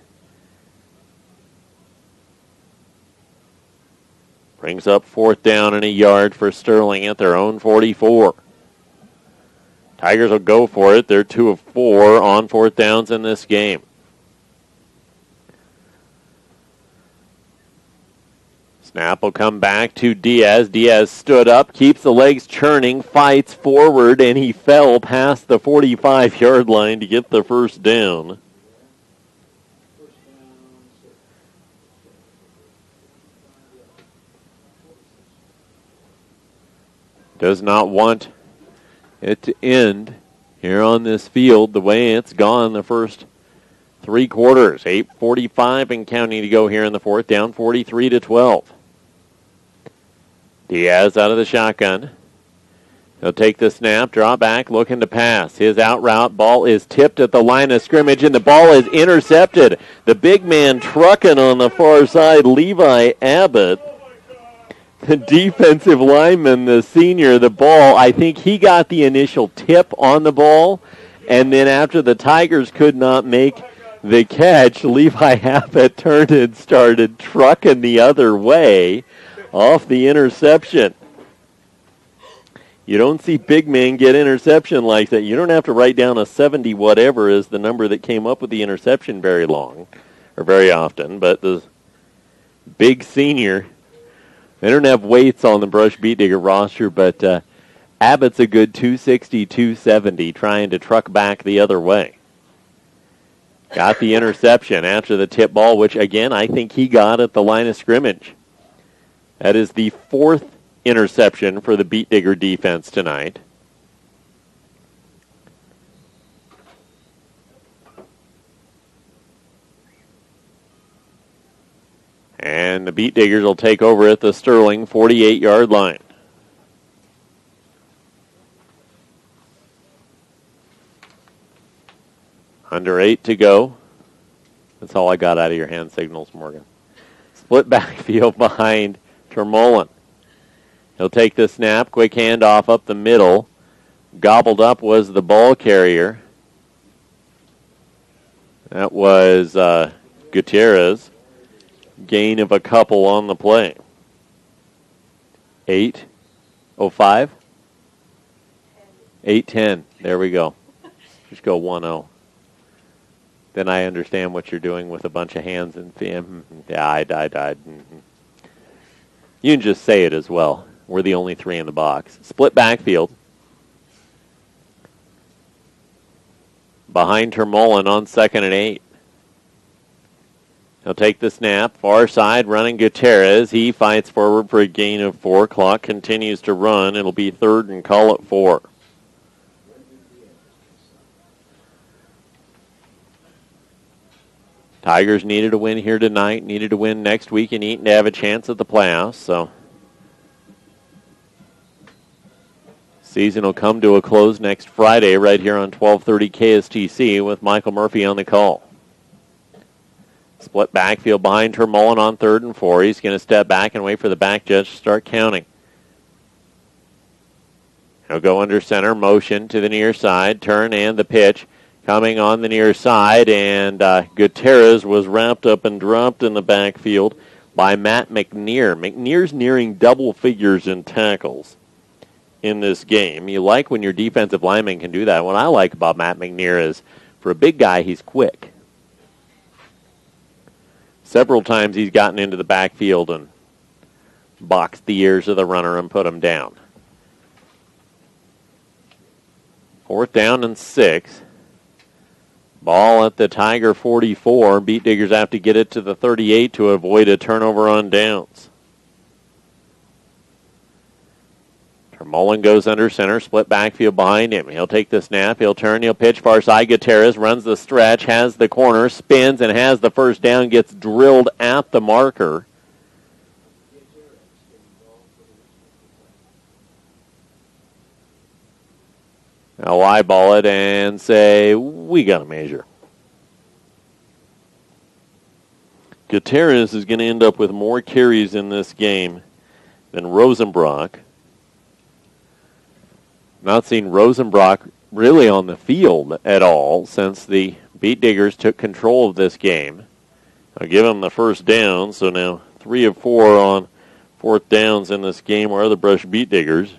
Brings up 4th down and a yard for Sterling at their own 44. Tigers will go for it. They're 2 of 4 on 4th downs in this game. Snap will come back to Diaz. Diaz stood up, keeps the legs churning, fights forward, and he fell past the 45-yard line to get the first down. Does not want it to end here on this field the way it's gone the first 3 quarters. 8:45 and counting to go here in the fourth down, 43-12. Diaz out of the shotgun. He'll take the snap, draw back, looking to pass. His out route, ball is tipped at the line of scrimmage, and the ball is intercepted. The big man trucking on the far side, Levi Abbott. The defensive lineman, the senior, the ball, I think he got the initial tip on the ball, and then after the Tigers could not make the catch, Levi Abbott turned and started trucking the other way off the interception. You don't see big men get interception like that. You don't have to write down a 70 whatever is the number that came up with the interception very often. But the big senior, they don't have weights on the Brush Beet Digger roster, but Abbott's a good 260, 270 trying to truck back the other way. Got the interception after the tip ball, which, again, I think he got at the line of scrimmage. That is the fourth interception for the Beet Digger defense tonight. And the Beet Diggers will take over at the Sterling 48-yard line. Under 8 to go. That's all I got out of your hand signals, Morgan. Split backfield behind Termolin. He'll take the snap, quick handoff up the middle. Gobbled up was the ball carrier. That was Gutierrez. Gain of a couple on the play. 8:05. 8:10. There we go. Just go 1-0. Then I understand what you're doing with a bunch of hands and died. You can just say it as well. We're the only three in the box. Split backfield. Behind Termolin on 2nd and 8. He'll take the snap. Far side running Gutierrez. He fights forward for a gain of 4. Clock continues to run. It'll be 3rd and call it 4. Tigers needed a win here tonight, needed to win next week in Eaton to have a chance at the playoffs. So season will come to a close next Friday right here on 1230 KSTC with Michael Murphy on the call. Split backfield behind Termolin on 3rd and 4. He's going to step back and wait for the back judge to start counting. He'll go under center, motion to the near side, turn and the pitch. Coming on the near side, and Gutierrez was wrapped up and dropped in the backfield by Matt McNear. McNear's nearing double figures in tackles in this game. You like when your defensive lineman can do that. What I like about Matt McNear is, for a big guy, he's quick. Several times he's gotten into the backfield and boxed the ears of the runner and put him down. 4th down and 6. Ball at the Tiger 44. Beet Diggers have to get it to the 38 to avoid a turnover on downs. Termolin goes under center, split backfield behind him. He'll take the snap, he'll turn, he'll pitch far side. Gutierrez runs the stretch, has the corner, spins and has the first down, gets drilled at the marker. I'll eyeball it and say, we got to measure. Gutierrez is going to end up with more carries in this game than Rosenbrock. Not seen Rosenbrock really on the field at all since the Beet Diggers took control of this game. I'll give him the first down, so now 3 of 4 on 4th downs in this game are the Brush Beet Diggers.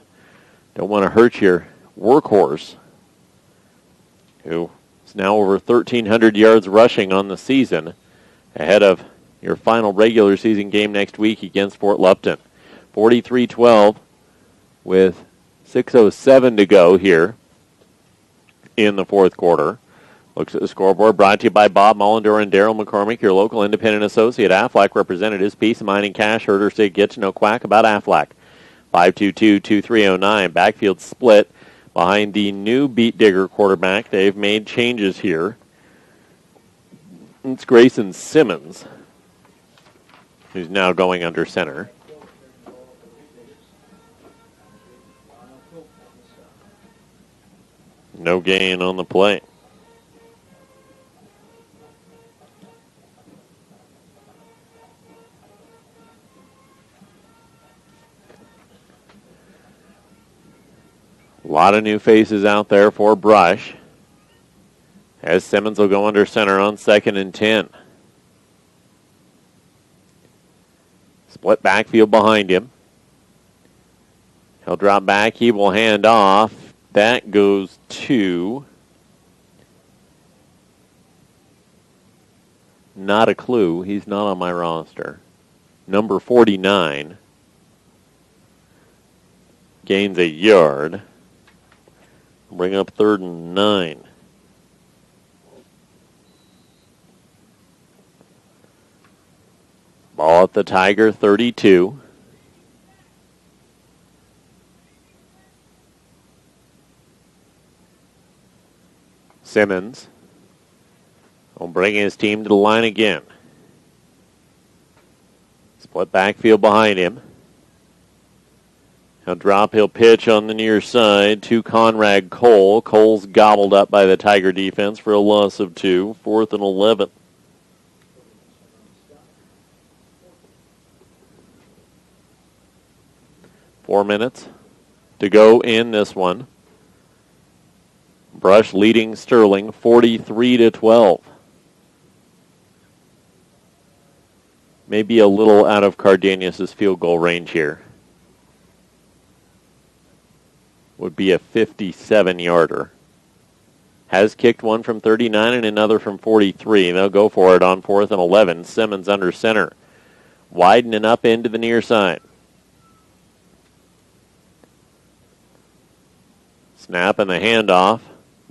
Don't want to hurt your workhorse, who is now over 1,300 yards rushing on the season, ahead of your final regular season game next week against Fort Lupton. 43-12 with 6:07 to go here in the 4th quarter. Looks at the scoreboard, brought to you by Bob Mullendore and Daryl McCormick, your local independent associate. Aflac representatives, Peace of Mind and Cash. Herder say get to know quack about Aflac. 522-2309. Backfield split behind the new Beet Digger quarterback. They've made changes here. It's Grayson Simmons, who's now going under center. No gain on the play. A lot of new faces out there for Brush, as Simmons will go under center on 2nd and 10. Split backfield behind him. He'll drop back. He will hand off. That goes to not a clue. He's not on my roster. Number 49 gains a yard. Bring up 3rd and 9. Ball at the Tiger 32. Simmons will bring his team to the line again. Split backfield behind him. He'll drop, he'll pitch on the near side to Conrad Cole. Cole's gobbled up by the Tiger defense for a loss of 2. 4th and 11. Four minutes to go in this one. Brush leading Sterling 43-12. Maybe a little out of Cardanius' field goal range here. Would be a 57-yarder. Has kicked one from 39 and another from 43. They'll go for it on 4th and 11. Simmons under center. Widening up into the near side. Snap and the handoff.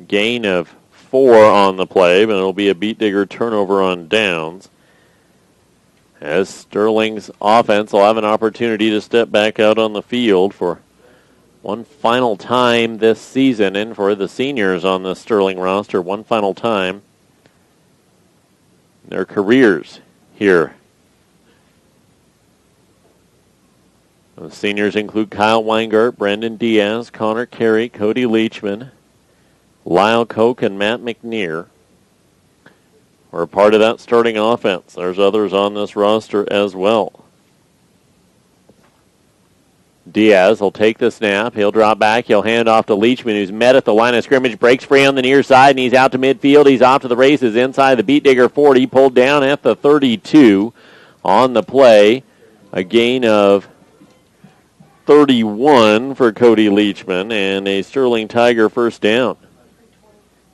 Gain of 4 on the play, but it'll be a Beat Digger turnover on downs. As Sterling's offense will have an opportunity to step back out on the field for one final time this season, and for the seniors on the Sterling roster, one final time in their careers here. The seniors include Kyle Weingart, Brendan Diaz, Connor Carey, Cody Leachman, Lyle Koch, and Matt McNear are a part of that starting offense. There's others on this roster as well. Diaz will take the snap. He'll drop back. He'll hand off to Leachman, who's met at the line of scrimmage. Breaks free on the near side, and he's out to midfield. He's off to the races inside the Beat Digger 40. Pulled down at the 32 on the play. A gain of 31 for Cody Leachman, and a Sterling Tiger first down.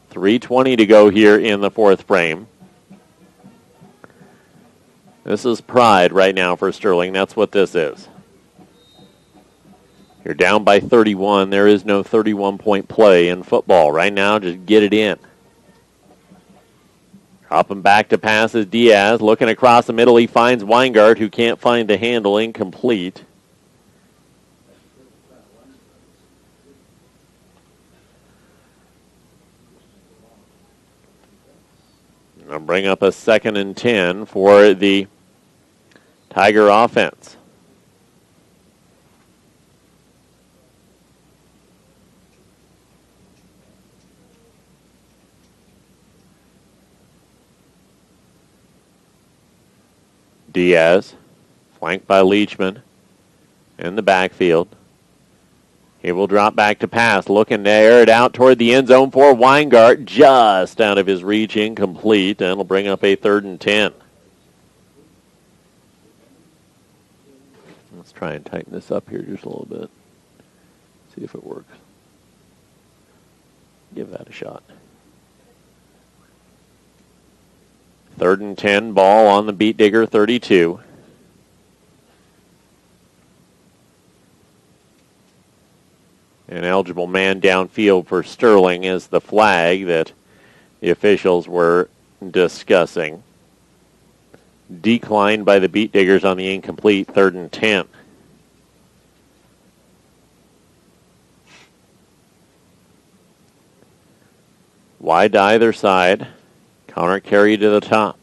3:20 to go here in the fourth frame. This is pride right now for Sterling. That's what this is. You're down by 31. There is no 31-point play in football. Right now, just get it in. Dropping back to pass is Diaz. Looking across the middle, he finds Weingart, who can't find the handle. Incomplete. I'll bring up a 2nd and 10 for the Tiger offense. Diaz, flanked by Leachman in the backfield. He will drop back to pass, looking to air it out toward the end zone for Weingart, just out of his reach, incomplete, and will bring up a 3rd and 10. Let's try and tighten this up here just a little bit. See if it works. Give that a shot. 3rd and 10, ball on the Beat Digger 32. An eligible man downfield for Sterling is the flag that the officials were discussing. Declined by the Beat Diggers on the incomplete 3rd and 10. Wide to either side. Connor Carey to the top.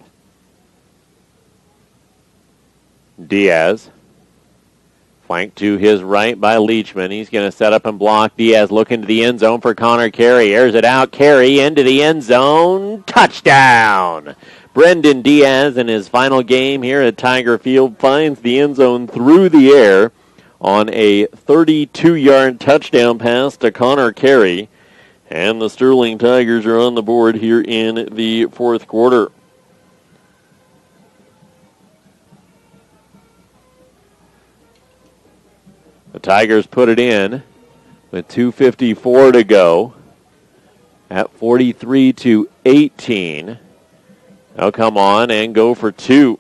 Flanked to his right by Leachman. He's going to set up and block. Diaz looking to the end zone for Connor Carey. Airs it out. Carey into the end zone. Touchdown! Brendan Diaz in his final game here at Tiger Field finds the end zone through the air on a 32-yard touchdown pass to Connor Carey. And the Sterling Tigers are on the board here in the fourth quarter. The Tigers put it in with 2:54 to go at 43-18. They'll come on and go for two.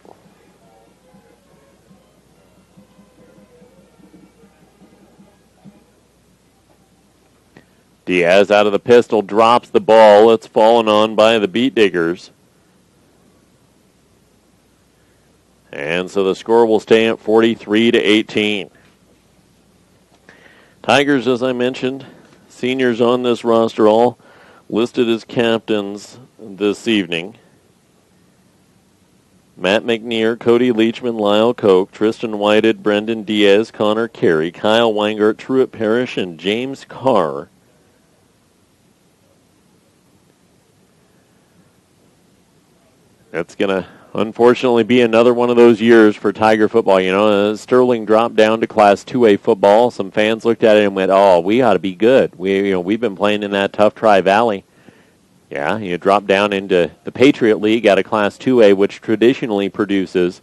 Diaz out of the pistol, drops the ball. It's fallen on by the Beat Diggers. And so the score will stay at 43-18. Tigers, as I mentioned, seniors on this roster, all listed as captains this evening. Matt McNear, Cody Leachman, Lyle Koch, Tristan Whited, Brendan Diaz, Connor Carey, Kyle Weingart, Truett Parrish, and James Carr. That's going to unfortunately be another one of those years for Tiger football. You know, Sterling dropped down to Class 2A football. Some fans looked at it and went, oh, we ought to be good. We've been playing in that tough Tri-Valley. Yeah, you drop down into the Patriot League out of Class 2A, which traditionally produces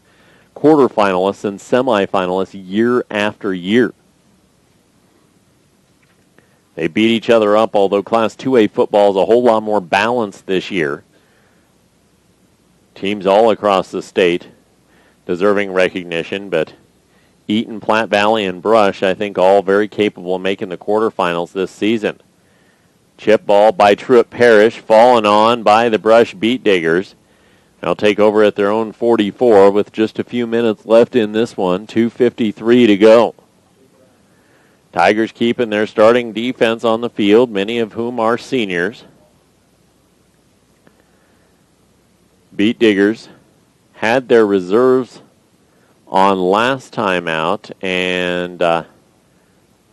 quarterfinalists and semifinalists year after year. They beat each other up, although Class 2A football is a whole lot more balanced this year. Teams all across the state deserving recognition, but Eaton, Platte Valley, and Brush, I think, all very capable of making the quarterfinals this season. Chip ball by Truett Parrish, fallen on by the Brush Beat Diggers. They'll take over at their own 44 with just a few minutes left in this one, 2:53 to go. Tigers keeping their starting defense on the field, many of whom are seniors. Beat Diggers had their reserves on last time out, and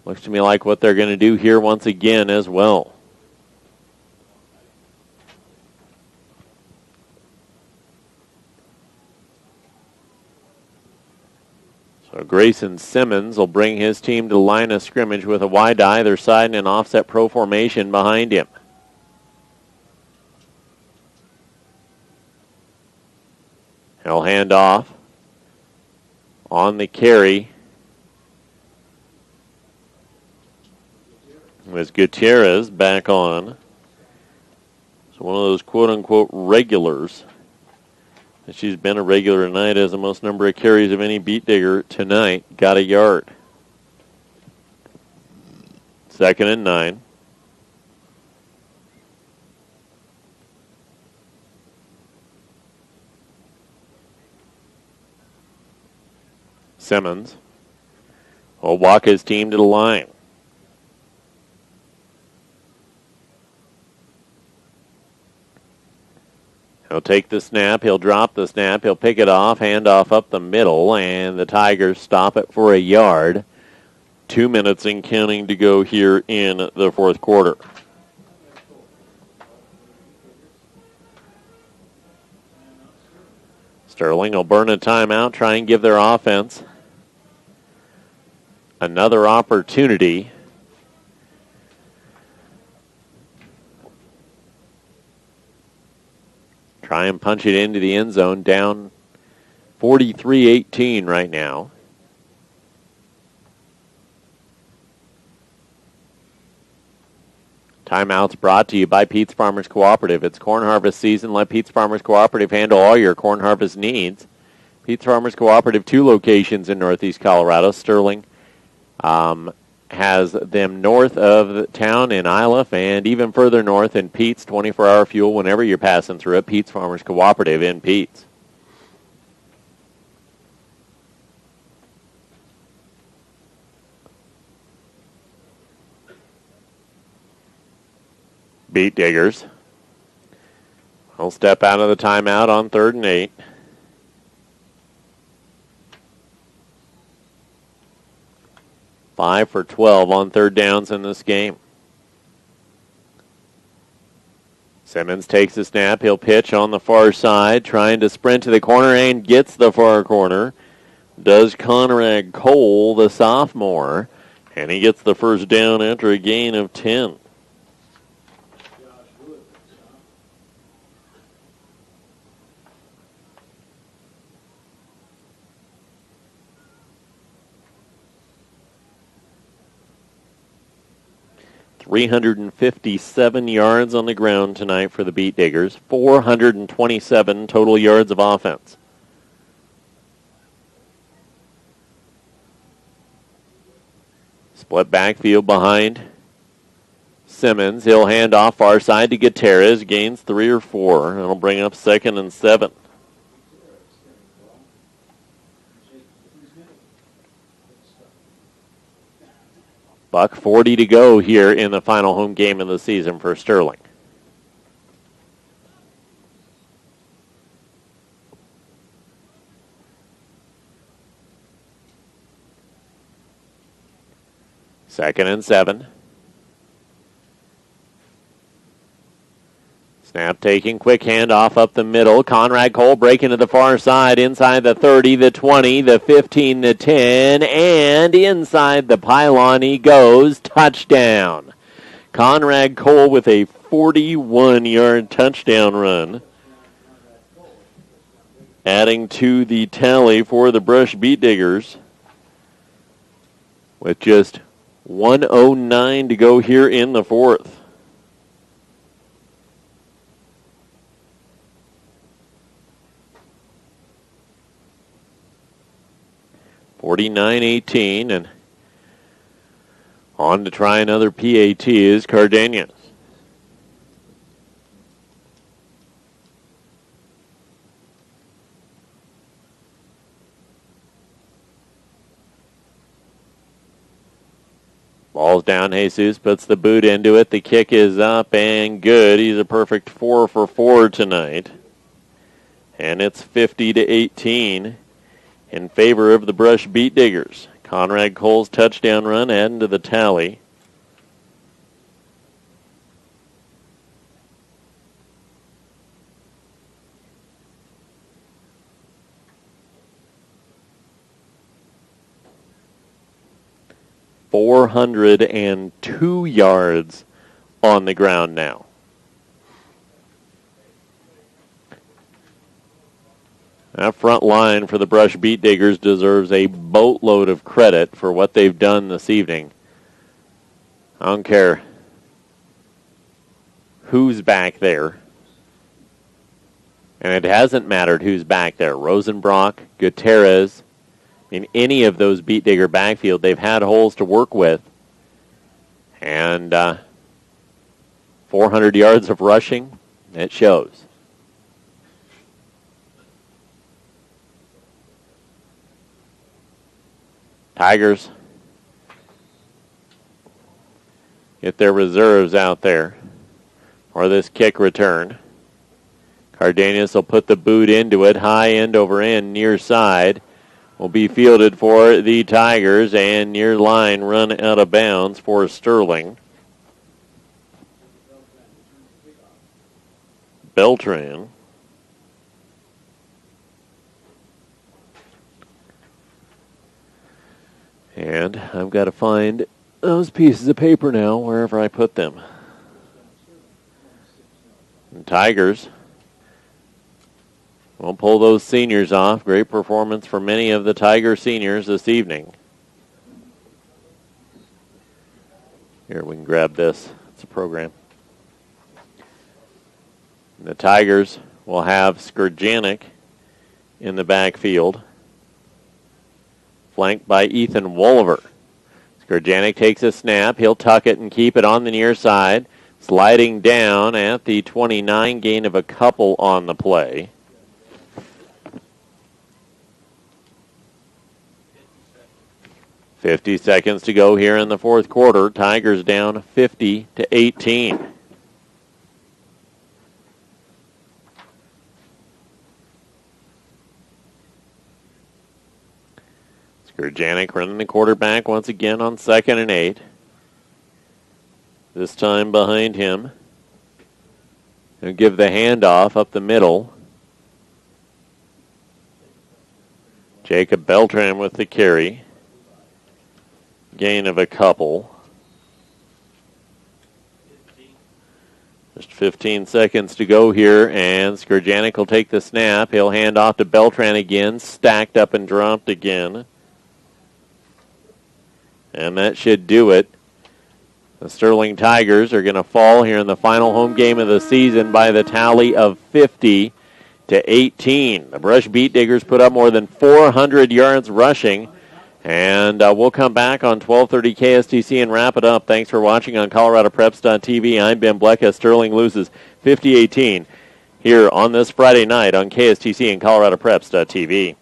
looks to me like what they're going to do here once again as well. So Grayson Simmons will bring his team to the line of scrimmage with a wide to either side and an offset pro formation behind him. He'll hand off on the carry with Gutierrez back on. So one of those quote-unquote regulars. She's been a regular tonight, as the most number of carries of any Beat Digger tonight. Got a yard. 2nd and 9. Simmons will walk his team to the line. He'll take the snap. He'll drop the snap. He'll pick it off. Handoff up the middle, and the Tigers stop it for a yard. 2 minutes and counting to go here in the fourth quarter. Sterling will burn a timeout, try and give their offense another opportunity. Try and punch it into the end zone, down 43-18 right now. Timeouts brought to you by Pete's Farmers Cooperative. It's corn harvest season. Let Pete's Farmers Cooperative handle all your corn harvest needs. Pete's Farmers Cooperative, 2 locations in Northeast Colorado. Sterling has them north of town in Iliff and even further north in Pete's. 24-hour fuel whenever you're passing through it. Pete's Farmers Cooperative in Pete's. Beat Diggers will step out of the timeout on 3rd and 8. 5 for 12 on third downs in this game. Simmons takes the snap. He'll pitch on the far side, trying to sprint to the corner and gets the far corner. Does Conrad Cole, the sophomore, and he gets the first down after a gain of 10. .357 yards on the ground tonight for the Beat Diggers. 427 total yards of offense. Split backfield behind Simmons. He'll hand off far side to Gutierrez. Gains 3 or 4. That'll bring up 2nd and 7. .40 to go here in the final home game of the season for Sterling. Second and 7. Snap taking, quick handoff up the middle. Conrad Cole breaking to the far side, inside the 30, the 20, the 15, the 10, and inside the pylon he goes. Touchdown. Conrad Cole with a 41-yard touchdown run, adding to the tally for the Brush Beat Diggers with just 1:09 to go here in the fourth. (49-18), and on to try another PAT is Cardenas. Ball's down, Jesus puts the boot into it. The kick is up and good. He's a perfect 4 for 4 tonight. And it's 50-18 in favor of the Brush Beat Diggers. Conrad Cole's touchdown run adding to the tally. .402 yards on the ground now. That front line for the Brush Beat Diggers deserves a boatload of credit for what they've done this evening. I don't care who's back there. And it hasn't mattered who's back there. Rosenbrock, Gutierrez. In any of those Beat Digger backfield, they've had holes to work with. And 400 yards of rushing, it shows. Tigers get their reserves out there for this kick return. Cardenas will put the boot into it, high end over end, near side. Will be fielded for the Tigers, and near line run out of bounds for Sterling. Beltran. And I've got to find those pieces of paper now, wherever I put them. And Tigers will pull those seniors off. Great performance for many of the Tiger seniors this evening. Here, we can grab this. It's a program. The Tigers will have Skurjanik in the backfield, flanked by Ethan Wolliver. Skurjanik takes a snap. He'll tuck it and keep it on the near side. Sliding down at the 29, gain of a couple on the play. .50 seconds to go here in the fourth quarter. Tigers down 50-18. Skurjanek running the quarterback once again on 2nd and 8. This time behind him. He'll give the handoff up the middle. Jacob Beltran with the carry. Gain of a couple. Just 15 seconds to go here, and Skurjanek will take the snap. He'll hand off to Beltran again, stacked up and dropped again. And that should do it. The Sterling Tigers are going to fall here in the final home game of the season by the tally of 50-18. The Brush Beet Diggers put up more than 400 yards rushing. And we'll come back on 1230 KSTC and wrap it up. Thanks for watching on ColoradoPreps.tv. I'm Ben Blecka. Sterling loses 50-18 here on this Friday night on KSTC and ColoradoPreps.tv.